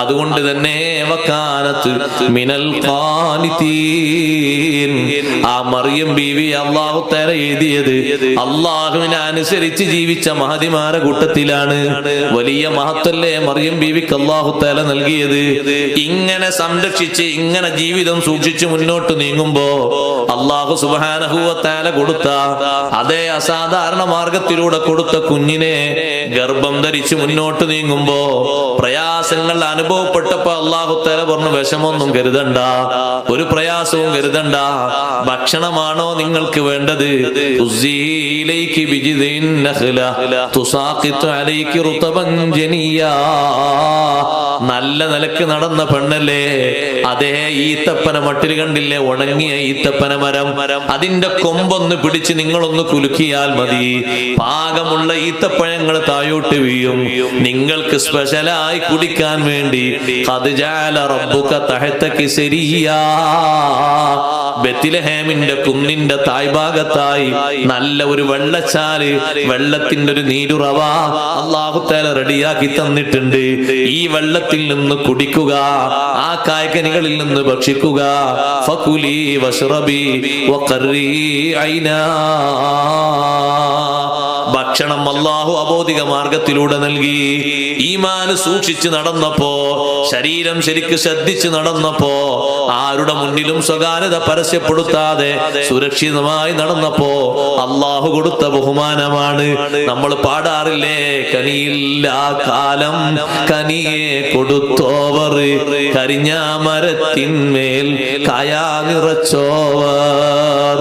അതുകൊണ്ട് തന്നെ വകാനത്ത് മിനൽ ഖാനിതീൻ. ആ മറിയം ബീവി അല്ലാഹു തആല എഴുതിയത് അല്ലാഹുവിനെ അനുസരിച്ച് ജീവിച്ച മഹതിമാരെ കൂട്ടത്തിലാണ്. വലിയ മഹത്വല്ലേ മറിയം ബീവിക്ക് അല്ലാഹു തആല നൽകിയത്. ഇങ്ങനെ സംരക്ഷിച്ച്, ഇങ്ങനെ ജീവിത ജീവിതം സൂക്ഷിച്ച് മുന്നോട്ട് നീങ്ങുമ്പോ അല്ലാഹു സുബ്ഹാനഹു വ തആല കൊടുത്ത അതേ അസാധാരണ മാർഗത്തിലൂടെ കൊടുത്ത കുഞ്ഞിനെ ഗർഭം ധരിച്ച് മുന്നോട്ട് നീങ്ങുമ്പോ പ്രയാസങ്ങൾ അനുഭവപ്പെട്ടപ്പോ അല്ലാഹു തആല പറഞ്ഞു, വിഷമൊന്നും കരുതണ്ട, ഒരു പ്രയാസവും കരുതണ്ട. ഭക്ഷണമാണോ നിങ്ങൾക്ക് വേണ്ടത്? ഉസ്സീലൈകി ബിജിദിൻ നഖ്ല തുസാഖിതു അലൈകി റുതബൻ ജനിയാ. നല്ല നിലക്ക് നടന്ന പെണ്ണല്ലേ, അതേ ഈത്തപ്പന മട്ടിൽ കണ്ടില്ലേ, ഉണങ്ങിയ ഈത്തപ്പന മരം, അതിന്റെ കൊമ്പൊന്ന് പിടിച്ച് നിങ്ങളൊന്ന് കുലുക്കിയാൽ മതി, പാകമുള്ള ഈത്തപ്പഴങ്ങൾ തായോട്ട് വീഴും. നിങ്ങൾക്ക് സ്പെഷ്യലായി കുടിക്കാൻ വേണ്ടി ഖദ് ജഅല റബ്ബുക തഹതകി സരിയാ. ബെത്ലഹേമിന്റെ കുന്നിന്റെ തായ്ഭാഗത്തായി നല്ല ഒരു വെള്ളച്ചാല്, വെള്ളത്തിന്റെ ഒരു നീരുറവ അല്ലാഹു തആല റെഡിയാക്കി തന്നിട്ടുണ്ട്. ഈ വെള്ളത്തിൽ നിന്ന് കുടിക്കുക, ആ കായ്കനികളിൽ നിന്ന് ഭക്ഷിക്കുക. ഫകുലി വശ്റബി വഖർരി ഐനാ. ഭക്ഷണം അല്ലാഹു അബോധിക മാർഗത്തിലൂടെ നൽകി. ഈമാന് സൂക്ഷിച്ച് നടന്നപ്പോ, ശരീരം ശരിക്ക് ശ്രദ്ധിച്ച് നടന്നപ്പോ, ആരുടെ മുന്നിലും സ്വകാര്യത പരസ്യപ്പെടുത്താതെ സുരക്ഷിതമായി നടന്നപ്പോ അല്ലാഹു കൊടുത്ത ബഹുമാനമാണ്. നമ്മൾ പാടാറില്ലേ, കനിയില്ല കാലം കനിയെ കൊടുത്തോവർ, കരിഞ്ഞ മരത്തിന്മേൽ കായാ നിറച്ചോവർ.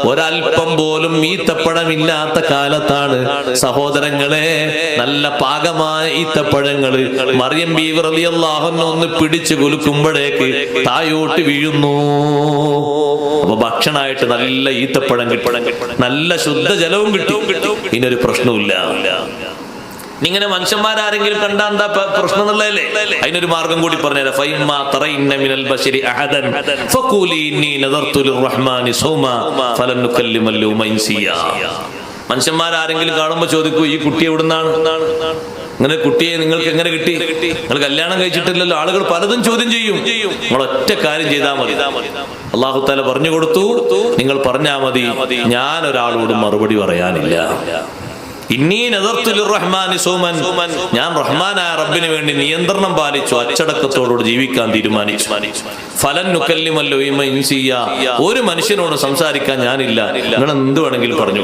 ഒരൽപ്പം പോലും ഈത്തപ്പഴമില്ലാത്ത കാലത്താണ് സഹോദരങ്ങളെ നല്ല പാകമായ ഈത്തപ്പഴങ്ങള് മറിയം ബീവി റളിയല്ലാഹു അൻഹ ഒന്ന് പിടിച്ചു കുലുക്കുമ്പോഴേക്ക് തായോട്ട് വീഴുന്നു. അപ്പൊ ഭക്ഷണമായിട്ട് നല്ല ഈത്തപ്പഴം കിട്ടും, നല്ല ശുദ്ധജലവും കിട്ടും, ഇനിയൊരു പ്രശ്നവുമില്ല. ഇങ്ങനെ മനുഷ്യന്മാരാരെങ്കിലും കണ്ടാ എന്താ പ്രശ്നം എന്നുള്ളതല്ലേ? അതിനൊരു മാർഗം കൂടി പറഞ്ഞുതരാം. ഫഇമ്മാ തറയിന്ന മിനൽ ബശരി അഹദൻ ഫഖൂലി ഇന്നി നദർതു ലിർറഹ്മാനി സൗമാ ഫലൻ നുകല്ലിമൽ യൗമ ഇൻസിയാ. മനുഷ്യന്മാരാരെങ്കിലും കാണുമ്പോൾ ചോദിക്കൂ, ഈ കുട്ടി എവിടുന്നാണ്? അങ്ങനെ കുട്ടിയെ നിങ്ങൾക്ക് എങ്ങനെ കിട്ടി? നിങ്ങൾ കല്യാണം കഴിച്ചിട്ടില്ലല്ലോ. ആളുകൾ പലതും ചോദ്യം ചെയ്യും. നിങ്ങൾ ഒറ്റ കാര്യം ചെയ്താൽ മതി. അല്ലാഹു തആല പറഞ്ഞു കൊടുത്തു, നിങ്ങൾ പറഞ്ഞാൽ മതി, ഞാൻ ഒരാളോട് മറുപടി പറയാനില്ല. ഇന്നി നദർതു ലിർറഹ്മാനി സൗമൻ, ഞാൻ റഹ്മാനായ റബ്ബിന് വേണ്ടി നിയന്ത്രണം പാലിച്ചു, അച്ചടക്കത്തോടുകൂടി ജീവിക്കാൻ തീരുമാനിച്ചു. ഫലൻ നുകല്ലിമൽ യൗമ ഇൻസിയാ, ഒരു മനുഷ്യനോട് സംസാരിക്കാൻ ഞാനില്ല, നിങ്ങൾ എന്ത് വേണമെങ്കിലും പറഞ്ഞു.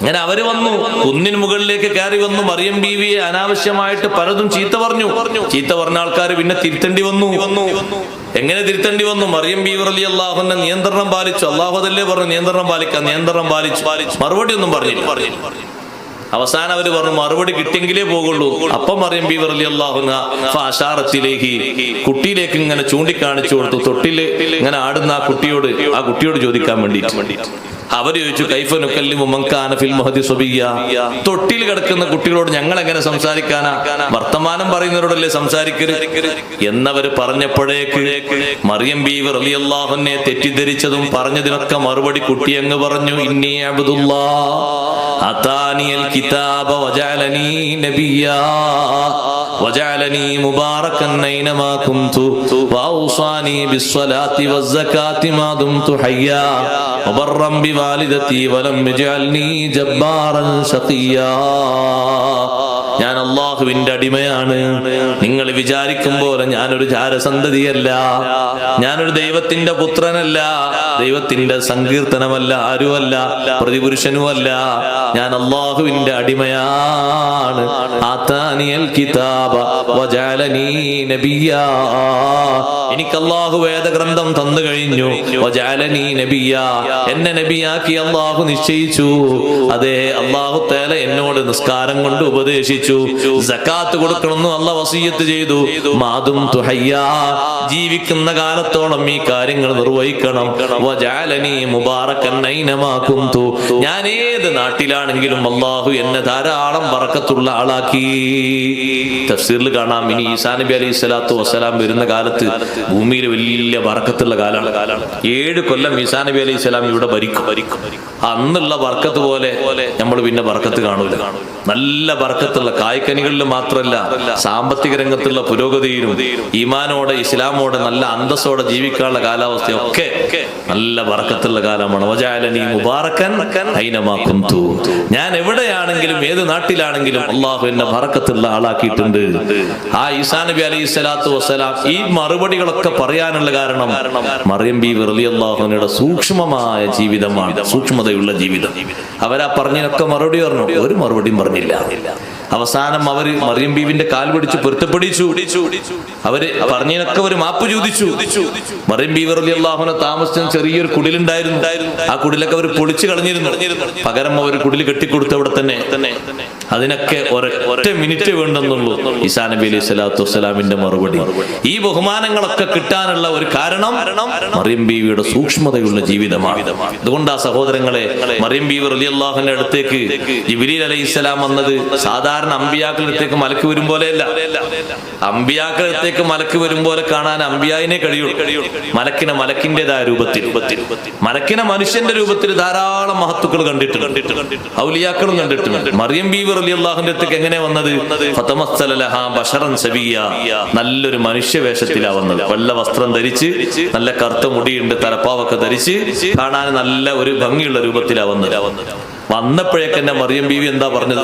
അങ്ങനെ അവര് വന്നു, കുന്നിന് മുകളിലേക്ക് കയറി വന്നു. മറിയം ബീവിയെ അനാവശ്യമായിട്ട് പലതും ചീത്ത പറഞ്ഞു. ചീത്ത പറഞ്ഞ ആൾക്കാർ പിന്നെ തിരുത്തേണ്ടി വന്നു. എങ്ങനെ തിരുത്തേണ്ടി വന്നു? മറിയം ബീവി റളിയല്ലാഹു അൻഹ നിയന്ത്രണം പാലിച്ചു. അല്ലാഹു അതല്ലേ പറഞ്ഞു നിയന്ത്രണം പാലിക്കാൻ, നിയന്ത്രണം പാലിച്ചു. മറുപടി ഒന്നും പറഞ്ഞില്ല. അവസാനം അവര് പറഞ്ഞു മറുപടി കിട്ടിയെങ്കിലേ പോകുള്ളൂ. അപ്പം മറിയം ബീവി റളിയല്ലാഹു അൻഹ ഫഅശാറത്തിലേഹി, കുട്ടിയിലേക്ക് ഇങ്ങനെ ചൂണ്ടിക്കാണിച്ചു കൊടുത്തു. തൊട്ടില് ഇങ്ങനെ ആടുന്ന ആ കുട്ടിയോട് ചോദിക്കാൻ വേണ്ടിയിട്ട് അവര് ചോദിച്ചു, കൈഫ നുകല്ലിമു മൻ കാന ഫിൽ മഹദി സബിയ്യ, തൊട്ടിൽ കിടക്കുന്ന കുട്ടികളോട് ഞങ്ങൾ എങ്ങനെ സംസാരിക്കാനാ? വർത്തമാനം പറയുന്നവരോടല്ലേ സംസാരിക്കരുത് എന്നവര് പറഞ്ഞപ്പോഴേക്ക് മറിയം ബീവി റളിയല്ലാഹു അൻഹയെ തെറ്റിദ്ധരിച്ചതും പറഞ്ഞതിനൊക്കെ മറുപടി കുട്ടി അങ്ങ് പറഞ്ഞു, ഇന്നി അബ്ദുല്ലാഹ് അതാനിയൽ കിതാബ വജഅലനി നബിയ്യാ വജഅലനി മുബാറകൻ ഐനമാ കുന്തു വഔസാനി ബിസ്സലാത്തി വസ്സകാത്തി മാ ദുംതു ഹയ്യാ വബർറൻ ബിവാലിദതി വലം യജഅൽനി ജബ്ബാറൻ ശഖിയ്യാ. ഞാൻ അല്ലാഹുവിന്റെ അടിമയാണ്. നിങ്ങൾ വിചാരിക്കും പോലെ ഞാനൊരു ജാരസന്തതിയല്ല, ഞാനൊരു ദൈവത്തിന്റെ പുത്രനല്ല, ദൈവത്തിന്റെ സങ്കീർത്തനമല്ല, ആരുമല്ല, പ്രതിപുരുഷനുമല്ല. ഞാൻ അല്ലാഹുവിന്റെ അടിമയാണ്. ആതാനിയൽ കിതാബ വജഅലനി നബിയ്യാ, എനിക്ക് അല്ലാഹു വേദഗ്രന്ഥം തന്നു കഴിഞ്ഞു. വജഅലനി നബിയ്യാ, എന്നെ നബിയാക്കി അല്ലാഹു നിശ്ചയിച്ചു. അതെ, അല്ലാഹു തആല എന്നോട് നിസ്കാരം കൊണ്ട് ഉപദേശിച്ചു, സകാത്ത് കൊടുക്കണമെന്ന് അല്ലാഹു വസിയത്ത് ചെയ്തു. മാദും തുഹയ്യാ, ജീവിക്കുന്ന കാലത്തോളം ഈ കാര്യങ്ങൾ നിർവഹിക്കണം. വജഅലനി മുബാറകൻ ഐനമാ കുന്തു, ഞാൻ ഏത് നാട്ടിലാണെങ്കിലും അല്ലാഹു എന്നെ ധാരാളം ബറക്കത്തുള്ള ആളാക്കി. തഫ്സീറിൽ കാണാം, ഇനി ഈസാ നബി അലൈഹി സ്വലാത്തു വസ്സലാം വരുന്ന കാലത്ത് ഭൂമിയിൽ വലിയ ബറക്കത്തുള്ള കാലമാണ്. 7 കൊല്ലം ഈസാ നബി അലൈഹി സ്വലാം ഇവിടെ ഭരിക്കും. അന്നുള്ള ബർക്കത്ത് പോലെ നമ്മൾ പിന്നെ ബർക്കത്ത് കാണൂല. നല്ല ബർക്കത്തുള്ള കായ്ക്കനികളിൽ മാത്രമല്ല, സാമ്പത്തിക രംഗത്തുള്ള പുരോഗതിയിലും ഈമാനോടെ ഇസ്ലാമോടെ നല്ല അന്തസ്സോടെ ജീവിക്കാനുള്ള കാലാവസ്ഥയൊക്കെ നല്ല ബർക്കത്തുള്ള കാലമാണ്. വജഅലനി മുബാറകൻ ഐനമാ കുന്തു, ഞാൻ എവിടെയാണെങ്കിലും ഏത് നാട്ടിലാണെങ്കിലും അല്ലാഹു എന്നെ ബർക്കത്തുള്ള ആളാക്കിയിട്ടുണ്ട്. ആ ഈസാ നബി അലൈഹി സ്വലാത്തു വസ്സലാം ഈ മറുപടികൾ മറുപടികളൊക്കെ പറയാനുള്ള കാരണം മറിയം ബീവി റളിയല്ലാഹു അൻഹയുടെ സൂക്ഷ്മമായ ജീവിതമാണ്, സൂക്ഷ്മതയുള്ള ജീവിതം. അവരാ പറഞ്ഞതിനൊക്കെ മറുപടി പറഞ്ഞു, ഒരു മറുപടിയും പറഞ്ഞില്ല. അവസാനം അവര് മറിയം ബീവിന്റെ കാൽ പിടിച്ച് പൊരുത്തപ്പെടിച്ചു. അവര് പറഞ്ഞതിനൊക്കെ ഒരു മാപ്പ് ചോദിച്ചു. മറിയം ബീവി റളിയല്ലാഹു അൻഹ താമസിച്ച ചെറിയൊരു കുടിലുണ്ടായിരുന്നു. ആ കുടിലൊക്കെ അവർ പൊളിച്ചു കളഞ്ഞിരുന്നു. പകരം അവർ കുടിൽ കെട്ടിക്കൊടുത്തു അവിടെ തന്നെ. അതിനൊക്കെ ഒരൊറ്റ മിനിറ്റ് വേണ്ടെന്നുള്ളൂ ഈസാ നബി അലൈഹി സ്വലാത്തു വസ്സലാമിന്റെ മറുപടി. ഈ ബഹുമാനങ്ങളൊക്കെ കിട്ടാനുള്ള ഒരു കാരണം മറിയം ബീവിയുടെ സൂക്ഷ്മതയുള്ള ജീവിതമാണ്. അതുകൊണ്ട് ആ സഹോദരങ്ങളെ, മറിയം ബീവി റളിയല്ലാഹു അൻഹയുടെ അടുത്തേക്ക് ജിബ്രീൽ അലൈഹിസ്സലാം വന്നത് സാധാരണ അമ്പിയാക്കളുടെ അടുത്തേക്ക് മലക്ക് വരും പോലെയല്ല. അമ്പിയാക്കളുടെ അടുത്തേക്ക് മലക്ക് വരും പോലെ കാണാൻ അമ്പിയായിനെ കഴിയുള്ളൂ. മലക്കിന്റേതായ രൂപത്തിൽ, മലക്കിനെ മനുഷ്യന്റെ രൂപത്തിൽ ധാരാളം മഹത്തുക്കൾ കണ്ടിട്ടുണ്ട്, ഔലിയാക്കളും കണ്ടിട്ടുണ്ട്. മറിയം ബീവി റളിയല്ലാഹുവിന്റെ അടുത്തേക്ക് എങ്ങനെ വന്നത്? ഫതമസ്സല ലഹാ ബശറൻ സവിയ്യ, നല്ലൊരു മനുഷ്യവേഷത്തിലാ വന്നത്. വെള്ള വസ്ത്രം ധരിച്ച്, നല്ല കറുത്ത മുടിയുണ്ട്, തലപ്പാവൊക്കെ ധരിച്ച്, കാണാൻ നല്ല ഒരു ഭംഗിയുള്ള രൂപത്തിലാ വന്നത്. വന്നപ്പോഴേക്കെന്നെ മറിയം ബീവി എന്താ പറഞ്ഞത്?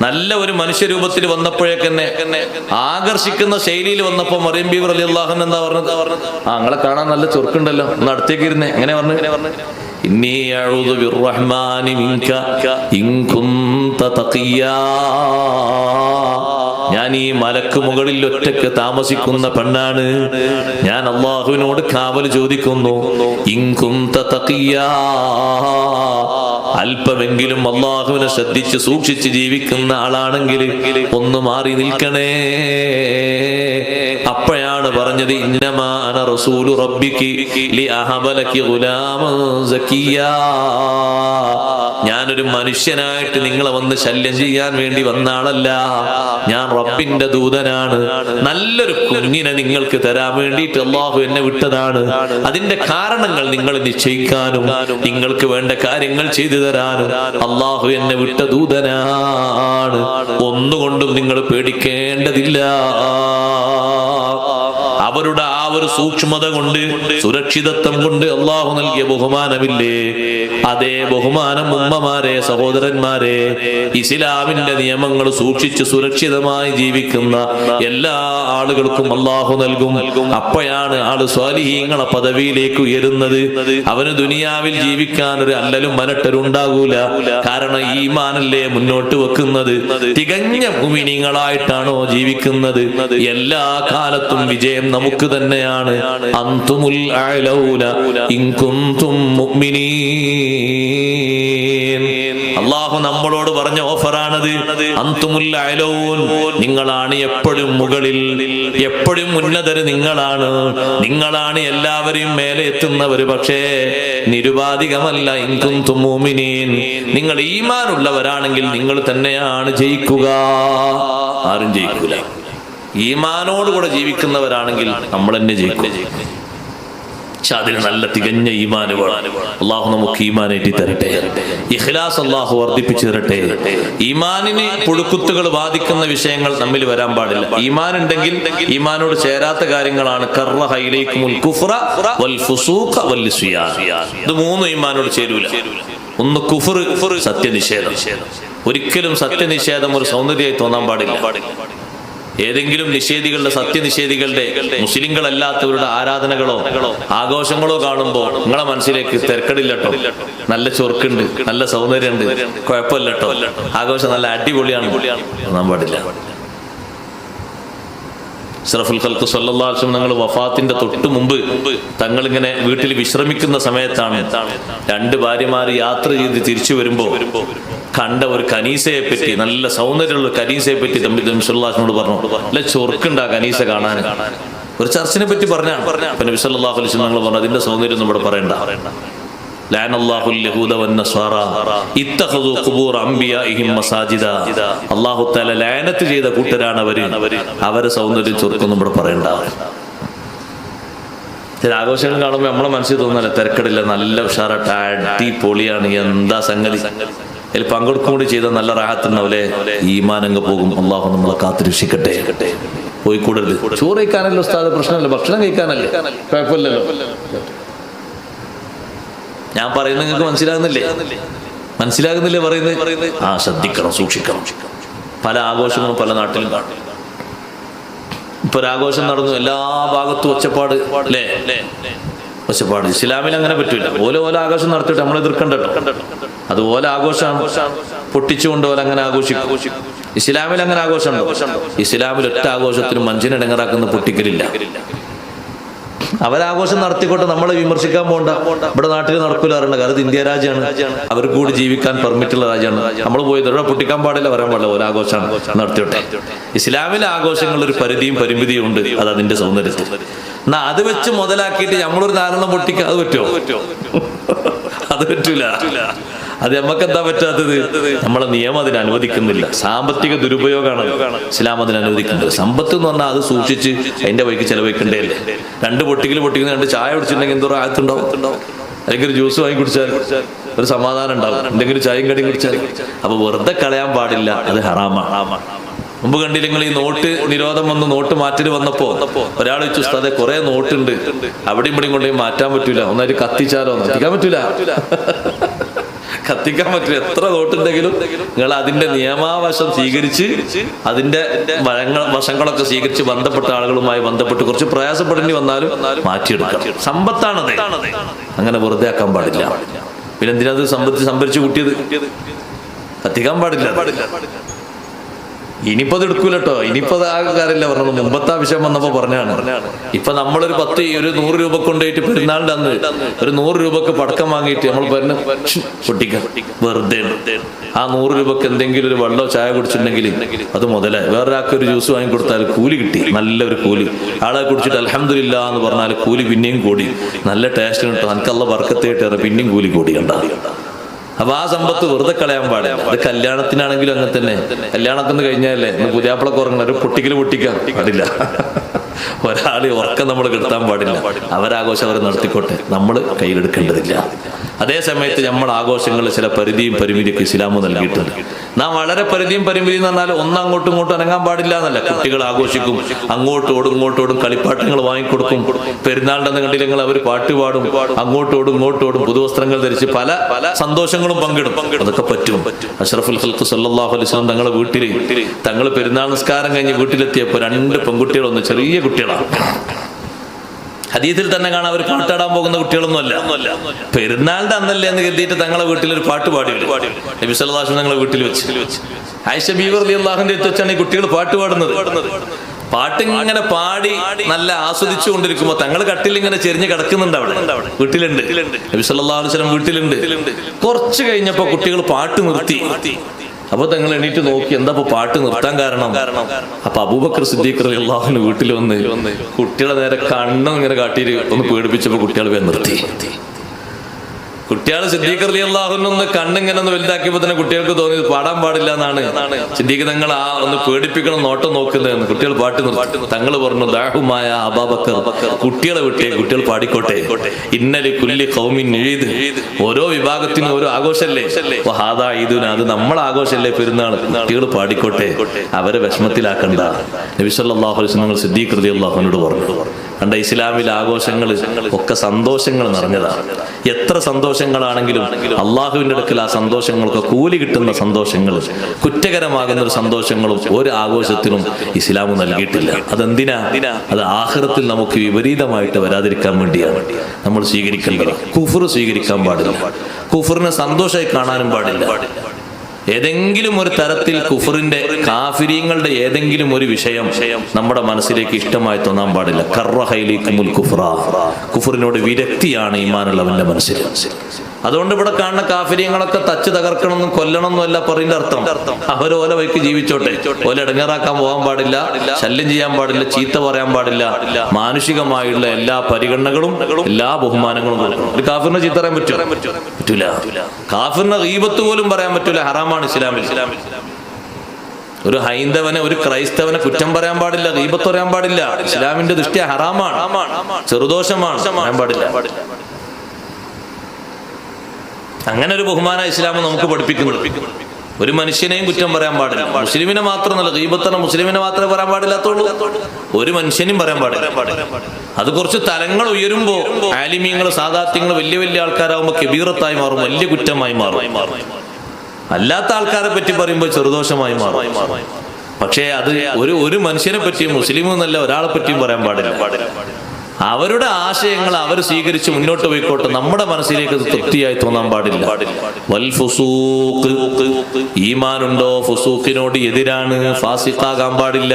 നല്ല ഒരു മനുഷ്യരൂപത്തിൽ വന്നപ്പോഴേക്കെന്നെ ആകർഷിക്കുന്ന ശൈലിയിൽ വന്നപ്പോ മറിയം ബീവി റളിയല്ലാഹു അൻഹ എന്താ പറഞ്ഞത്? നിങ്ങളെ കാണാൻ നല്ല ചൊറുക്കുണ്ടല്ലോ, ഒന്ന് അടുത്തേക്ക് ഇരുന്നേ. എങ്ങനെ പറഞ്ഞു? ഇന്നി അഊദു ബിർറഹ്മാനി മിൻക ഇൻ കുൻത തഖിയാ, ഞാൻ ഈ മലക്ക് മുകളിൽ ഒറ്റയ്ക്ക് താമസിക്കുന്ന പെണ്ണാണ്. ഞാൻ അല്ലാഹുവിനോട് കാവൽ ചോദിക്കുന്നു. ഇൻ കുൻത തഖിയാ, അല്പമെങ്കിലും അല്ലാഹുവിനെ ശ്രദ്ധിച്ച് സൂക്ഷിച്ച് ജീവിക്കുന്ന ആളാണെങ്കിൽ ഒന്ന് മാറി നിൽക്കണേ. അപ്പോഴാണ് പറഞ്ഞത്, ഇന്നമാ അന റസൂലു റബ്ബികി ലിഅഹബ ലകി ഗുലാമൻ സക്കിയാ, ഞാനൊരു മനുഷ്യനായിട്ട് നിങ്ങളെ വന്ന് ശല്യം ചെയ്യാൻ വേണ്ടി വന്ന ആളല്ല, ഞാൻ റബ്ബിന്റെ ദൂതനാണ്. നല്ലൊരു കുഞ്ഞിനെ നിങ്ങൾക്ക് തരാൻ വേണ്ടിയിട്ട് അല്ലാഹു എന്നെ വിട്ടതാണ്. അതിന്റെ കാരണങ്ങൾ നിങ്ങൾ നിശ്ചയിക്കാനും നിങ്ങൾക്ക് വേണ്ട കാര്യങ്ങൾ ചെയ്തു തരാനും അല്ലാഹു എന്നെ വിട്ട ദൂതനാണ്. ഒന്നുകൊണ്ടും നിങ്ങൾ പേടിക്കേണ്ടതില്ല. അവരുടെ ആ ഒരു സൂക്ഷ്മത കൊണ്ട്, സുരക്ഷിതത്വം കൊണ്ട് അല്ലാഹു നൽകിയ ബഹുമാനമില്ലേ, അതേ ബഹുമാനം ഉമ്മമാരെ, സഹോദരന്മാരെ, ഇസ്ലാമിന്റെ നിയമങ്ങൾ സൂക്ഷിച്ച് സുരക്ഷിതമായി ജീവിക്കുന്ന എല്ലാ ആളുകൾക്കും അല്ലാഹു നൽകും. അപ്പോഴാണ് ആള് സ്വാലിഹീങ്ങളെ പദവിയിലേക്ക് ഉയരുന്നത്. അവന് ദുനിയാവിൽ ജീവിക്കാൻ ഒരു അല്ലലും മലട്ടലും ഉണ്ടാകൂല. കാരണം ഈമാനല്ലേ മുന്നോട്ട് വെക്കുന്നത്. തികഞ്ഞ മുഅ്മിനീങ്ങളായിട്ടാണോ ജീവിക്കുന്നത്? എല്ലാ കാലത്തും വിജയം നമുക്ക് തന്നെയാണ്. അൻതുമുൽ അഅലൗന ഇൻ കുൻതും മുഅ്മിനീൻ. അല്ലാഹു നമ്മളോട് പറഞ്ഞ ഓഫറാണത്. അൻതുമുൽ അഅലൗൻ, നിങ്ങളാണ് എപ്പോഴും മുകളിൽ, എപ്പോഴും ഉന്നതര് നിങ്ങളാണ്. നിങ്ങളാണ് എല്ലാവരെയും മേലെ എത്തുന്നവര്. പക്ഷേ നിരുപാധികമല്ല. ഇൻ കുൻതും മുഅ്മിനീൻ, നിങ്ങൾ ഈമാനുള്ളവരാണെങ്കിൽ നിങ്ങൾ തന്നെയാണ് ജയിക്കുക, ആരും ജയിക്കൂല. ഈമാനോടുകൂടെ ജീവിക്കുന്നവരാണെങ്കിൽ നമ്മൾ തന്നെ ജയിക്കും. പക്ഷെ അതിന് നല്ല തികഞ്ഞ ഈമാന് വേണം. അള്ളാഹു നമുക്ക് ഈമാനേറ്റി തരട്ടെ. ഇഖ്ലാസ് അള്ളാഹു വർദ്ധിപ്പിച്ചു തരട്ടെ. ഈമാനിന് പുഴുക്കുത്തുകൾ ബാധിക്കുന്ന വിഷയങ്ങൾ നമ്മിൽ വരാൻ പാടില്ല. ഈമാൻ ഉണ്ടെങ്കിൽ ഈമാനോട് ചേരാത്ത കാര്യങ്ങളാണ് കറഹ ഇലൈക്കുമുൽ കുഫ്റ വൽ ഫുസൂഖ വൽ ഇസ്യാൻ. ഇത് മൂന്നും ഈമാനോട് ചേരൂല. ഒന്ന് കുഫ്ർ, സത്യനിഷേധം. ഒരിക്കലും സത്യനിഷേധം ഒരു സൗന്ദര്യമായി തോന്നാൻ പാടില്ല. ഏതെങ്കിലും നിഷേധികളുടെ, സത്യനിഷേധികളുടെ, മുസ്ലിങ്ങളല്ലാത്തവരുടെ ആരാധനകളോ ആഘോഷങ്ങളോ കാണുമ്പോൾ നിങ്ങളെ മനസ്സിലേക്ക് തിരക്കടില്ലട്ടോ, നല്ല ചൊറുക്കുണ്ട്, നല്ല സൗന്ദര്യമുണ്ട്, കുഴപ്പമില്ലട്ടോ, ആഘോഷം നല്ല അടിപൊളിയാണ് തോന്നാൻ പാടില്ല. അഷ്റഫുൽ ഖൽഖ് സല്ലല്ലാഹു അലൈഹി വസല്ലം തങ്ങൾ വഫാത്തിന്റെ തൊട്ട് മുമ്പ് തങ്ങൾ ഇങ്ങനെ വീട്ടിൽ വിശ്രമിക്കുന്ന സമയത്താണ് രണ്ട് ഭാര്യമാർ യാത്ര ചെയ്ത് തിരിച്ചു വരുമ്പോ കണ്ട ഒരു കനീസയെ പറ്റി, നല്ല സൗന്ദര്യമുള്ള കനീസയെ പറ്റി നബി സല്ലല്ലാഹു അലൈഹി വസല്ലം പറഞ്ഞു. അല്ല ചൊറുക്കുണ്ട് ആ കനീസ കാണാൻ. ഒരു ചർച്ചിനെ പറ്റി പറഞ്ഞാണ്. നബി സല്ലല്ലാഹു അലൈഹി വസല്ലം പറഞ്ഞു, അതിന്റെ സൗന്ദര്യം ഒന്നും ഇവിടെ പറയണ്ട. അല്ലാഹു തആല ലഅനത്ത് ചെയ്ത കൂട്ടരാണ് അവര്. അവരെ സൗന്ദര്യം ചൊറുക്കൊന്നും ഇവിടെ പറയണ്ട. ചില ആഘോഷങ്ങൾ കാണുമ്പോൾ നമ്മളെ മനസ്സിൽ തോന്നല്ല, തിരക്കടില്ല, നല്ല ഉഷാറായിട്ട് അടിപൊളിയാണ്, എന്താ സംഗതി. അതിൽ പങ്കെടുക്കും കൂടി ചെയ്ത നല്ല റാഹത്തുണ്ടാവില്ലേ, ഈമാനങ്ങ് പോകും. അള്ളാഹു നമ്മളെ കാത്തുരക്ഷിക്കട്ടെ. പോയിക്കൂടരുത്. ചോറ് കഴിക്കാനല്ലോ ഉസ്താദ്, പ്രശ്നമല്ല. ഭക്ഷണം കഴിക്കാനല്ലേ, കുഴപ്പമില്ലല്ലോ. ഞാൻ പറയുന്നത് നിങ്ങൾക്ക് മനസ്സിലാകുന്നില്ലേ പറയുന്നത്? ശ്രദ്ധിക്കണം, സൂക്ഷിക്കണം. പല ആഘോഷങ്ങളും പല നാട്ടിലും കാണും. ഇപ്പൊ ഒരാഘോഷം നടന്നു, എല്ലാ ഭാഗത്തും ഒച്ചപ്പാട് അല്ലേ, ഒച്ചപ്പാട്. ഇസ്ലാമിൽ അങ്ങനെ പറ്റൂല. ഓല ആഘോഷം നടത്തിയിട്ട് നമ്മൾ എതിർക്കണ്ടോ? അതുപോലെ ആഘോഷമാണ്, പൊട്ടിച്ചുകൊണ്ട് പോലെ അങ്ങനെ ആഘോഷിക്കും. ഇസ്ലാമിൽ അങ്ങനെ ആഘോഷമുണ്ടോ? ഇസ്ലാമിൽ ഒറ്റ ആഘോഷത്തിനും മനുഷ്യനിടങ്ങറാക്കുന്ന പൊട്ടിക്കലില്ല. അവരാഘോഷം നടത്തിക്കൊണ്ട് നമ്മളെ വിമർശിക്കാൻ പോകണ്ട. ഇവിടെ നാട്ടിൽ നടക്കൂല അറിയണ്ട, കാരണം ഇത് ഇന്ത്യ രാജ്യമാണ്, അവർ കൂടി ജീവിക്കാൻ പെർമിറ്റുള്ള രാജ്യമാണ്. നമ്മൾ പോയി ഇവിടെ പൊട്ടിക്കാൻ പാടില്ല, പറയാൻ പാടില്ല, ഒരാഘോഷമാണ് നടത്തിയോട്ടെ. ഇസ്ലാമിലെ ആഘോഷങ്ങളിൽ ഒരു പരിധിയും പരിമിതിയും ഉണ്ട്, അത് അതിന്റെ സൗന്ദര്യത്തിൽ. എന്നാ അത് വെച്ച് മുതലാക്കിയിട്ട് നമ്മളൊരു ധാരണ പൊട്ടിക്കാൻ അത് പറ്റുമോ? അത് പറ്റൂല. അത് നമുക്ക് എന്താ പറ്റാത്തത്? നമ്മളെ നിയമം അതിന് അനുവദിക്കുന്നില്ല. സാമ്പത്തിക ദുരുപയോഗമാണ് ഇസ്ലാം അതിന് അനുവദിക്കുന്നത്. സമ്പത്ത് എന്ന് പറഞ്ഞാൽ അത് സൂക്ഷിച്ച് അതിന്റെ വഴിക്ക് ചെലവഴിക്കണ്ടേ അല്ലേ? രണ്ട് പൊട്ടിക്കുന്ന രണ്ട് ചായ കുടിച്ചിട്ടുണ്ടെങ്കിൽ എന്തോ ആയത്തുണ്ടാവും, അല്ലെങ്കിൽ ഒരു ജ്യൂസ് വാങ്ങി കുടിച്ചാൽ ഒരു സമാധാനം ഉണ്ടാവും, എന്തെങ്കിലും ചായയും കടിയും കുടിച്ചാൽ. അപ്പൊ വെറുതെ കളയാൻ പാടില്ല, അത് ഹറാമാണ്. മുമ്പ് കണ്ടില്ലെങ്കിൽ ഈ നോട്ട് നിരോധം വന്ന് നോട്ട് മാറ്റൽ വന്നപ്പോ ഒരാൾ ചോദിച്ചു, ഉസ്താദേ കുറെ നോട്ടുണ്ട്, അവിടെയും ഇവിടെയും കൊണ്ടുപോയി മാറ്റാൻ പറ്റൂല, ഒന്നായിട്ട് കത്തിച്ചാലോ? കത്തിക്കാൻ പറ്റൂല. എത്ര നോട്ടുണ്ടെങ്കിലും നിങ്ങൾ അതിന്റെ നിയമാവശം സ്വീകരിച്ച് അതിന്റെ വശങ്ങളൊക്കെ സ്വീകരിച്ച് ബന്ധപ്പെട്ട ആളുകളുമായി ബന്ധപ്പെട്ട് കുറച്ച് പ്രയാസപ്പെടേണ്ടി വന്നാലും മാറ്റിയെടുക്കണം. സമ്പത്താണത്, അങ്ങനെ വെറുതെ ആക്കാൻ പാടില്ല. പിന്നെ എന്തിനത് സംഭരിച്ചു കൂട്ടിയത്? കത്തിക്കാൻ പാടില്ല. ഇനിയിപ്പോ അത് എടുക്കൂല കേട്ടോ. ഇനിയിപ്പോ അത് ആകാറില്ല പറഞ്ഞത്. മുമ്പത്തെ വിഷയം വന്നപ്പോ പറഞ്ഞാണ്. ഇപ്പൊ നമ്മളൊരു 100 രൂപ കൊണ്ടുപോയിട്ട് പെരുന്നാളിന്റെ അന്ന് ഒരു 100 രൂപക്ക് പടക്കം വാങ്ങിയിട്ട് നമ്മൾ പറഞ്ഞ പൊട്ടിക്കാം, വെറുതെ. ആ 100 രൂപക്ക് എന്തെങ്കിലും ഒരു വെള്ളമോ ചായ കുടിച്ചിട്ടുണ്ടെങ്കിൽ അത് മുതലായി. വേറൊരാൾക്ക് ഒരു ജ്യൂസ് വാങ്ങി കൊടുത്താൽ കൂലി കിട്ടി, നല്ലൊരു കൂലി. ആളെ കുടിച്ചിട്ട് അൽഹംദുലില്ലാ എന്ന് പറഞ്ഞാൽ കൂലി പിന്നെയും കൂടി, നല്ല ടേസ്റ്റ് കിട്ടും, എനിക്കല്ല ബർക്കത്ത് കിട്ടിയാൽ പിന്നെയും കൂലി കൂടി കണ്ടാ. അപ്പൊ ആ സമ്പത്ത് വെറുതെ കളയാൻ പാടില്ല. അത് കല്യാണത്തിനാണെങ്കിലും അങ്ങനെ തന്നെ. കല്യാണമൊക്കെ ഒന്ന് കഴിഞ്ഞാലേ പുതിയാപ്പിളക്ക് ഉറങ്ങുന്ന ഒരു പൊട്ടിക്കാൻ പാടില്ല. ഒരാളെ ഉറക്കം നമ്മൾ കിട്ടാൻ പാടില്ല. അവരാഘോഷം അവർ നടത്തിക്കോട്ടെ, നമ്മൾ കയ്യിലെടുക്കേണ്ടതില്ല. അതേ സമയത്ത് നമ്മൾ ആഘോഷങ്ങളിൽ ചില പരിധിയും പരിമിതിയൊക്കെ ഇസ്ലാം നൽകിയിട്ടുണ്ട്. നാം വളരെ പരിധിയും പരിമിതി എന്ന് പറഞ്ഞാൽ അങ്ങോട്ടും ഇങ്ങോട്ടും അനങ്ങാൻ പാടില്ല എന്നല്ല. കുട്ടികൾ ആഘോഷിക്കും, അങ്ങോട്ടോടും കളിപ്പാട്ടങ്ങൾ വാങ്ങിക്കൊടുക്കും. പെരുന്നാളിന്റെ കണ്ടില്ലെങ്കിൽ അവർ പാട്ട് പാടും, അങ്ങോട്ടോടും പുതുവസ്ത്രങ്ങൾ ധരിച്ച് പല സന്തോഷങ്ങളും പങ്കിടും. അതൊക്കെ പറ്റും. അഷ്റഫുൽ ഖൽഖ് സല്ലല്ലാഹു അലൈഹി വസല്ലം തങ്ങളുടെ വീട്ടിൽ തങ്ങൾ പെരുന്നാൾ നിസ്കാരം കഴിഞ്ഞ് വീട്ടിലെത്തിയപ്പോൾ 2 പെൺകുട്ടികളൊന്ന് ചെറിയ കുട്ടികളാണ്. ഹദീസിൽ തന്നെ കാണാൻ അവർ പാട്ടാടാൻ പോകുന്ന കുട്ടികളൊന്നും അല്ല. പെരുന്നാളിന്റെ അന്നല്ലേ എന്ന് കരുതിയിട്ട് തങ്ങളെ വീട്ടിൽ ഒരു പാട്ട് പാടി നബി സല്ലല്ലാഹു അലൈഹി വസല്ലം തങ്ങളെ വീട്ടിൽ വെച്ച് ആയിഷ ബീവി റളിയല്ലാഹു അൻഹ അടുത്ത് വെച്ചാണ് ഈ കുട്ടികൾ പാട്ട് പാടുന്നത്. പാട്ട് ഇങ്ങനെ പാടി നല്ല ആസ്വദിച്ചു കൊണ്ടിരിക്കുമ്പോ തങ്ങൾ കട്ടിൽ ഇങ്ങനെ ചെരിഞ്ഞ് കിടക്കുന്നുണ്ട്. അവിടെ വീട്ടിലുണ്ട്, നബി സല്ലല്ലാഹു അലൈഹി വസല്ലം വീട്ടിലുണ്ട്. കുറച്ച് കഴിഞ്ഞപ്പോ കുട്ടികൾ പാട്ട് നിർത്തി. അപ്പൊ തങ്ങൾ എണീറ്റ് നോക്കി, എന്താ പാട്ട് നിർത്താൻ കാരണം? അപ്പൊ അബൂബക്കർ സിദ്ദീഖ് റളിയല്ലാഹു അൻഹു വീട്ടിൽ വന്ന് കുട്ടികളെ നേരെ കണ്ണം ഇങ്ങനെ കാട്ടിയിട്ട് ഒന്ന് പേടിപ്പിച്ചപ്പോ കുട്ടികൾ നിർത്തി. കുട്ടികൾ സിദ്ദീഖ് റളിയല്ലാഹു അൻഹു ഒന്ന് കണ്ണിങ്ങനെ ഒന്ന് വലുതാക്കിയപ്പോ തന്നെ കുട്ടികൾക്ക് തോന്നിയത് പാടാൻ പാടില്ല എന്നാണ്. സിദ്ദീഖ് തങ്ങൾ ആ ഒന്ന് പേടിപ്പിക്കണം നോട്ടം നോക്കുന്നതെന്ന്. കുട്ടികൾ പാട്ട് നിർത്തി. തങ്ങൾ പറഞ്ഞു, ദാഹുമായ അബൂബക്കർ, കുട്ടികളെ വിട്ടേ, കുട്ടികൾ പാടിക്കോട്ടെ. ഇന്നലി കുല്ലി ഖൗമിൻ ഈദ്, ഓരോ വിഭാഗത്തിനും ഓരോ ആഘോഷല്ലേ. വഹാദാ ഈദുന, അത് നമ്മളെ ആഘോഷല്ലേ പെരുന്നാൾ, കുട്ടികൾ പാടിക്കോട്ടെ, അവരെ വിഷമത്തിലാക്കണ്ട. നബി സല്ലല്ലാഹു അലൈഹി വസല്ലം സിദ്ദീഖ് റളിയല്ലാഹു അൻഹു പറഞ്ഞു. കണ്ട, ഇസ്ലാമിലെ ആഘോഷങ്ങൾ ഒക്കെ സന്തോഷങ്ങൾ നിറഞ്ഞതാണ്. എത്ര സന്തോഷങ്ങളാണെങ്കിലും അള്ളാഹുവിന്റെ അടുക്കൽ ആ സന്തോഷങ്ങൾക്ക് കൂലി കിട്ടുന്ന സന്തോഷങ്ങൾ, കുറ്റകരമാകുന്ന ഒരു സന്തോഷങ്ങളും ഒരു ആഘോഷത്തിനും ഇസ്ലാം നൽകിയിട്ടില്ല. അതെന്തിനാ? അത് ആഖിറത്തിൽ നമുക്ക് വിപരീതമായിട്ട് വരാതിരിക്കാൻ വേണ്ടിയാണ് നമ്മൾ സ്വീകരിക്കേണ്ടത്. കുഫ്ർ സ്വീകരിക്കാൻ പാടില്ല, കുഫ്റിനെ സന്തോഷമായി കാണാനും പാടില്ല. ഏതെങ്കിലും ഒരു തരത്തിൽ കുഫറിന്റെ കാഫിരീങ്ങളുടെ ഏതെങ്കിലും ഒരു വിഷയം നമ്മുടെ മനസ്സിലേക്ക് ഇഷ്ടമായി തോന്നാൻ പാടില്ല. കർറഹൈലിക്കുമുൽ കുഫ്റ, കുഫറിനോട് വിരക്തിയാണ് ഈമാനുള്ളവന്റെ മനസ്സിൽ. അതുകൊണ്ട് ഇവിടെ കാണുന്ന കാഫിരീങ്ങളൊക്കെ തച്ച് തകർക്കണമെന്നും കൊല്ലണമെന്നും അല്ല പറയുന്ന അർത്ഥം. അവർ ഓല വൈക്ക് ജീവിച്ചോട്ടെ, ഓല ഇടങ്ങേറാക്കാൻ പോകാൻ പാടില്ല, ശല്യം ചെയ്യാൻ പാടില്ല, ചീത്ത പറയാൻ പാടില്ല. മാനുഷികമായുള്ള എല്ലാ പരിഗണനകളും എല്ലാ ബഹുമാനങ്ങളും കൊടുക്കണം. ഒരു കാഫിറിനെ ചീത്ത പറയാൻ പറ്റൂല. കാഫിറിനെ ഗീബത്ത് പോലും പറയാൻ പറ്റൂല, ഹറാമാണ് ഇസ്ലാമിൽ. ഒരു ഹൈന്ദവനെ ഒരു ക്രൈസ്തവനെ കുറ്റം പറയാൻ പാടില്ല, ഗീബത്ത് പറയാൻ പാടില്ല. ഇസ്ലാമിന്റെ ദൃഷ്ടിയ ഹറാമാണ്, ചെറുദോഷമാണ്, പറയാൻ പാടില്ല. അങ്ങനെ ഒരു ബഹുമാന ഇസ്ലാം നമുക്ക് പഠിപ്പിക്കുന്നു. ഒരു മനുഷ്യനെയും കുറ്റം പറയാൻ പാടില്ല. മുസ്ലിമിനെ മാത്രമല്ല, ഗീബത്തന മുസ്ലിമിനെ മാത്രമേ പറയാൻ പാടില്ലാത്തുള്ളൂ, ഒരു മനുഷ്യനെയും പറയാൻ പാടില്ല. അത് കുറച്ച് തലങ്ങൾ ഉയരുമ്പോ ആലിമീങ്ങൾ സാദാത്യങ്ങൾ വലിയ വലിയ ആൾക്കാരാകുമ്പോ കബീറത്തായി മാറും, വലിയ കുറ്റമായി മാറും. അല്ലാത്ത ആൾക്കാരെ പറ്റി പറയുമ്പോൾ ചെറുദോഷമായി മാറും. പക്ഷേ അത് ഒരു മനുഷ്യനെ പറ്റിയും മുസ്ലിം എന്നല്ല ഒരാളെ പറ്റിയും പറയാൻ പാടില്ല. അവരുടെ ആശയങ്ങൾ അവർ സ്വീകരിച്ച് മുന്നോട്ട് പോയിക്കോട്ടെ, നമ്മുടെ മനസ്സിലേക്ക് അത് തൃപ്തിയായി തോന്നാൻ പാടില്ല. വൽ ഫുസൂഖ്, ഈമാനുണ്ടോ ഫുസൂഖിനോട് എതിരാണ്, ഫാസിഖാകാൻ പാടില്ല.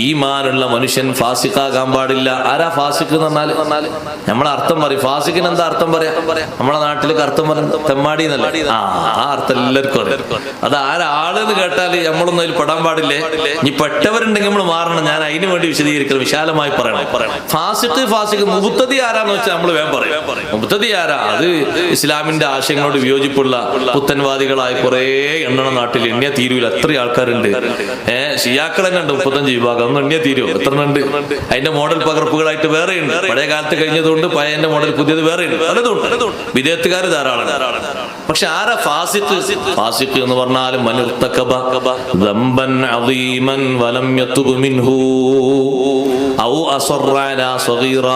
ഈമാനുള്ള മനുഷ്യൻ ഫാസിഖാകാൻ പാടില്ല. ആരാ ഫാസിഖ് എന്ന് പറഞ്ഞാൽ നമ്മളെ അർത്ഥം പറയും. ഫാസിഖിന് എന്താ അർത്ഥം പറയാ? നമ്മളെ നാട്ടിലേക്ക് അർത്ഥം പറയും തെമ്മാടി എന്നല്ല. ആ അർത്ഥം എല്ലാവർക്കും അറിയാം. അത് ആരാളെന്ന് കേട്ടാൽ നമ്മളൊന്നും അതിൽ പെടാൻ പാടില്ലേ. ഇനി പെട്ടവരുണ്ടെങ്കിൽ നമ്മൾ മാറണം. ഞാൻ അതിനു വേണ്ടി വിശദീകരിക്കണം, വിശാലമായി പറയണം. ഫാസിഖ് മുബ്തദി ആരാന്ന് വെച്ചാൽ നമ്മൾ വേഗം പറയും. മുബ്തദി ആരാ? അത് ഇസ്ലാമിന്റെ ആശയങ്ങളോട് വിയോജിപ്പുള്ള പുത്തൻവാദികളായ കുറെ എണ്ണണം നാട്ടിൽ എണ്ണിയ തീരൂല. എത്ര ആൾക്കാരുണ്ട്. ഷിയാക്കൾ തന്നെ ഉണ്ട് 35 വിഭാഗം. ഒന്നും എണ്ണിയ തീരുവോ? എത്ര ഉണ്ട്? അതിന്റെ മോഡൽ പകർപ്പുകളായിട്ട് വേറെ ഉണ്ട്. പഴയ കാലത്ത് കഴിഞ്ഞതുകൊണ്ട് പഴയന്റെ മോഡൽ പുതിയത് വേറെ ഉണ്ട്. പലതുണ്ട്. വിദേഹത്തുകാർ ധാരാളം. പക്ഷെ ആരാ ഫാസിഖ്? ഫാസിഖ് എന്ന് പറഞ്ഞാൽ മനിർതകബ ദംബൻ അദീമൻ വലം യതുബ് മിൻഹു ഔ അസറ അലാ സഗീറ,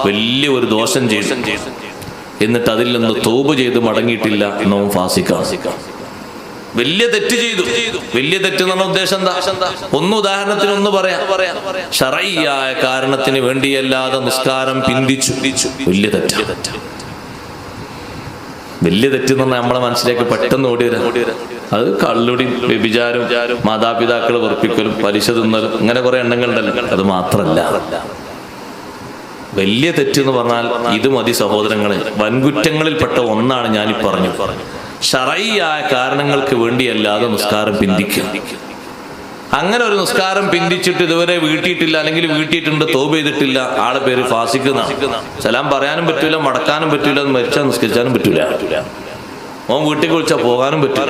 വലിയ ഒരു ദോഷം ചെയ്തു എന്നിട്ട് അതിൽ നിന്ന് തൗബ ചെയ്ത് മടങ്ങിയിട്ടില്ല എന്നവൻ ഫാസിഖാണ്. വലിയ തെറ്റ് ചെയ്തു. വലിയ തെറ്റ് എന്ന് പറഞ്ഞ ഉദ്ദേശം എന്താ? ഉദാഹരണത്തിന് ഒന്ന് പറയാം. ശർഈയായ കാരണത്തിന് വേണ്ടിയല്ലാതെ നിസ്കാരം പിന്തിച്ചു, വലിയ തെറ്റ്. വലിയ തെറ്റെന്ന് പറഞ്ഞാൽ നമ്മളെ മനസ്സിലേക്ക് പെട്ടെന്ന് ഓടി വരാം. അത് കള്ളുടി, വ്യഭിചാരം, മാതാപിതാക്കളെ വെറുപ്പിക്കലും, പലിശ തിന്നലും, ഇങ്ങനെ കുറെ എണ്ണങ്ങളുണ്ടല്ലോ. അത് മാത്രല്ല, വലിയ തെറ്റെന്ന് പറഞ്ഞാൽ ഇത് മതി സഹോദരങ്ങളെ. വൻകുറ്റങ്ങളിൽപ്പെട്ട ഒന്നാണ് ഞാനീ പറഞ്ഞു. ശർഈയായ കാരണങ്ങൾക്ക് വേണ്ടിയല്ലാതെ നിസ്കാരം പിന്തിക്കുക. അങ്ങനെ ഒരു നിസ്കാരം പിന്തിച്ചിട്ട് ഇതുവരെ വീട്ടിയിട്ടില്ല, അല്ലെങ്കിൽ വീട്ടിയിട്ടുണ്ട് തൗബ ചെയ്തിട്ടില്ല, ആളെ പേര് ഫാസിഖ് എന്നാണ്. സലാം പറയാനും പറ്റൂല, മടക്കാനും പറ്റൂല, മരിച്ചാൽ നിസ്കരിച്ചാനും പറ്റൂല. ഓൻ വീട്ടിൽ വിളിച്ചാൽ പോകാനും പറ്റൂല.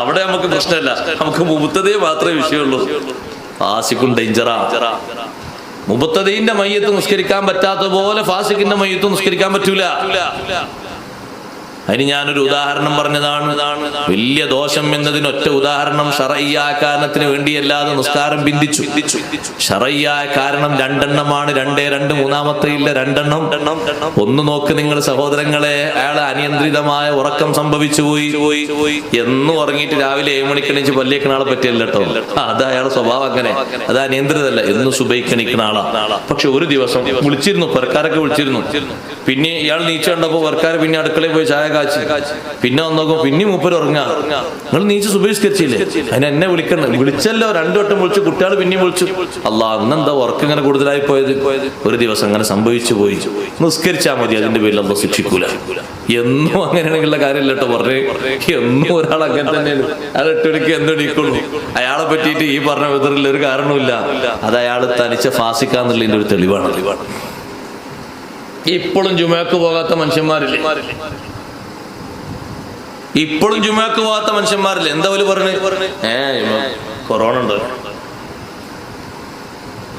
അവിടെ നമുക്ക് പ്രശ്നമല്ല, നമുക്ക് മുബ്തദിയെ മാത്രമേ വിഷയമുള്ളൂ. ഫാസിഖും ഡേഞ്ചറാ. മുബ്തദീന്റെ മയ്യത്ത് നിസ്കരിക്കാൻ പറ്റാത്ത പോലെ ഫാസിഖിന്റെ മയ്യത്ത് നിസ്കരിക്കാൻ പറ്റൂല. അതിന് ഞാനൊരു ഉദാഹരണം പറഞ്ഞതാണ്. വലിയ ദോഷം എന്നതിനൊറ്റ ഉദാഹരണം, ശർഈയായ കാരണത്തിന് വേണ്ടിയല്ലാതെ നിസ്കാരം പിന്തിച്ചു. ശർഈയായ കാരണം 2 എണ്ണമാണ്. 2 മൂന്നാമത്തെ ഇല്ല, 2 എണ്ണം. ഒന്ന് നോക്ക് നിങ്ങൾ സഹോദരങ്ങളെ, അയാളെ അനിയന്ത്രിതമായ ഉറക്കം സംഭവിച്ചു പോയി. എന്നും ഉറങ്ങിയിട്ട് രാവിലെ 7 മണിക്ക് എണീച്ച് പല്ലിയേക്കണ ആളെ പറ്റിയല്ല കേട്ടോ. അത് അയാളുടെ സ്വഭാവം അങ്ങനെ. അത് അനിയന്ത്രിതല്ല. എന്നും സുബഹിക്ക് എണീക്കണ ആളാ. പക്ഷെ ഒരു ദിവസം വിളിച്ചിരുന്നു, പെരക്കാരൊക്കെ വിളിച്ചിരുന്നു. പിന്നെ ഇയാൾ നീച്ച കണ്ടപ്പോ പെരക്കാര് പിന്നെ അടുക്കളയിൽ പോയി ചായ കാച്ചി. പിന്നെ വന്നോക്കും പിന്നെ മൂപ്പര് ഉറങ്ങാ. നിങ്ങൾ നീച്ച് സുബഹിസ്കരിച്ചില്ലേ? അതിന് എന്നെ വിളിക്കണ്ട. വിളിച്ചല്ലോ, 2 വട്ടം വിളിച്ചു. കുട്ടികൾ പിന്നെയും വിളിച്ചു. അല്ലാ, അന്നെന്താ വർക്ക് ഇങ്ങനെ കൂടുതലായി പോയത്? ഒരു ദിവസം അങ്ങനെ സംഭവിച്ചു പോയി. നിസ്കരിച്ചാ മതി, അതിന്റെ പേരിൽ അല്ലാഹു ശിക്ഷിക്കൂല. എന്നും അങ്ങനെയാണെങ്കിലുള്ള കാര്യമല്ല കേട്ടോ പറഞ്ഞേ. എന്നും ഒരാൾ അങ്ങനെ തന്നെയാണ്. അയാൾ 8 മണിക്ക് എന്തെണീക്കുള്ളൂ. അയാളെ പറ്റിയിട്ട് ഈ പറഞ്ഞ വിധത്തിൽ ഒരു കാരണമില്ല. അത് അയാൾ തനിച്ച ഫാസിക്കാന്നുള്ളതിന്റെ ഒരു തെളിവാണ്. ഇപ്പോഴും ജുമഅക്ക് പോകാത്ത മനുഷ്യന്മാരില്ലേ? ഇപ്പോഴും ജുമഅക്ക് പോകാത്ത മനുഷ്യന്മാരില്ലേ? എന്താ പോലും പറഞ്ഞു? കൊറോണ ഉണ്ട്,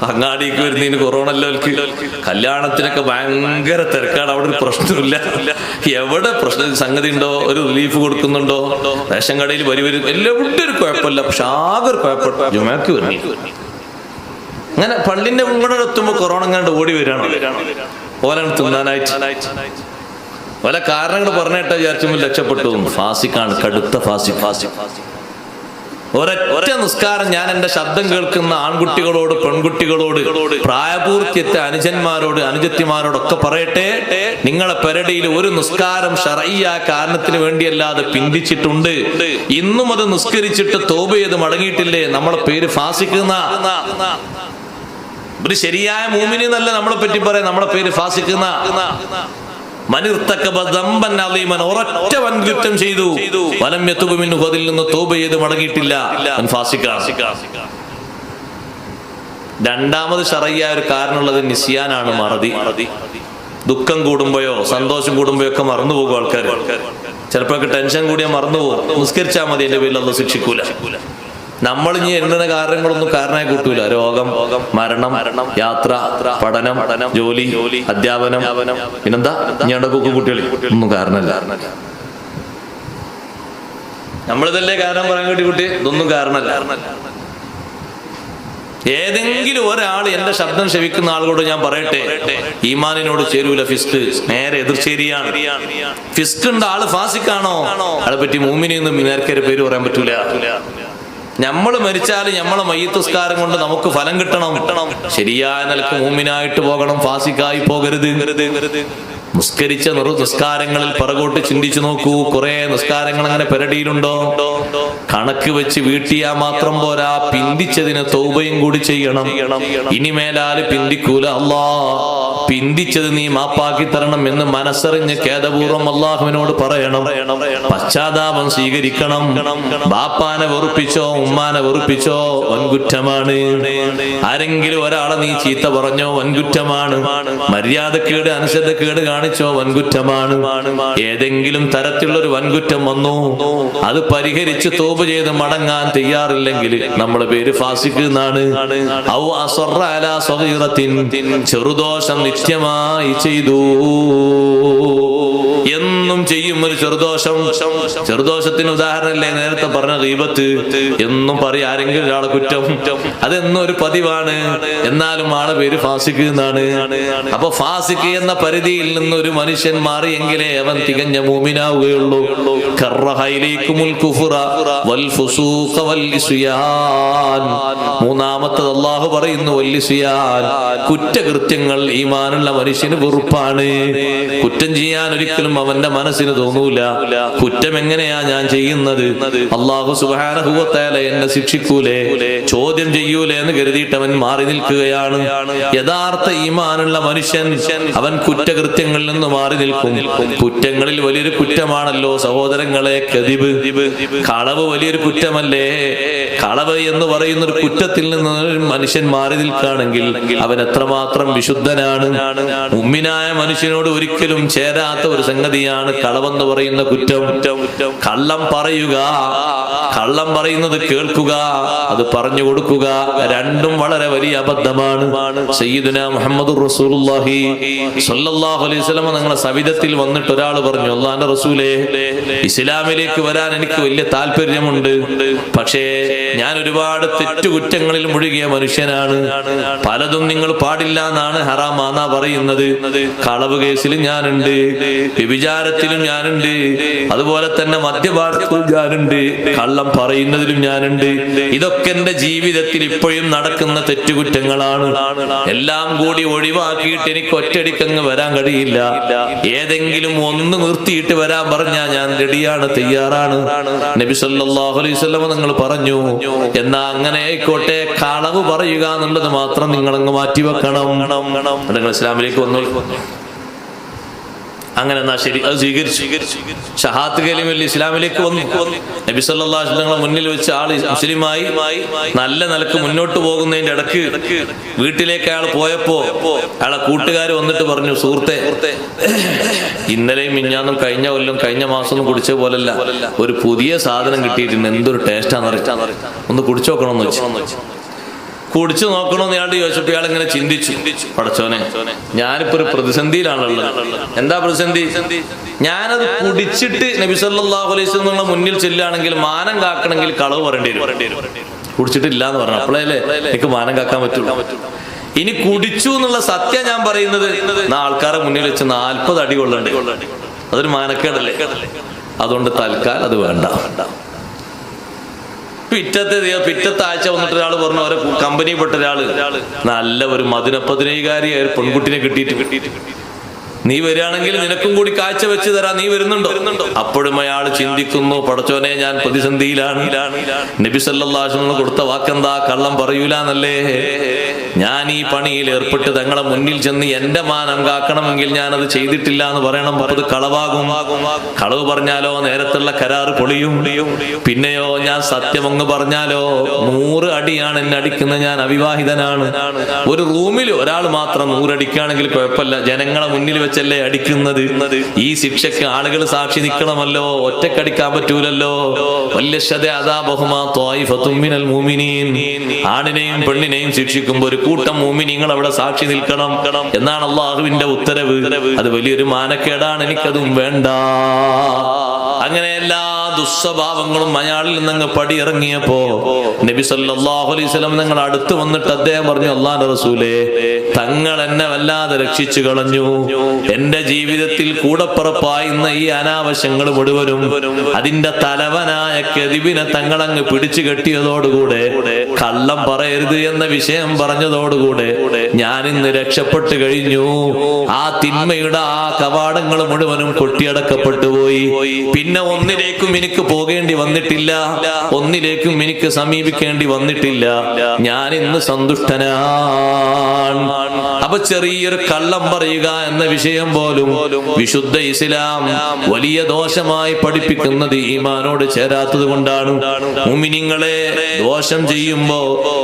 അങ്ങാടിക്ക് വരുന്നതിന് കൊറോണ അല്ല. കല്യാണത്തിനൊക്കെ ഭയങ്കര തിരക്കാണ്. അവിടെ ഒരു പ്രശ്നമില്ല. എവിടെ പ്രശ്ന സംഗതി ഉണ്ടോ, ഒരു റിലീഫ് കൊടുക്കുന്നുണ്ടോ, റേഷൻ കടയിൽ വരും, എവിടെ ഒരു കുഴപ്പമില്ല. പക്ഷെ ആകെ ഒരു കുഴപ്പമില്ല, ജുമഅക്ക് വരുന്നില്ല. അങ്ങനെ പള്ളിന്റെ മുങ്ങടെ എത്തുമ്പോ കൊറോണ ഇങ്ങനെ ഓടി വരികയാണ്. ഓലാണ് തിന്നാനായിട്ട് പല കാരണങ്ങൾ പറഞ്ഞിട്ട് വിചാരിച്ചുമ്പോൾ രക്ഷപ്പെട്ടു. ഫാസിഖാണ്, കടുത്ത ഫാസിഖ്. ഒരൊറ്റ നിസ്കാരം ഞാൻ എന്റെ ശബ്ദം കേൾക്കുന്ന ആൺകുട്ടികളോട്, പെൺകുട്ടികളോട്, പ്രായപൂർത്തിയെത്തിയ അനുജന്മാരോട്, അനുജത്തിമാരോടൊക്കെ പറയട്ടെ, നിങ്ങളെ പെരടിയിൽ ഒരു നിസ്കാരം ശർഈയായ കാരണത്തിന് വേണ്ടിയല്ലാതെ പിന്തിച്ചിട്ടുണ്ട്. ഇന്നും അത് നിസ്കരിച്ചിട്ട് തൗബ ചെയ്ത് മടങ്ങിയിട്ടില്ലേ, നമ്മളെ പേര് ഫാസിഖ് എന്നാ. ഒരു ശരിയായ മൂമിനി എന്നല്ല നമ്മളെ പറ്റി പറയാം, നമ്മളെ പേര് ഫാസിഖ് എന്നാ. മനിർതകബ ദംബൻ അളീമൻ, ഒരൊറ്റ വൻകുറ്റം ചെയ്തു, വലം യതുബ് മിൻഹു, അതിൽ നിന്ന് തൗബ ചെയ്ത് മടങ്ങിയിട്ടില്ല, ഫാസിഖാണ്. രണ്ടാമത് ശർഈയായ ഒരു കാരണമുള്ളത് നിസ്യാനാണ്, മറതി. ദുഃഖം കൂടുമ്പോഴോ സന്തോഷം കൂടുമ്പോഴോ ഒക്കെ മറന്നുപോകും ആൾക്കാർ. ചിലപ്പോഴൊക്കെ ടെൻഷൻ കൂടിയാൽ മറന്നുപോകും. നിസ്കരിച്ചാൽ മതി, എന്റെ പേരിൽ അല്ലാഹു ശിക്ഷിക്കൂല. നമ്മൾ ഇനി എണ്ണുന്ന കാരണങ്ങളൊന്നും കാരണമായി കൂട്ടൂല. രോഗം, മരണം, യാത്ര, പഠനം, ജോലി, അധ്യാപനം, പിന്നെന്താ ഞങ്ങളുടെ കുട്ടികൾ, ഒന്നും കാരണമല്ല. നമ്മളിതല്ലേ കാരണം പറയാൻ വേണ്ടി കുട്ടി, ഇതൊന്നും കാരണമല്ല. ഏതെങ്കിലും ഒരാൾ എന്റെ ശബ്ദം ശ്രവിക്കുന്ന ആളുകളോട് ഞാൻ പറയട്ടെ, ഈമാനിനോട് ചേരൂല ഫിസ്ക്, നേരെ എതിർച്ചേരിയാണ്. ഫിസ്ക് ഉണ്ട് ആള് ഫാസിക്കാണോ, ആളെ പറ്റി മൂമിനെയൊന്നും നേർക്കൊരു പേര് പറയാൻ പറ്റൂല. നമ്മൾ മരിച്ചാൽ നമ്മളെ മയ്യിത്തുസ്കാരം കൊണ്ട് നമുക്ക് ഫലം കിട്ടണം. ശരിയായ നിലക്ക് മൂമിനായിട്ട് പോകണം, ഫാസിക്കായി പോകരുത്. നിസ്കരിച്ച നിസ്കാരങ്ങളിൽ പിറകോട്ട് ചിന്തിച്ചു നോക്കൂ. കുറെ നിസ്കാരങ്ങൾ അങ്ങനെ പെരടിയിലുണ്ടോ? കണക്ക് വെച്ച് വീട്ടിയാ മാത്രം പോരാ, പിന്തിച്ചതിന് തൗബയും കൂടി ചെയ്യണം. ഇനി മേലാല് പിന്തിക്കൂല, അല്ലാ പിന്തിച്ചത് നീ മാപ്പാക്കി തരണം എന്ന് മനസ്സറിഞ്ഞ് ഖേദപൂർവ്വം അള്ളാഹുവിനോട് പറയണം. പശ്ചാത്താപം സ്വീകരിക്കണം. ബാപ്പാനെ വെറുപ്പിച്ചോ ഉമ്മാനെ വെറുപ്പിച്ചോ വൻകുറ്റമാണ്. ആരെങ്കിലും ഒരാളെ നീ ചീത്ത പറഞ്ഞോ വൻകുറ്റമാണ്. മര്യാദക്കേട് അനുസരണക്കേട് കാണിച്ചോ വൻകുറ്റമാണ്. ഏതെങ്കിലും തരത്തിലുള്ള ഒരു വൻകുറ്റം വന്നു, അത് പരിഹരിച്ച് തൗബ ചെയ്ത് മടങ്ങാൻ തയ്യാറില്ലെങ്കിൽ നമ്മുടെ പേര് ഫാസിഖ് എന്നാണ്. ഔ അസറ അലാ സഗീറത്തിൻ, ചെറുദോഷം നിത്യമായി ചെയ്തു. എന്നും ചെയ്യും ഒരു ചെറുദോഷം. ചെറുദോഷത്തിന് ഉദാഹരണമല്ലേ നേരത്തെ പറഞ്ഞ ഗീബത്ത്. എന്നും പറയും ആരെങ്കിലും ഒരാളെ കുറ്റം, അതെന്നും ഒരു പതിവാണ്. എന്നാലും ആളെ പേര് ഫാസിഖ് എന്നാണ്. അപ്പൊ ഫാസിഖ് എന്ന പരിധിയിൽ നിന്ന് ഒരു മനുഷ്യൻ മാറിയെങ്കിലേ അവൻ തികഞ്ഞ മൂമിനാവുകയുള്ളൂ. മൂന്നാമത്തത് അല്ലാഹു പറയുന്നു വല്ലിസ്യാൻ, കുറ്റകൃത്യങ്ങൾ ഈമാനുള്ള മനുഷ്യന് വെറുപ്പാണ്. കുറ്റം ചെയ്യാൻ ഒരിക്കലും അവന്റെ മനസ്സിന് തോന്നൂല. കുറ്റം എങ്ങനെയാ ഞാൻ ചെയ്യുന്നത്, അല്ലാഹു സുബ്ഹാനഹു വ തആല എന്നെ ശിക്ഷിക്കൂലേ, ചോദ്യം ചെയ്യൂലേ എന്ന് കരുതിയിട്ട് അവൻ മാറി നിൽക്കുകയാണ്. യഥാർത്ഥ ഈമാനുള്ള മനുഷ്യൻ അവൻ കുറ്റകൃത്യങ്ങളിൽ നിന്ന് മാറി നിൽക്കും. കുറ്റങ്ങളിൽ വലിയൊരു കുറ്റമാണല്ലോ സഹോദരങ്ങളെ കദിബ്, കളവ് വലിയൊരു കുറ്റമല്ലേ? കളവ് എന്ന് പറയുന്ന ഒരു കുറ്റത്തിൽ നിന്ന് മനുഷ്യൻ മാറി നിൽക്കുകയാണെങ്കിൽ അവൻ എത്രമാത്രം വിശുദ്ധനാണ്. മുഅ്മിനായ മനുഷ്യനോട് ഒരിക്കലും ചേരാത്ത ഒരു സംഗതിയാണ് കളവെന്ന് പറയുന്ന കുറ്റം. കള്ളം പറയുക, കള്ളം പറയുന്നത് കേൾക്കുക, അത് പറഞ്ഞു കൊടുക്കുക, രണ്ടും വളരെ വലിയ അബദ്ധമാണ്. സയ്യിദുനാ മുഹമ്മദുർ റസൂലുള്ളാഹി സ്വല്ലല്ലാഹു അലൈഹി വസല്ലം നിങ്ങളെ സവിധത്തിൽ വന്നിട്ട് ഒരാൾ പറഞ്ഞു, അല്ലാഹുവിന്റെ റസൂലേ, ഇസ്ലാമിലേക്ക് വരാൻ എനിക്ക് വലിയ താല്പര്യമുണ്ട്, പക്ഷേ ഞാൻ ഒരുപാട് തെറ്റുകുറ്റങ്ങളിൽ മുഴുകിയ മനുഷ്യനാണ്. പലതും നിങ്ങൾ പാടില്ല എന്നാണ്, ഹറാമാന്നാ പറയുന്നത്. കളവ് കേസിലും ഞാനുണ്ട്, വ്യഭിചാരത്തിലും ഞാനുണ്ട്, അതുപോലെ തന്നെ മദ്യപാനത്തിലും ഞാനുണ്ട്, കള്ളം പറയുന്നതിലും ഞാനുണ്ട്. ഇതൊക്കെ എന്റെ ജീവിതത്തിൽ ഇപ്പോഴും നടക്കുന്ന തെറ്റുകുറ്റങ്ങളാണ്. എല്ലാം കൂടി ഒഴിവാക്കിയിട്ട് എനിക്ക് ഒറ്റയടിക്കങ്ങ് വരാൻ കഴിയില്ല. ഏതെങ്കിലും ഒന്ന് നിർത്തിയിട്ട് വരാൻ പറഞ്ഞാൽ ഞാൻ റെഡിയാണ്, തയ്യാറാണ്. നബി സല്ലല്ലാഹു അലൈഹി വസല്ലം നിങ്ങൾ പറഞ്ഞു, എന്നാ അങ്ങനെ ആയിക്കോട്ടെ, കളവ് പറയുക എന്നുള്ളത് മാത്രം നിങ്ങൾ അങ്ങ് മാറ്റിവെക്കണം. നിങ്ങൾ ഇസ്ലാമിലേക്ക് വന്നു. അങ്ങനെ എന്നാ ശരി, അത് സ്വീകരിച്ചു. ഷഹാദത്ത് കലിമയിൽ ഇസ്ലാമിലേക്ക് വന്നു. നബി സല്ലല്ലാഹു അലൈഹി വസല്ലം മുന്നിൽ വെച്ച് ആള് മുസ്ലിമായി നല്ല നിലക്ക് മുന്നോട്ട് പോകുന്നതിന്റെ ഇടക്ക് വീട്ടിലേക്ക് അയാൾ പോയപ്പോ അയാളെ കൂട്ടുകാർ വന്നിട്ട് പറഞ്ഞു, സുഹൃത്തെ, ഇന്നലെയും മിഞ്ഞാന്നും കഴിഞ്ഞ കൊല്ലം കഴിഞ്ഞ മാസം ഒന്നും കുടിച്ച പോലല്ല, ഒരു പുതിയ സാധനം കിട്ടിയിട്ടുണ്ട്, എന്തൊരു ടേസ്റ്റാന്ന് അറിയാം, ഒന്ന് കുടിച്ചു നോക്കണമെന്ന് വെച്ചു. കുടിച്ചു നോക്കണമെന്ന് ഇയാൾ ചോദിച്ചപ്പോൾ ഇയാൾ ഇങ്ങനെ ചിന്തിച്ചു, പടച്ചോനെ, ഞാനിപ്പോ ഒരു പ്രതിസന്ധിയിലാണുള്ളത്. എന്താ പ്രതിസന്ധി? ഞാനത് കുടിച്ചിട്ട് നബി സല്ലല്ലാഹു അലൈഹി വസല്ലം മുന്നിൽ ചെല്ലുകയാണെങ്കിൽ മാനം കാക്കണമെങ്കിൽ കളവ് പറയേണ്ടി വരും. കുടിച്ചിട്ടില്ല എന്ന് പറഞ്ഞു, അപ്പോഴല്ലേ എനിക്ക് മാനം കാക്കാൻ പറ്റുള്ളൂ. ഇനി കുടിച്ചു എന്നുള്ള സത്യം ഞാൻ പറയുന്നത്, ആൾക്കാരെ മുന്നിൽ വെച്ച് 40 അടി കൊള്ളണ്ടേ, അതൊരു മാനക്കേടല്ലേ? അതുകൊണ്ട് തൽക്കാലം അത് വേണ്ട. പിറ്റത്തെ ആഴ്ച വന്നിട്ട് ഒരാൾ പറഞ്ഞു, ഓരോ കമ്പനിയിൽപ്പെട്ട ഒരാള് നല്ല ഒരു മദിനപ്പതിനേകാരിയായ ഒരു പെൺകുട്ടിനെ കിട്ടിയിട്ട്, നീ വരികയാണെങ്കിൽ നിനക്കും കൂടി കാഴ്ച വെച്ച് തരാം, നീ വരുന്നുണ്ടോ? അപ്പോഴും അയാൾ ചിന്തിക്കുന്നു, പടച്ചോനെ, ഞാൻ പ്രതിസന്ധിയിലാണ്. നബി സല്ലല്ലാഹു അലൈഹി വസല്ലം കൊടുത്ത വാക്കെന്താ? കള്ളം പറയൂല എന്നല്ലേ? ഞാൻ ഈ പണിയിൽ ഏർപ്പെട്ട് തങ്ങളെ മുന്നിൽ ചെന്ന് എന്റെ മാനം കാക്കണമെങ്കിൽ ഞാനത് ചെയ്തിട്ടില്ല എന്ന് പറയണം. അത് കളവാകും. കളവ് പറഞ്ഞാലോ നേരത്തുള്ള കരാറ് പൊളിയും. പിന്നെയോ ഞാൻ സത്യമങ്ങ് പറഞ്ഞാലോ 100 അടിയാണ് എന്നെ അടിക്കുന്നത്, ഞാൻ അവിവാഹിതനാണ്. ഒരു റൂമിൽ ഒരാൾ മാത്രം 100 അടിക്കുകയാണെങ്കിൽ കുഴപ്പമില്ല, ജനങ്ങളെ മുന്നിൽ വെച്ചല്ലേ അടിക്കുന്നത്. ഈ ശിക്ഷയ്ക്ക് ആളുകൾ സാക്ഷി നിൽക്കണമല്ലോ, ഒറ്റക്കടിക്കാൻ പറ്റൂലല്ലോ. ആണിനെയും പെണ്ണിനെയും ശിക്ഷിക്കുമ്പോൾ ഒരു കൂട്ടം മുഅ്മിനീങ്ങൾ അവിടെ സാക്ഷി നിൽക്കണം എന്നാണ് അള്ളാഹുവിന്റെ ഉത്തരവ്. അത് വലിയൊരു മാനക്കേടാണ്, എനിക്കതും വേണ്ട. അങ്ങനെ എല്ലാ ദുസ്വഭാവങ്ങളും അയാളിൽ നിന്ന് പടിയിറങ്ങിയപ്പോ നബി സല്ലല്ലാഹു അലൈഹി വസല്ലം നിങ്ങൾ അടുത്ത് വന്നിട്ട് അദ്ദേഹം പറഞ്ഞു, അല്ലാഹുവിന്റെ റസൂലേ, തങ്ങൾ എന്നെ വല്ലാതെ രക്ഷിച്ചു കളഞ്ഞു. എന്റെ ജീവിതത്തിൽ കൂടപ്പുറപ്പായുന്ന ഈ അനാവശ്യങ്ങൾ മുഴുവനും അതിന്റെ തലവനായ കെദിബിനെ തങ്ങളങ്ങ് പിടിച്ചു കെട്ടിയതോടുകൂടെ, കള്ളം പറയരുത് എന്ന വിഷയം പറഞ്ഞതോടുകൂടെ ഞാൻ ഇന്ന് രക്ഷപ്പെട്ടു കഴിഞ്ഞു. ആ തിന്മയുടെ ആ കവാടങ്ങൾ മുഴുവനും കൊട്ടിയടക്കപ്പെട്ടു പോയി. പിന്നെ ഒന്നിലേക്കും എനിക്ക് പോകേണ്ടി വന്നിട്ടില്ല, ഒന്നിലേക്കും എനിക്ക് സമീപിക്കേണ്ടി വന്നിട്ടില്ല. ഞാൻ ഇന്ന് സന്തുഷ്ടനാണ്. അപ്പൊ ചെറിയൊരു കള്ളം പറയുക എന്ന വിഷയം പോലും വിശുദ്ധ ഇസ്ലാം വലിയ ദോഷമായി പഠിപ്പിക്കുന്നത് ഈമാനോട് ചേരാത്തത് കൊണ്ടാണ്. മുഅ്മിനീങ്ങളെ, ദോഷം ചെയ്യുമ്പോ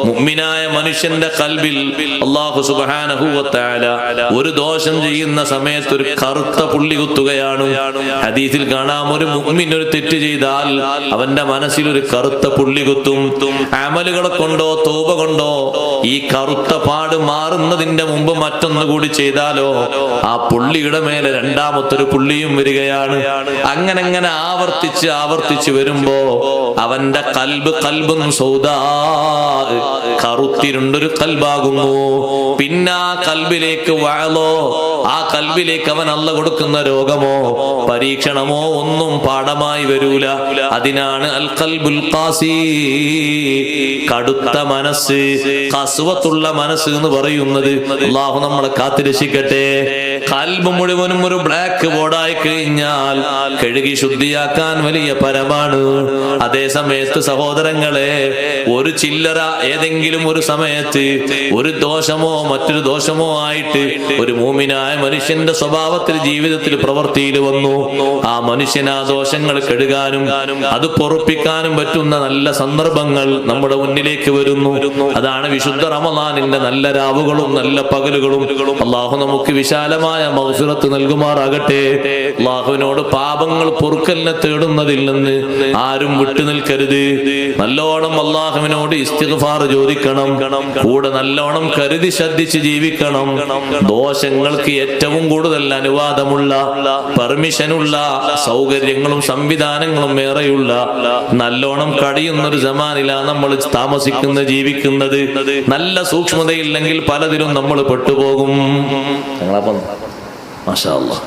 മുഅ്മിനായ മനുഷ്യന്റെ ഖൽബിൽ അല്ലാഹു സുബ്ഹാനഹു വ തആല ഒരു ദോഷം ചെയ്യുന്ന സമയത്ത് ഒരു കറുത്ത പുള്ളി കുത്തുകയാണ്. ഹദീസിൽ കാണാം, ഒരു മുഅ്മിൻ ഒരു തെറ്റ് ചെയ്താൽ അവന്റെ മനസ്സിൽ ഒരു കറുത്ത പുള്ളി കുത്തും. അമലുകളെ കൊണ്ടോ തൗബ കൊണ്ടോ ഈ കറുത്ത പാട് മാറുന്നതിന്റെ മുമ്പ് മറ്റൊന്ന് കൂടി ചെയ്താലോ ആ പുള്ളിയുടെ മേലെ രണ്ടാമത്തൊരു പുള്ളിയും വരികയാണ്. അങ്ങനെ ആവർത്തിച്ച് വരുമ്പോ അവന്റെ കൽബും സൗദാ, കറുത്തിരുണ്ടൊരു കൽബാകുന്നു. പിന്നെ ആ കൽബിലേക്ക് വഅലോ, ആ കൽബിലേക്ക് അവൻ അല്ലാഹു കൊടുക്കുന്ന രോഗമോ പരീക്ഷണമോ ഒന്നും പാഠമായി വരൂല. അതിനാണ് അൽ ഖൽബുൽ ഖാസി, കടുത്ത മനസ്സ്, ഖസ്വത്തുള്ള മനസ്സ് എന്ന് പറയുന്നത്. അല്ലാഹു നമ്മളെ കാത്തുരക്ഷിക്കട്ടെ. കൽബ് മുഴുവനും ഒരു ബ്ലാക്ക് ബോർഡായി കഴിഞ്ഞാൽ കഴുകി ശുദ്ധിയാക്കാൻ വലിയ പരമാണ്. അതേ സമയത്ത് സഹോദരങ്ങളെ, ഒരു ചില്ലറ ഏതെങ്കിലും ഒരു സമയത്ത് ഒരു ദോഷമോ മറ്റൊരു ദോഷമോ ആയിട്ട് ഒരു മുഅ്മിനായ മനുഷ്യന്റെ സ്വഭാവത്തിൽ, ജീവിതത്തിൽ, പ്രവൃത്തിയിൽ വന്നു. ആ മനുഷ്യൻ ആ ദോഷങ്ങൾ കഴുകാനും അത് പൊറുപ്പിക്കാനും പറ്റുന്ന നല്ല സന്ദർഭങ്ങൾ നമ്മുടെ മുന്നിലേക്ക് വരുന്നു. അതാണ് വിശുദ്ധ റമളാനിന്റെ നല്ല രാവുകളും നല്ല പകലുകളും. അല്ലാഹു നമുക്ക് വിശാലമായ മഗ്ഫിറത്ത് നൽകുമാറാകട്ടെ. അല്ലാഹുവിനോട് പാപങ്ങൾ പൊറുക്കലിനെ തേടുന്നതിൽ നിന്ന് ആരും വിട്ടുനിൽക്കരുത്. നല്ലോണം അല്ലാഹുവിനോട് ഇസ്തിഗ്ഫാർ ചോദിക്കണം. കൂടെ നല്ലോണം കരുതി ശ്രദ്ധിച്ച് ജീവിക്കണം. ദോഷങ്ങൾക്ക് ഏറ്റവും കൂടുതൽ അനുവാദമുള്ള, പെർമിഷനുള്ള, സൗകര്യങ്ങളും സംവിധാനങ്ങളും ഏറെയുള്ള, നല്ലോണം കഴിയുന്നൊരു സമാനിലാണ് നമ്മൾ താമസിക്കുന്നത്, ജീവിക്കുന്നത്. നല്ല സൂക്ഷ്മതയില്ലെങ്കിൽ പലതിലും നമ്മൾ പെട്ടുപോകും. മാഷാ അല്ലാഹ്.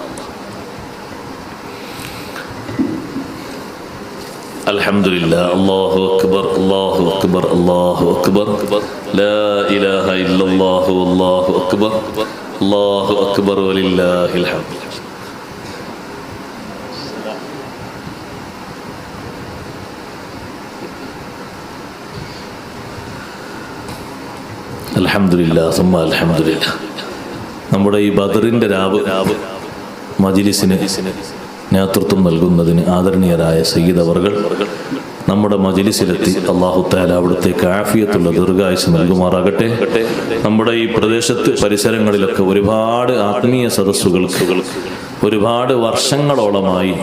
അൽഹംദുലില്ലാഹ്. അല്ലാഹു അക്ബർ, അല്ലാഹു അക്ബർ, അല്ലാഹു അക്ബർ. ലാ ഇലാഹ ഇല്ലല്ലാഹു അല്ലാഹു അക്ബർ, അല്ലാഹു അക്ബർ വലില്ലാഹിൽ ഹംദ്. അൽഹംദുലില്ലാഹ് സുമ്മ അൽഹംദുലില്ലാഹ്. നമ്മുടെ ഈ ബദറിന്റെ രാവ് മജ്ലിസിന് നേതൃത്വം നൽകുന്നതിന് ആദരണീയരായ സയ്യിദ് അവർകൾ നമ്മുടെ മജ്ലിസിലെത്തി. അല്ലാഹു തആല അവിടുത്തേക്ക് ആഫിയത്തുള്ള ദീർഘായുസ്സ് നൽകുമാറാകട്ടെ. നമ്മുടെ ഈ പ്രദേശത്ത് പരിസരങ്ങളിലൊക്കെ ഒരുപാട് ആത്മീയ സദസ്സുകൾക്ക് ഒരുപാട് വർഷങ്ങളോളമായി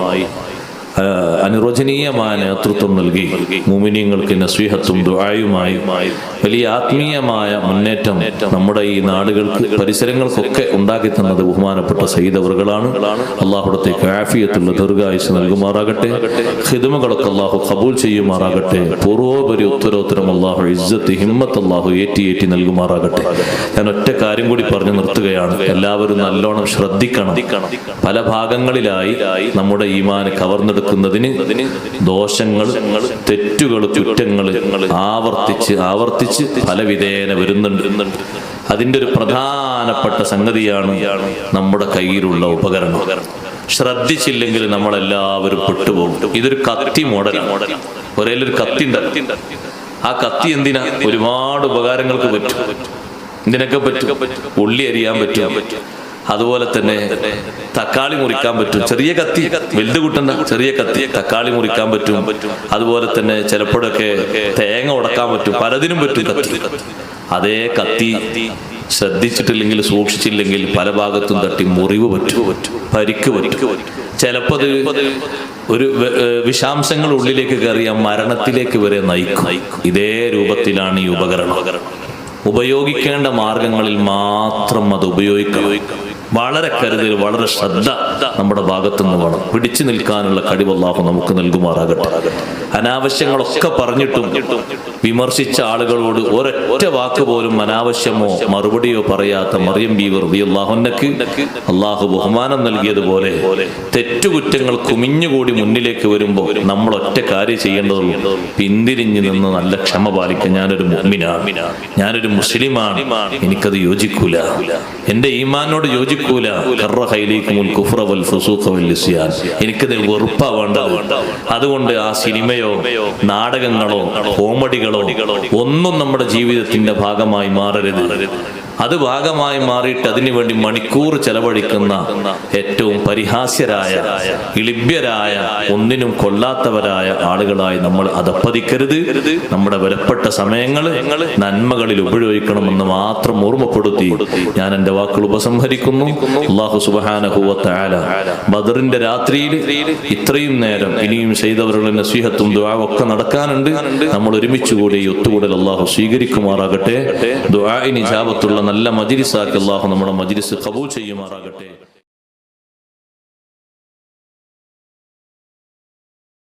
അനുരോചനീയമായ നേതൃത്വം നൽകി മുഅ്മിനീങ്ങൾക്ക് നസീഹത്തും ദുആയുമായി വലിയ ആത്മീയമായ മുന്നേറ്റം നമ്മുടെ ഈ നാടുകൾക്ക്, പരിസരങ്ങൾക്കൊക്കെ ഉണ്ടാക്കി തന്നത് ബഹുമാനപ്പെട്ട സയ്യിദ് അവറുകളാണ്. അല്ലാഹുവിടത്തേക്ക് ആഫിയത്തുള്ള ദീർഘായുസ്സ് നൽകുമാറാകട്ടെ. ഖിദ്മകളൊക്കെ അല്ലാഹു ഖബൂൽ ചെയ്യുമാറാകട്ടെ. പൂർവോപരി ഉത്തരോത്തരം അല്ലാഹു ഇസ്സത്ത് ഹിമ്മത്ത് അല്ലാഹു ഏറ്റി നൽകുമാറാകട്ടെ. ഞാൻ ഒറ്റ കാര്യം കൂടി പറഞ്ഞു നിർത്തുകയാണ്. എല്ലാവരും നല്ലോണം ശ്രദ്ധിക്കണം. പല ഭാഗങ്ങളിലായി നമ്മുടെ ഈമാൻ കവർന്നെടുക്കുന്നതിന് ദോഷങ്ങൾ, തെറ്റുകൾ, കുറ്റങ്ങൾ ആവർത്തിച്ച് പല വിധേന വരുന്നുണ്ട്. അതിൻ്റെ ഒരു പ്രധാനപ്പെട്ട സംഗതിയാണ് നമ്മുടെ കയ്യിലുള്ള ഉപകരണം. ശ്രദ്ധിച്ചില്ലെങ്കിൽ നമ്മളെല്ലാവരും പെട്ടുപോകും. ഇതൊരു കത്തി മോഡലാണ്. ഒരേലൊരു കത്തി ഉണ്ട്. ആ കത്തി എന്തിനാ? ഒരുപാട് ഉപകാരങ്ങൾക്ക് പറ്റും. ഇതിനൊക്കെ പറ്റും. ഉള്ളി അരിയാൻ പറ്റും. അതുപോലെ തന്നെ തക്കാളി മുറിക്കാൻ പറ്റും. ചെറിയ കത്തി, വലുത് കൂട്ടണ്ട, ചെറിയ കത്തി തക്കാളി മുറിക്കാൻ പറ്റും. അതുപോലെ തന്നെ ചിലപ്പോഴൊക്കെ തേങ്ങ ഉടക്കാൻ പറ്റും. പലതിനും പറ്റും കത്തി. അതേ കത്തി ശ്രദ്ധിച്ചിട്ടില്ലെങ്കിൽ, സൂക്ഷിച്ചില്ലെങ്കിൽ പല ഭാഗത്തും തട്ടി മുറിവ് പറ്റും, പരിക്ക് പറ്റും. ചിലപ്പോൾ ഒരു വിഷാംശങ്ങൾ ഉള്ളിലേക്ക് കയറിയ മരണത്തിലേക്ക് വരെ നയിക്കും. ഇതേ രൂപത്തിലാണ് ഈ ഉപകരണം. ഉപയോഗിക്കേണ്ട മാർഗങ്ങളിൽ മാത്രം അത് ഉപയോഗിക്കണം. വളരെ കരുതൽ, വളരെ ശ്രദ്ധ നമ്മുടെ ഭാഗത്തുനിന്ന് വേണം. പിടിച്ചു നിൽക്കാനുള്ള കഴിവ് അല്ലാഹു നമുക്ക് നൽകുമാറാകട്ടെ. അനാവശ്യങ്ങളൊക്കെ പറഞ്ഞിട്ടും വിമർശിച്ച ആളുകളോട് ഒരൊറ്റ വാക്ക് പോലും അനാവശ്യമോ മറുപടിയോ പറയാത്ത മറിയം ബീവി റളിയല്ലാഹു അൻഹയ്ക്ക് അല്ലാഹു ബഹുമാനം നൽകിയതുപോലെ തെറ്റുകുറ്റങ്ങൾ കുമിഞ്ഞുകൂടി മുന്നിലേക്ക് വരുമ്പോൾ നമ്മൾ ഒറ്റ കാര്യം ചെയ്യേണ്ടതുള്ളൂ, പിന്തിരിഞ്ഞു നിന്ന് നല്ല ക്ഷമ പാലിക്കാൻ. ഞാനൊരു മുഅ്മിനാണ്, ഞാനൊരു മുസ്ലിമാണ്, എനിക്കത് യോജിക്കൂല, എന്റെ ഈമാനോട് യോജിക്കൂല, എനിക്കത് വെറുപ്പാ വേണ്ടത്. അതുകൊണ്ട് ആ സിനിമയോ നാടകങ്ങളോ കോമഡികളോ ഒന്നും നമ്മുടെ ജീവിതത്തിന്റെ ഭാഗമായി മാറരുത്. അത് ഭാഗമായി മാറിയിട്ട് അതിനുവേണ്ടി മണിക്കൂർ ചെലവഴിക്കുന്ന ഏറ്റവും പരിഹാസ്യരായ, ഇളിഭ്യരായ, ഒന്നിനും കൊള്ളാത്തവരായ ആളുകളായി നമ്മൾ അധപ്പതിക്കരുത്. നമ്മുടെ വിലപ്പെട്ട സമയങ്ങൾ നന്മകളിൽ ഉപയോഗിക്കണമെന്ന് മാത്രം ഓർമ്മപ്പെടുത്തി ഞാൻ എൻ്റെ വാക്കുകൾ ഉപസംഹരിക്കുന്നു. അല്ലാഹു സുബ്ഹാനഹു വ തആല ബദറിന്റെ രാത്രിയിൽ ഇത്രയും നേരം ഇനിയും ചെയ്തവരുടെ നസീഹത്തും ദുആവും ഒക്കെ നടക്കാനുണ്ട്. നമ്മൾ ഒരുമിച്ച് കൂടി ഒത്തുകൂടൽ അല്ലാഹു സ്വീകരിക്കുമാറാകട്ടെ. ദുആഇന് ഇജാബത്തുള്ള നല്ല മജ്ലിസാക്കി അല്ലാഹു നമ്മുടെ മജ്ലിസ് ഖബൂൽ ചെയ്യുമാറാകട്ടെ.